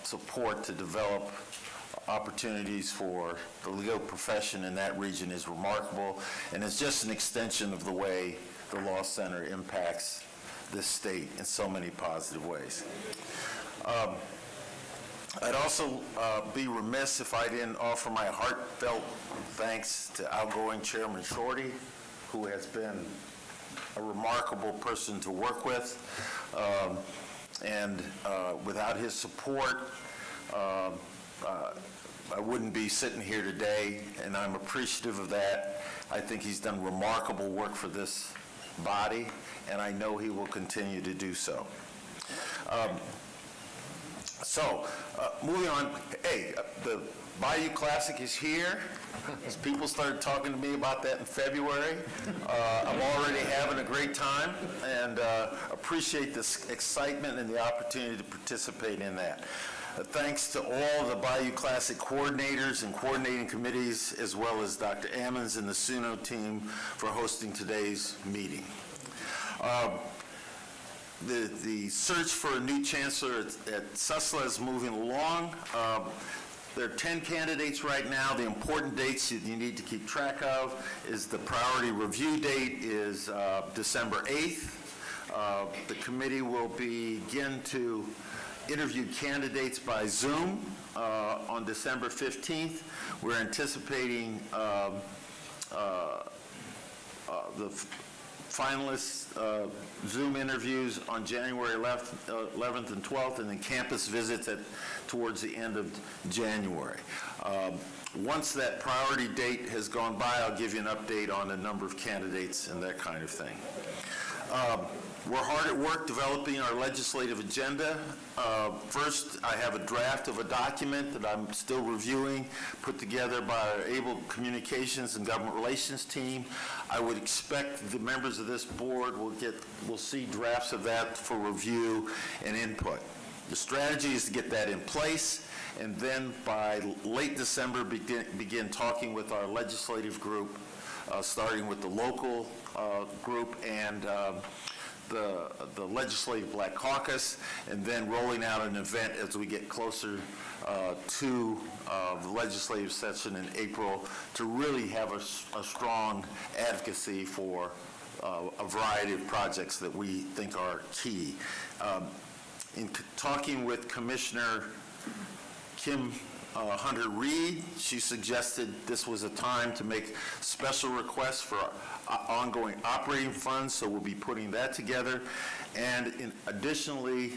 support to develop opportunities for the legal profession in that region is remarkable, and it's just an extension of the way the Law Center impacts this state in so many positive ways. I'd also be remiss if I didn't offer my heartfelt thanks to outgoing Chairman Shorty, who has been a remarkable person to work with. And without his support, I wouldn't be sitting here today, and I'm appreciative of that. I think he's done remarkable work for this body, and I know he will continue to do so. Moving on, hey, the Bayou Classic is here. People started talking to me about that in February. I'm already having a great time and appreciate this excitement and the opportunity to participate in that. Thanks to all the Bayou Classic coordinators and coordinating committees, as well as Dr. Ammons and the SUNO team for hosting today's meeting. The search for a new chancellor at Susla is moving along. There are 10 candidates right now. The important dates that you need to keep track of is the priority review date is December 8th. The committee will begin to interview candidates by Zoom on December 15th. We're anticipating the finalists Zoom interviews on January 11th and 12th, and then campus visits towards the end of January. Once that priority date has gone by, I'll give you an update on the number of candidates and that kind of thing. We're hard at work developing our legislative agenda. First, I have a draft of a document that I'm still reviewing, put together by our able communications and government relations team. I would expect the members of this board will see drafts of that for review and input. The strategy is to get that in place, and then by late December begin talking with our legislative group, starting with the local group and the Legislative Black Caucus, and then rolling out an event as we get closer to the legislative session in April to really have a strong advocacy for a variety of projects that we think are key. In talking with Commissioner Kim Hunter-Reid, she suggested this was a time to make special requests for ongoing operating funds, so we'll be putting that together. And additionally,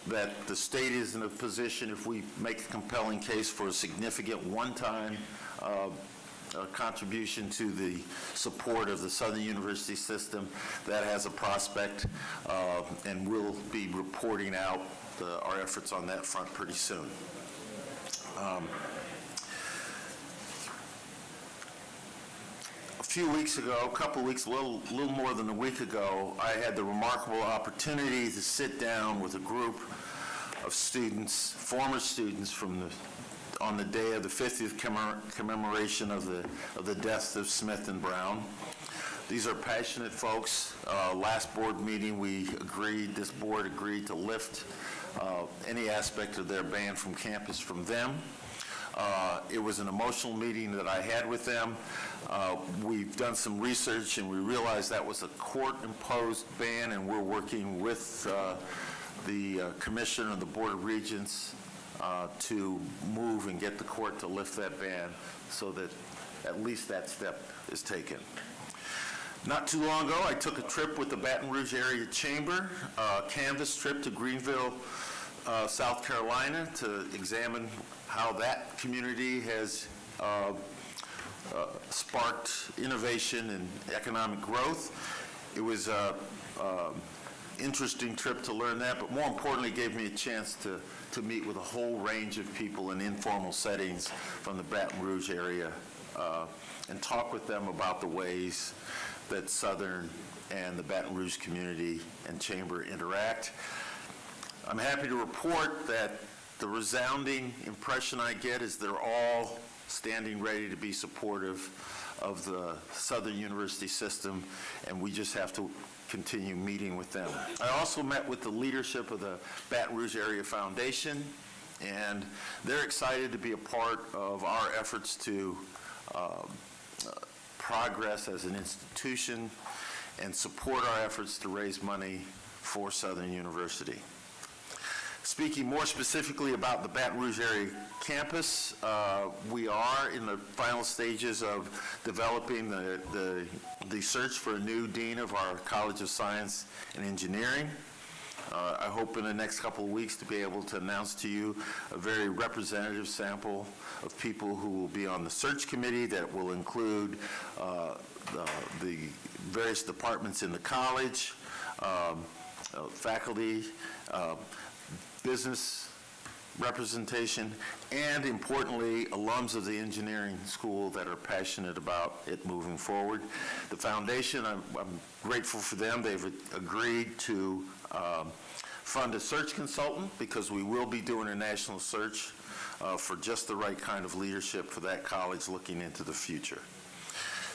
that the state is in a position, if we make a compelling case for a significant one-time contribution to the support of the Southern University system, that has a prospect, and we'll be reporting out our efforts on that front pretty soon. A few weeks ago, a couple of weeks, a little more than a week ago, I had the remarkable opportunity to sit down with a group of students, former students, on the day of the 50th commemoration of the deaths of Smith and Brown. These are passionate folks. Last board meeting, this board agreed to lift any aspect of their ban from campus from them. It was an emotional meeting that I had with them. We've done some research and we realized that was a court-imposed ban, and we're working with the Commission and the Board of Regents to move and get the court to lift that ban so that at least that step is taken. Not too long ago, I took a trip with the Baton Rouge Area Chamber, a canvas trip to Greenville, South Carolina, to examine how that community has sparked innovation and economic growth. It was an interesting trip to learn that, but more importantly, gave me a chance to meet with a whole range of people in informal settings from the Baton Rouge area and talk with them about the ways that Southern and the Baton Rouge community and chamber interact. I'm happy to report that the resounding impression I get is they're all standing ready to be supportive of the Southern University system, and we just have to continue meeting with them. I also met with the leadership of the Baton Rouge Area Foundation, and they're excited to be a part of our efforts to progress as an institution and support our efforts to raise money for Southern University. Speaking more specifically about the Baton Rouge area campus, we are in the final stages of developing the search for a new dean of our College of Science and Engineering. I hope in the next couple of weeks to be able to announce to you a very representative sample of people who will be on the search committee that will include the various departments in the college, faculty, business representation, and importantly, alums of the engineering school that are passionate about it moving forward. The foundation, I'm grateful for them. They've agreed to fund a search consultant because we will be doing a national search for just the right kind of leadership for that college looking into the future.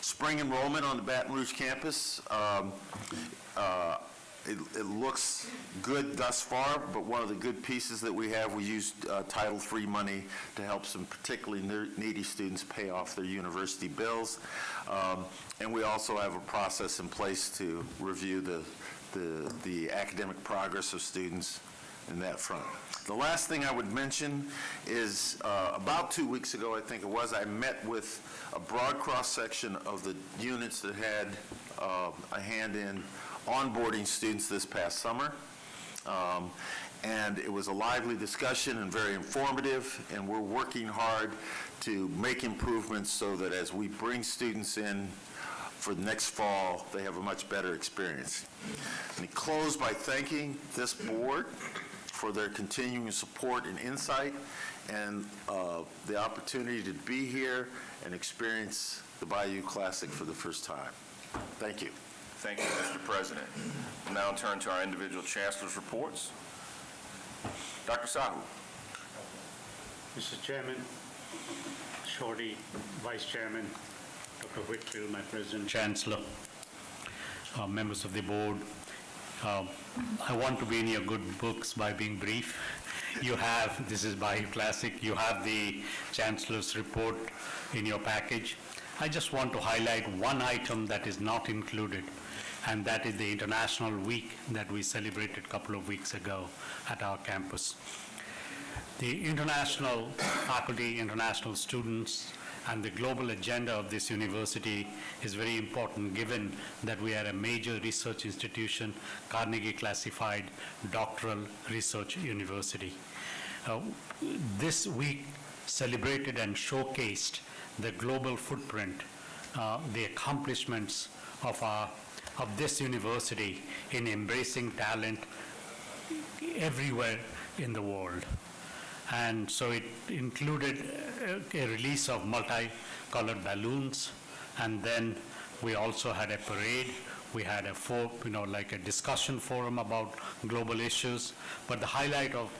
Spring enrollment on the Baton Rouge campus, it looks good thus far, but one of the good pieces that we have, we used Title III money to help some particularly needy students pay off their university bills. And we also have a process in place to review the academic progress of students in that front. The last thing I would mention is about 2 weeks ago, I think it was, I met with a broad cross-section of the units that had a hand in onboarding students this past summer. And it was a lively discussion and very informative, and we're working hard to make improvements so that as we bring students in for the next fall, they have a much better experience. Let me close by thanking this board for their continuing support and insight and the opportunity to be here and experience the Bayou Classic for the first time. Thank you. Thank you, Mr. President. We'll now turn to our individual chancellors' reports. Dr. Sahu. Mr. Chairman, Shorty, Vice Chairman, Dr. Whitfield, my President, Chancellor, members of the board, I want to be in your good books by being brief. You have, this is Bayou Classic, you have the Chancellor's report in your package. I just want to highlight one item that is not included, and that is the International Week that we celebrated a couple of weeks ago at our campus. The international faculty, international students, and the global agenda of this university is very important given that we are a major research institution, Carnegie classified doctoral research university. This week celebrated and showcased the global footprint, the accomplishments of this university in embracing talent everywhere in the world. And so it included a release of multicolored balloons, and then we also had a parade. We had a discussion forum about global issues. But the highlight of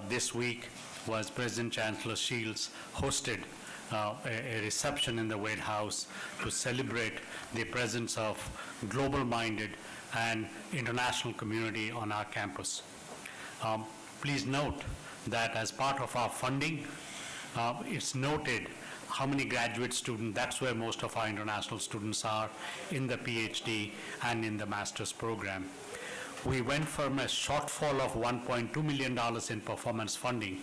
this week was President Chancellor Shields hosted a reception in the White House to celebrate the presence of global-minded and international community on our campus. Please note that as part of our funding, it's noted how many graduate students, that's where most of our international students are in the PhD and in the master's program. We went from a shortfall of $1.2 million in performance funding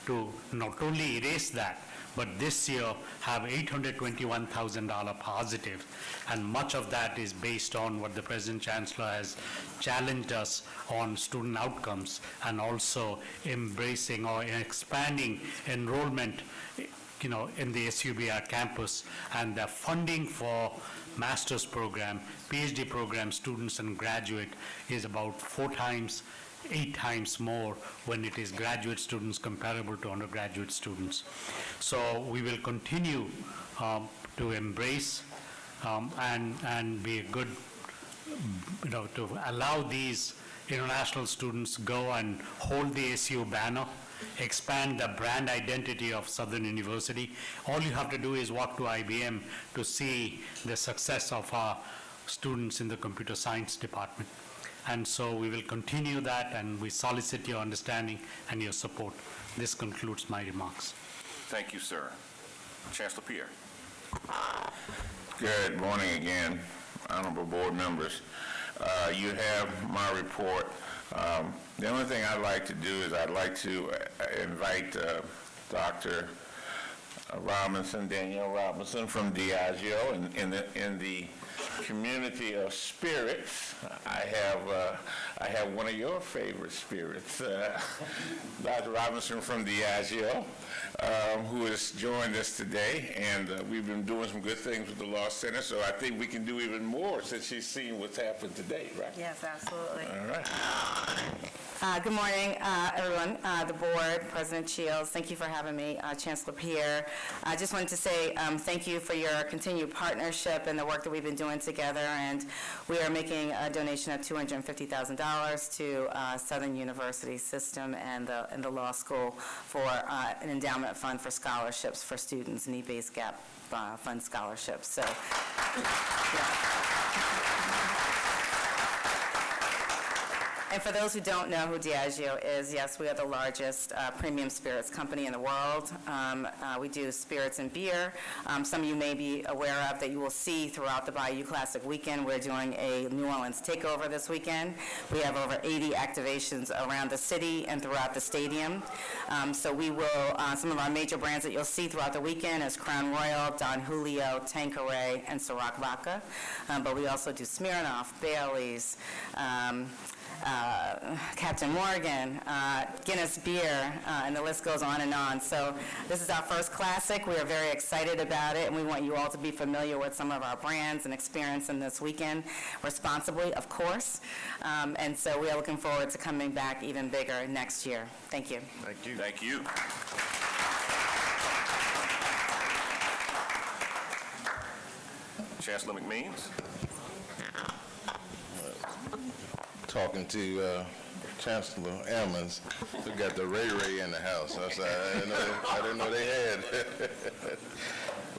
to not only erase that, but this year have $821,000 positive, and much of that is based on what the President Chancellor has challenged us on student outcomes and also embracing or expanding enrollment in the SUBR campus, and the funding for master's program, PhD program students and graduate is about 8 times more when it is graduate students comparable to undergraduate students. So we will continue to embrace and be a good, to allow these international students go and hold the SU banner expand the brand identity of Southern University. All you have to do is walk to IBM to see the success of our students in the computer science department. And so we will continue that, and we solicit your understanding and your support. This concludes my remarks. Thank you, sir. Chancellor Pierre. Good morning again, honorable board members. You have my report. The only thing I'd like to do is I'd like to invite Dr. Robinson, Danielle Robinson from Diageo in the community of spirits. I have one of your favorite spirits, Dr. Robinson from Diageo, who has joined us today, and we've been doing some good things with the Law Center, so I think we can do even more since she's seen what's happened today, right? Yes, absolutely. All right. Good morning, everyone, the board, President Shields. Thank you for having me, Chancellor Pierre. I just wanted to say thank you for your continued partnership and the work that we've been doing together, and we are making a donation of $250,000 to Southern University System and the law school for an endowment fund for scholarships for students, need-based gap fund scholarships. So, And for those who don't know who Diageo is, yes, we are the largest premium spirits company in the world. We do spirits and beer. Some of you may be aware of that you will see throughout the Bayou Classic weekend. We're doing a New Orleans takeover this weekend. We have over 80 activations around the city and throughout the stadium. So we will, some of our major brands that you'll see throughout the weekend is Crown Royal, Don Julio, Tanqueray, and Ciroc Vodka. But we also do Smirnoff, Bailey's, Captain Morgan, Guinness Beer, and the list goes on and on. So this is our first classic. We are very excited about it, and we want you all to be familiar with some of our brands and experience in this weekend responsibly, of course. And so we are looking forward to coming back even bigger next year. Thank you. Thank you. Thank you. Chancellor McMeans. Talking to Chancellor Ammons, we got the Ray in the house. I didn't know they had.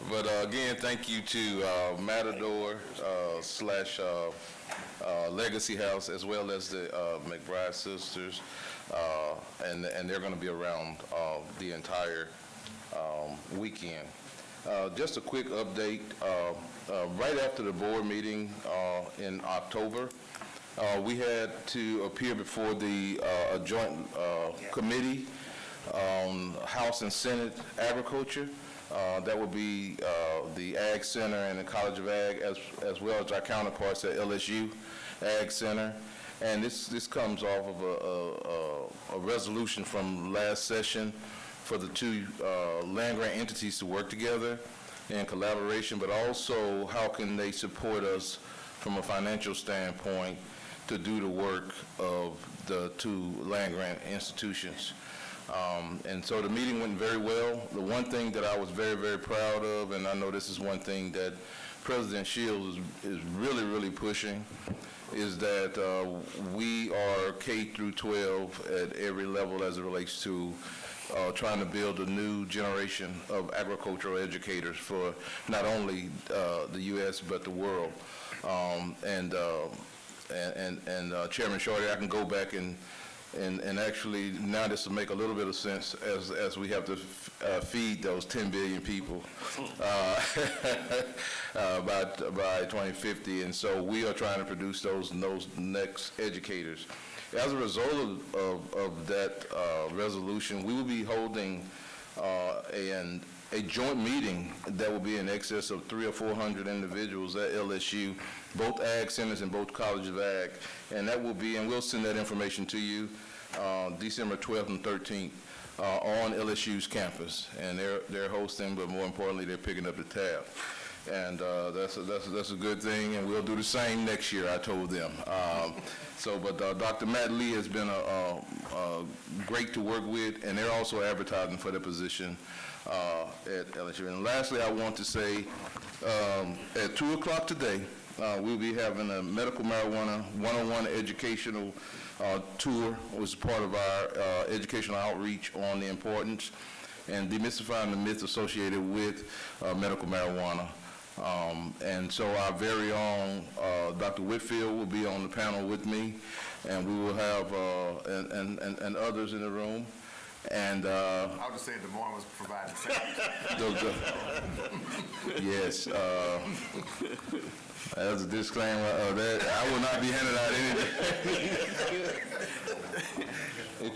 But again, thank you to Matador / Legacy House, as well as the McBride Sisters, and they're going to be around the entire weekend. Just a quick update. Right after the board meeting in October, we had to appear before the joint committee on House and Senate Agriculture. That would be the Ag Center and the College of Ag, as well as our counterparts at LSU Ag Center. And this comes off of a resolution from last session for the two land-grant entities to work together in collaboration, but also how can they support us from a financial standpoint to do the work of the two land-grant institutions. And so the meeting went very well. The one thing that I was very, very proud of, and I know this is one thing that President Shields is really, really pushing, is that we are K through 12 at every level as it relates to trying to build a new generation of agricultural educators for not only the U.S. but the world. And Chairman Shorty, I can go back and actually, now this will make a little bit of sense as we have to feed those 10 billion people by 2050. And so we are trying to produce those next educators. As a result of that resolution, we will be holding a joint meeting that will be in excess of 300 or 400 individuals at LSU, both ag centers and both College of Ag. And that will be, and we'll send that information to you, December 12th and 13th on LSU's campus. And they're hosting, but more importantly, they're picking up the tab. And that's a good thing, and we'll do the same next year, I told them. But Dr. Matt Lee has been great to work with, and they're also advertising for their position at LSU. And lastly, I want to say, at 2 o'clock today, we'll be having a medical marijuana 101 educational tour was part of our educational outreach on the importance and demystifying the myths associated with medical marijuana. And so our very own Dr. Whitfield will be on the panel with me, and we will have, and others in the room. And I'll just say Des Moines was providing yes, as a disclaimer, that I will not be handing out any.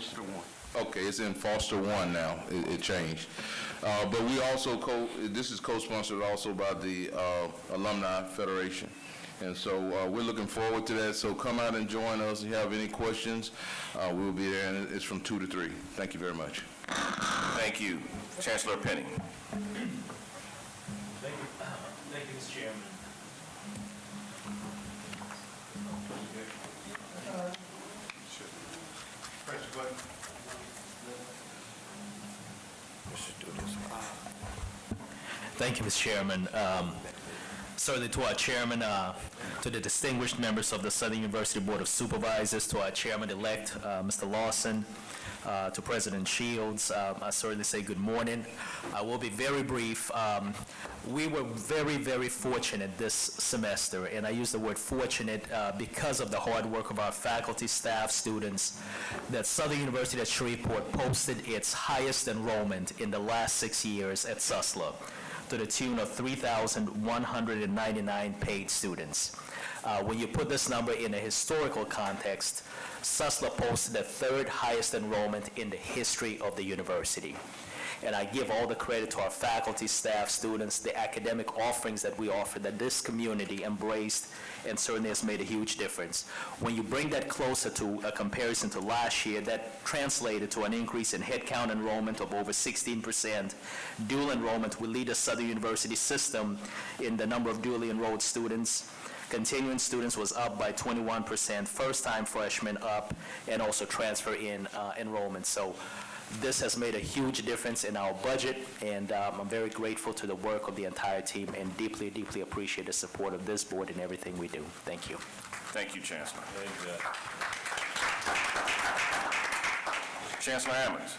Okay, it's in Foster 1 now. It changed. But we also, this is co-sponsored also by the Alumni Federation. And so we're looking forward to that. So come out and join us. If you have any questions, we'll be there, and it's from 2 to 3. Thank you very much. Thank you. Chancellor Penny. Thank you, Mr. Chairman. Press the button. Thank you, Mr. Chairman. Certainly to our chairman, to the distinguished members of the Southern University Board of Supervisors, to our chairman-elect, Mr. Lawson, to President Shields, I certainly say good morning. I will be very brief. We were very, very fortunate this semester, and I use the word fortunate because of the hard work of our faculty, staff, students, that Southern University at Shreveport posted its highest enrollment in the last 6 years at SUSLA, to the tune of 3,199 paid students. When you put this number in a historical context, SUSLA posted the third highest enrollment in the history of the university. And I give all the credit to our faculty, staff, students, the academic offerings that we offer that this community embraced and certainly has made a huge difference. When you bring that closer to a comparison to last year, that translated to an increase in headcount enrollment of over 16%. Dual enrollment will lead the Southern University system in the number of dually enrolled students. Continuing students was up by 21%, first-time freshmen up, and also transfer in enrollment. So this has made a huge difference in our budget, and I'm very grateful to the work of the entire team and deeply, deeply appreciate the support of this board in everything we do. Thank you. Thank you, Chancellor. Chancellor Ammons.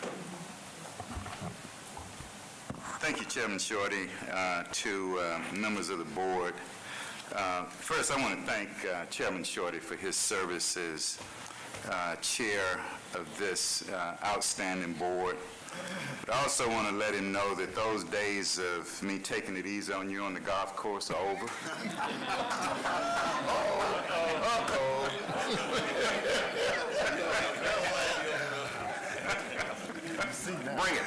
Thank you, Chairman Shorty, to members of the board. First, I want to thank Chairman Shorty for his service as chair of this outstanding board. But I also want to let him know that those days of me taking it easy on you on the golf course are over. Bring it.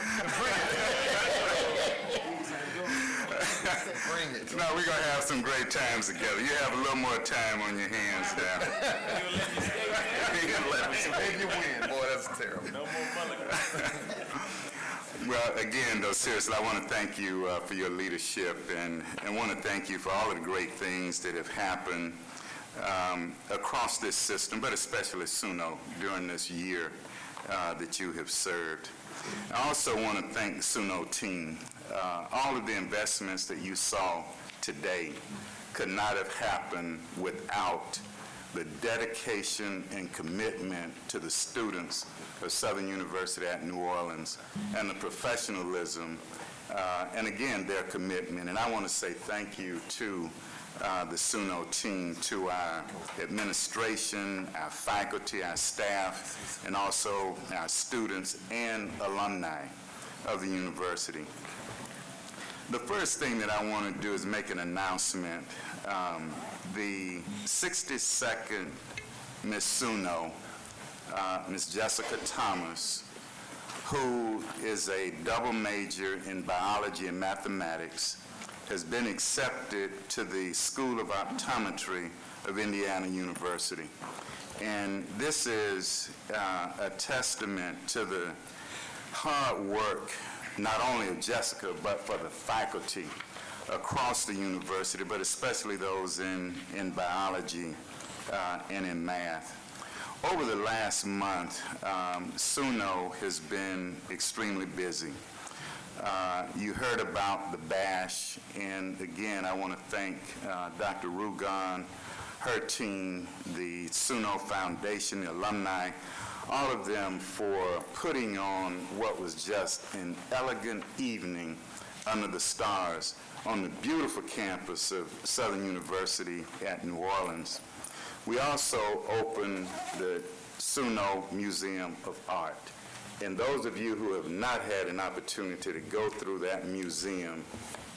Bring it. No, we're going to have some great times together. You have a little more time on your hands now. Maybe you win. Boy, that's terrible. No more mulligan. Well, again, though, seriously, I want to thank you for your leadership and want to thank you for all of the great things that have happened across this system, but especially SUNO during this year that you have served. I also want to thank the SUNO team. All of the investments that you saw today could not have happened without the dedication and commitment to the students of Southern University at New Orleans and the professionalism and again their commitment. And I want to say thank you to the SUNO team, to our administration, our faculty, our staff, and also our students and alumni of the university. The first thing that I want to do is make an announcement. The 62nd Miss SUNO, Miss Jessica Thomas, who is a double major in biology and mathematics, has been accepted to the School of Optometry of Indiana University. And this is a testament to the hard work, not only of Jessica, but for the faculty across the university, but especially those in biology and in math. Over the last month, SUNO has been extremely busy. You heard about the bash, and again, I want to thank Dr. Rugan, her team, the Suno Foundation, the alumni, all of them for putting on what was just an elegant evening under the stars on the beautiful campus of Southern University at New Orleans. We also opened the Suno Museum of Art. And those of you who have not had an opportunity to go through that museum,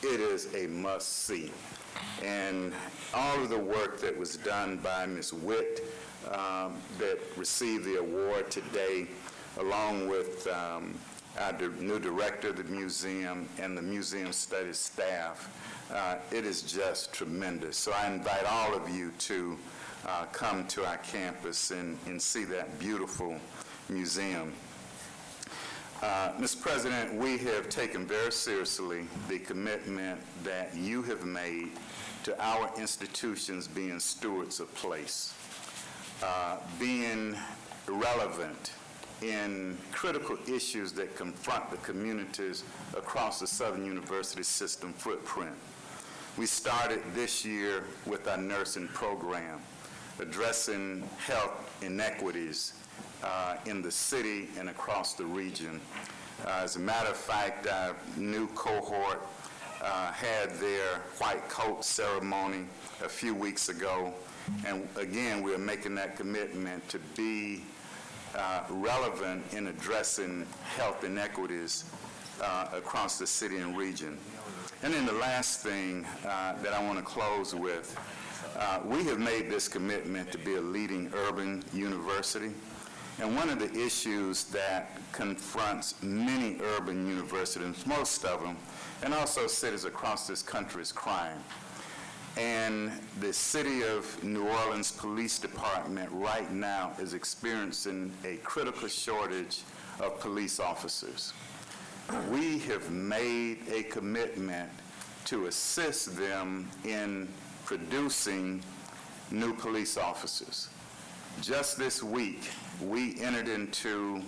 it is a must-see. And all of the work that was done by Ms. Witt that received the award today, along with our new director of the museum and the museum studies staff, it is just tremendous. So I invite all of you to come to our campus and see that beautiful museum. Mr. President, we have taken very seriously the commitment that you have made to our institutions being stewards of place, being relevant in critical issues that confront the communities across the Southern University system footprint. We started this year with our nursing program, addressing health inequities in the city and across the region. As a matter of fact, our new cohort had their white coat ceremony a few weeks ago, and again, we're making that commitment to be relevant in addressing health inequities across the city and region. And then the last thing that I want to close with, we have made this commitment to be a leading urban university. And one of the issues that confronts many urban universities, most of them, and also cities across this country, is crime. And the City of New Orleans Police Department right now is experiencing a critical shortage of police officers. We have made a commitment to assist them in producing new police officers. Just this week, we entered into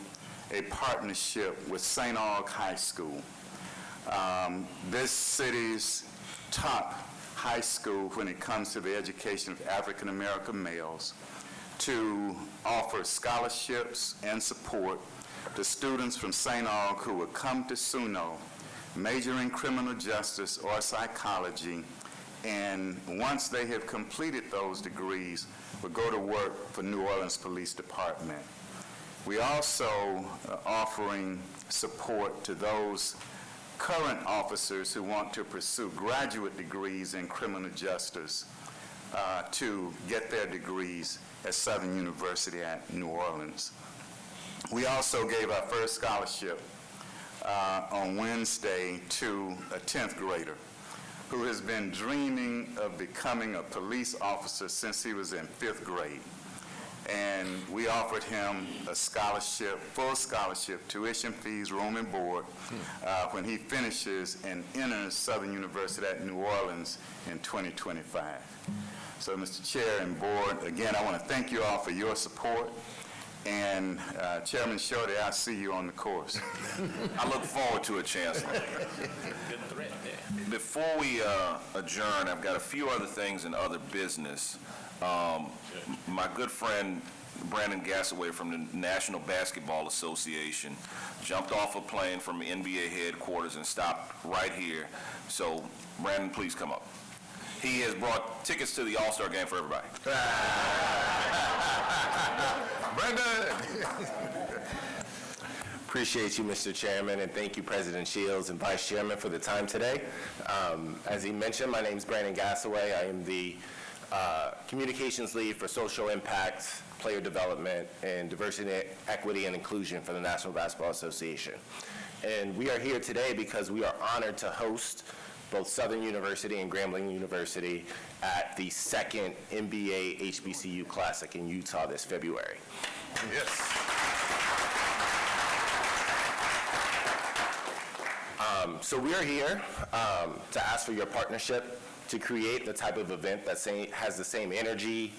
a partnership with St. Aug High School, this city's top high school when it comes to the education of African American males, to offer scholarships and support to students from St. Aug who will come to SUNO, major in criminal justice or psychology, and once they have completed those degrees, will go to work for New Orleans Police Department. We also are offering support to those current officers who want to pursue graduate degrees in criminal justice to get their degrees at Southern University at New Orleans. We also gave our first scholarship on Wednesday to a 10th grader who has been dreaming of becoming a police officer since he was in 5th grade. And we offered him a scholarship, full scholarship, tuition fees, room and board, when he finishes and enters Southern University at New Orleans in 2025. So, Mr. Chair and Board, again, I want to thank you all for your support. And Chairman Shorty, I'll see you on the course. I look forward to it, Chancellor. Before we adjourn, I've got a few other things in other business. My good friend Brandon Gassaway from the National Basketball Association jumped off a plane from NBA headquarters and stopped right here. So, Brandon, please come up. He has brought tickets to the All-Star game for everybody. Brandon! Appreciate you, Mr. Chairman, and thank you, President Shields and Vice Chairman, for the time today. As he mentioned, my name is Brandon Gassaway. I am the Communications Lead for Social Impact, Player Development, and Diversity, Equity, and Inclusion for the National Basketball Association. And we are here today because we are honored to host both Southern University and Grambling University at the second NBA HBCU Classic in Utah this February. Yes. So we are here to ask for your partnership to create the type of event that has the same energy,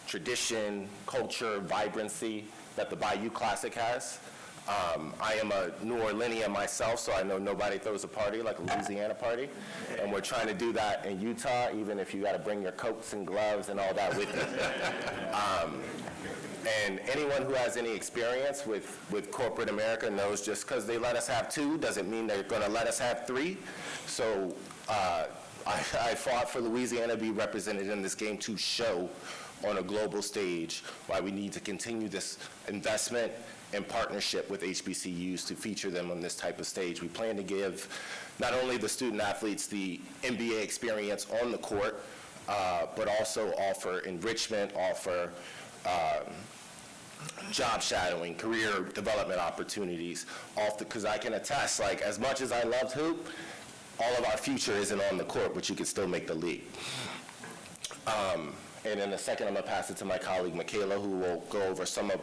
tradition, culture, vibrancy that the Bayou Classic has. I am a New Orleanian myself, so I know nobody throws a party like a Louisiana party, and we're trying to do that in Utah, even if you got to bring your coats and gloves and all that with you. And anyone who has any experience with corporate America knows just because they let us have 2 doesn't mean they're going to let us have 3. So I fought for Louisiana to be represented in this game to show on a global stage why we need to continue this investment and partnership with HBCUs to feature them on this type of stage. We plan to give not only the student athletes the NBA experience on the court, but also offer enrichment, offer job shadowing, career development opportunities, because I can attest, like, as much as I loved hoop, all of our future isn't on the court, but you can still make the league. And in a second, I'm going to pass it to my colleague, Michaela, who will go over some of,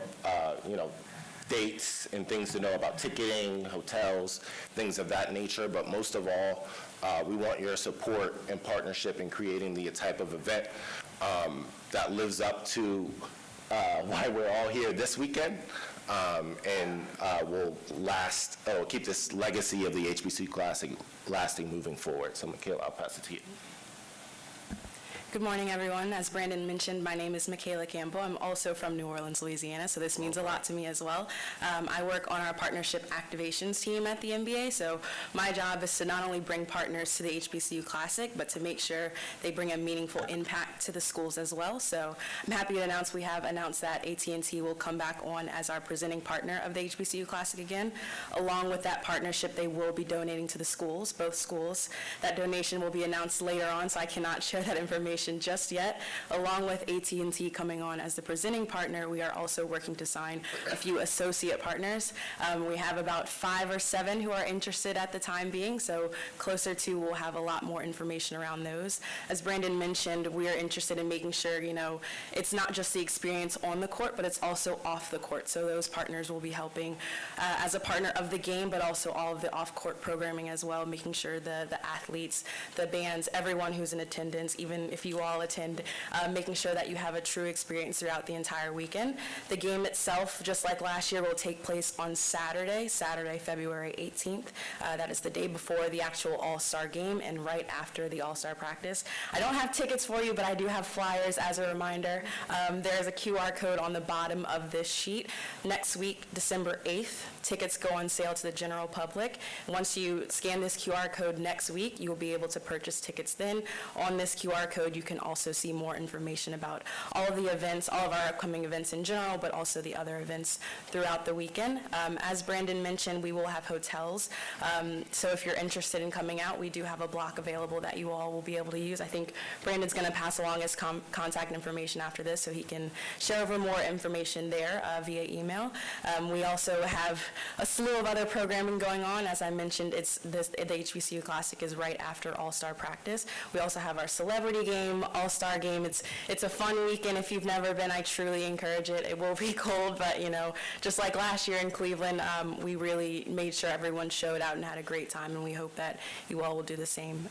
dates and things to know about ticketing, hotels, things of that nature. But most of all, we want your support and partnership in creating the type of event that lives up to why we're all here this weekend, and will keep this legacy of the HBCU Classic lasting moving forward. So, Michaela, I'll pass it to you. Good morning, everyone. As Brandon mentioned, my name is Michaela Campbell. I'm also from New Orleans, Louisiana, so this means a lot to me as well. I work on our partnership activations team at the NBA, so my job is to not only bring partners to the HBCU Classic, but to make sure they bring a meaningful impact to the schools as well. So I'm happy to announce we have announced that AT&T will come back on as our presenting partner of the HBCU Classic again. Along with that partnership, they will be donating to the schools, both schools. That donation will be announced later on, so I cannot share that information just yet. Along with AT&T coming on as the presenting partner, we are also working to sign a few associate partners. We have about 5 or 7 who are interested at the time being, so closer to we'll have a lot more information around those. As Brandon mentioned, we are interested in making sure, it's not just the experience on the court, but it's also off the court. So those partners will be helping as a partner of the game, but also all of the off-court programming as well, making sure the athletes, the bands, everyone who's in attendance, even if you all attend, making sure that you have a true experience throughout the entire weekend. The game itself, just like last year, will take place on Saturday, February 18th. That is the day before the actual All-Star game and right after the All-Star practice. I don't have tickets for you, but I do have flyers as a reminder. There is a QR code on the bottom of this sheet. Next week, December 8th, tickets go on sale to the general public. Once you scan this QR code next week, you will be able to purchase tickets then. On this QR code, you can also see more information about all of the events, all of our upcoming events in general, but also the other events throughout the weekend. As Brandon mentioned, we will have hotels. So if you're interested in coming out, we do have a block available that you all will be able to use. I think Brandon's going to pass along his contact information after this so he can share over more information there via email. We also have a slew of other programming going on. As I mentioned, the HBCU Classic is right after All-Star practice. We also have our celebrity game, All-Star game. It's a fun weekend. If you've never been, I truly encourage it. It will be cold, but just like last year in Cleveland, we really made sure everyone showed out and had a great time, and we hope that you all will do the same.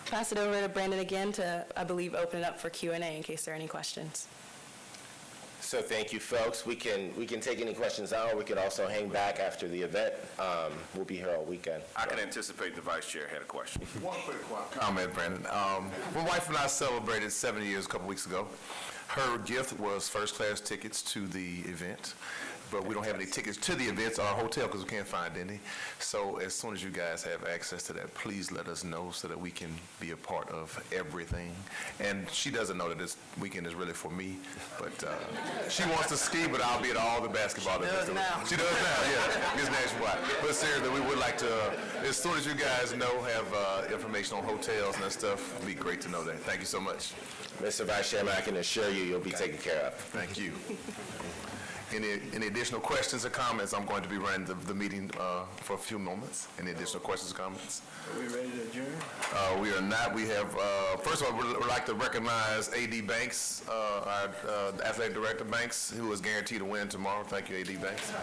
Pass it over to Brandon again to, I believe, open it up for Q&A in case there are any questions. So thank you, folks. We can take any questions now, or we can also hang back after the event. We'll be here all weekend. I can anticipate the vice chair had a question. One quick comment, Brandon. My wife and I celebrated 7 years a couple weeks ago. Her gift was first-class tickets to the event, but we don't have any tickets to the events or our hotel because we can't find any. So as soon as you guys have access to that, please let us know so that we can be a part of everything. And she doesn't know that this weekend is really for me, but she wants to ski, but I'll be at all the basketball events. She does now, yeah. It's nationwide. But seriously, we would like to, as soon as you guys know, have information on hotels and that stuff, it'd be great to know that. Thank you so much. Mr. Vice Chairman, I can assure you you'll be taken care of. Thank you. Any additional questions or comments? I'm going to be running the meeting for a few moments. Any additional questions or comments? Are we ready to adjourn? We are not. We have, first of all, we'd like to recognize A.D. Banks, our athletic director Banks, who is guaranteed to win tomorrow. Thank you, A.D. Banks.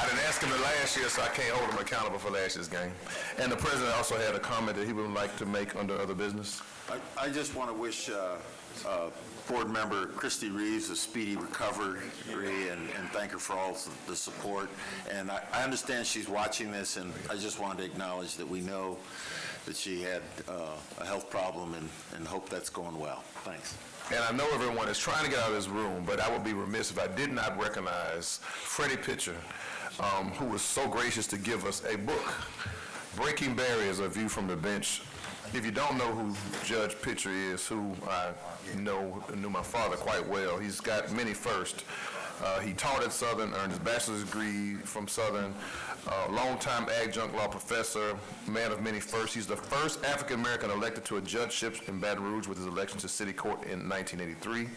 I didn't ask him it last year, so I can't hold him accountable for last year's game. And the president also had a comment that he would like to make under other business. I just want to wish Board Member Christy Reeves a speedy recovery and thank her for all the support. And I understand she's watching this, and I just wanted to acknowledge that we know that she had a health problem and hope that's going well. Thanks. And I know everyone is trying to get out of this room, but I would be remiss if I did not recognize Freddie Pitcher, who was so gracious to give us a book, Breaking Barriers, A View from the Bench. If you don't know who Judge Pitcher is, who I knew my father quite well, he's got many firsts. He taught at Southern, earned his bachelor's degree from Southern, longtime adjunct law professor, man of many firsts. He's the first African-American elected to a judgeship in Baton Rouge with his election to city court in 1983.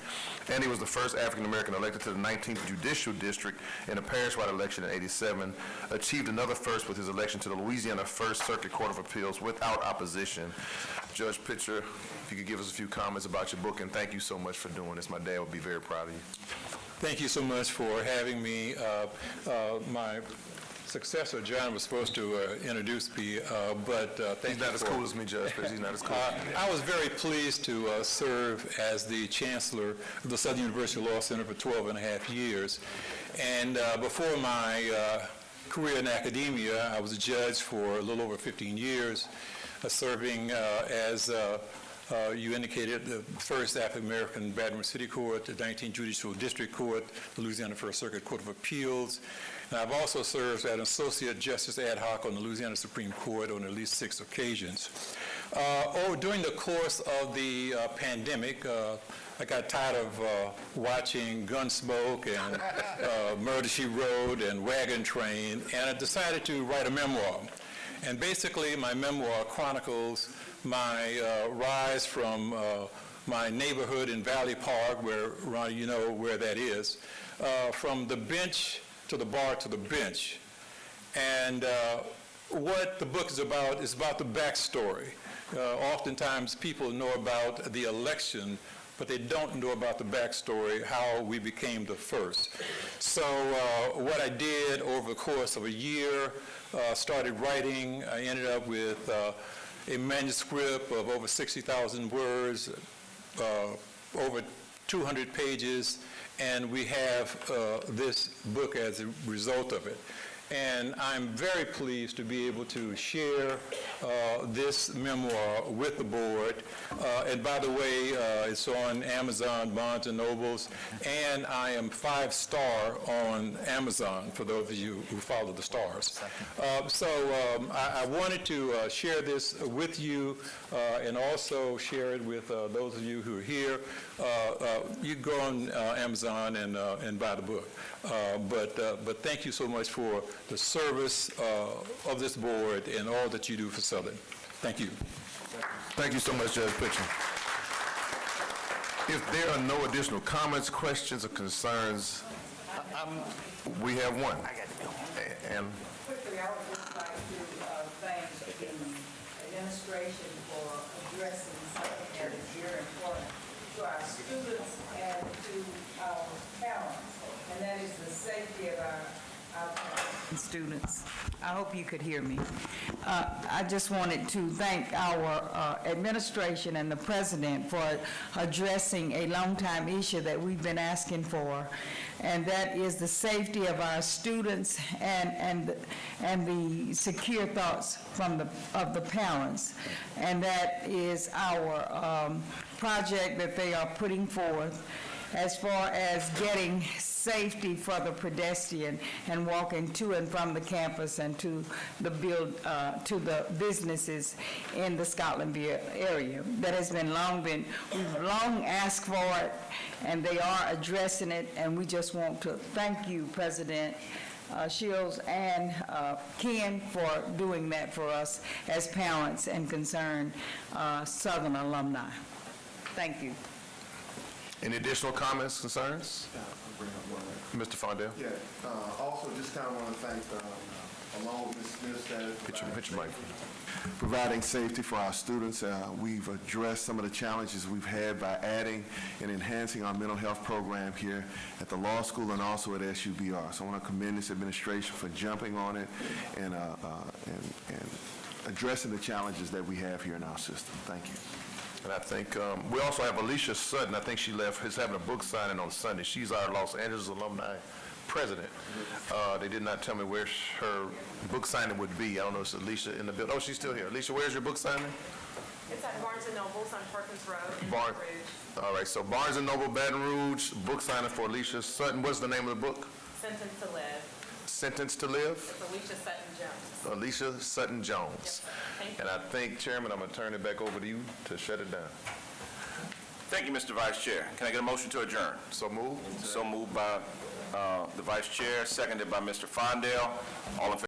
And he was the first African-American elected to the 19th Judicial District in a parish-wide election in 87. Achieved another first with his election to the Louisiana First Circuit Court of Appeals without opposition. Judge Pitcher, if you could give us a few comments about your book, and thank you so much for doing this. My dad would be very proud of you. Thank you so much for having me. My successor, John, was supposed to introduce me, but thank He's not as cool as me, Judge, but he's not as cool as me. I was very pleased to serve as the chancellor of the Southern University Law Center for 12 and a half years. And before my career in academia, I was a judge for a little over 15 years, serving as you indicated, the first African-American Baton Rouge City Court, the 19th Judicial District Court, the Louisiana First Circuit Court of Appeals. And I've also served as an Associate Justice ad hoc on the Louisiana Supreme Court on at least 6 occasions. During the course of the pandemic, I got tired of watching Gunsmoke and Murder, She Wrote and Wagon Train, and I decided to write a memoir. And basically, my memoir chronicles my rise from my neighborhood in Valley Park, where, Ronnie, you know where that is, from the bench to the bar to the bench. And what the book is about the backstory. Oftentimes, people know about the election, but they don't know about the backstory, how we became the first. So what I did over the course of a year, started writing. I ended up with a manuscript of over 60,000 words, over 200 pages, and we have this book as a result of it. And I'm very pleased to be able to share this memoir with the board. And by the way, it's on Amazon, Barnes & Nobles, and I am 5-star on Amazon, for those of you who follow the stars. I wanted to share this with you and also share it with those of you who are here. You can go on Amazon and buy the book. But thank you so much for the service of this board and all that you do for Southern. Thank you. Thank you so much, Judge Pitcher. If there are no additional comments, questions, or concerns, we have one. And Quickly, I would just like to thank the administration for addressing something that is very important to our students and to our parents, and that is the safety of our students. I hope you could hear me. I just wanted to thank our administration and the president for addressing a long-time issue that we've been asking for, and that is the safety of our students and the secure thoughts of the parents. And that is our project that they are putting forth as far as getting safety for the pedestrian and walking to and from the campus and to the businesses in the Scotlandville area. That has been we've long asked for it, and they are addressing it, and we just want to thank you, President Shields and Ken, for doing that for us as parents and concerned Southern alumni. Thank you. any additional comments, concerns? Mr. Fondell? Yeah, also just kind of want to thank along with Ms. Smith, Pitch your mic. providing safety for our students. We've addressed some of the challenges we've had by adding and enhancing our mental health program here at the law school and also at SUBR. So I want to commend this administration for jumping on it and addressing the challenges that we have here in our system. Thank you. And I think, we also have Alicia Sutton, I think she left, is having a book signing on Sunday. She's our Los Angeles alumni president. They did not tell me where her book signing would be. I don't know if it's Alicia in the building. Oh, she's still here. Alicia, where's your book signing? It's at Barnes & Noble's on Perkins Road in Barnes. Baton Rouge. All right, so Barnes & Noble, Baton Rouge, book signing for Alicia Sutton. What's the name of the book? Sentenced to Live. Sentenced to Live? It's Alicia Sutton-Jones. Alicia Sutton-Jones. Thank you. And I think, Chairman, I'm going to turn it back over to you to shut it down. Thank you, Mr. Vice Chair. Can I get a motion to adjourn? So moved. So moved by the Vice Chair, seconded by Mr. Fondale. All in favor?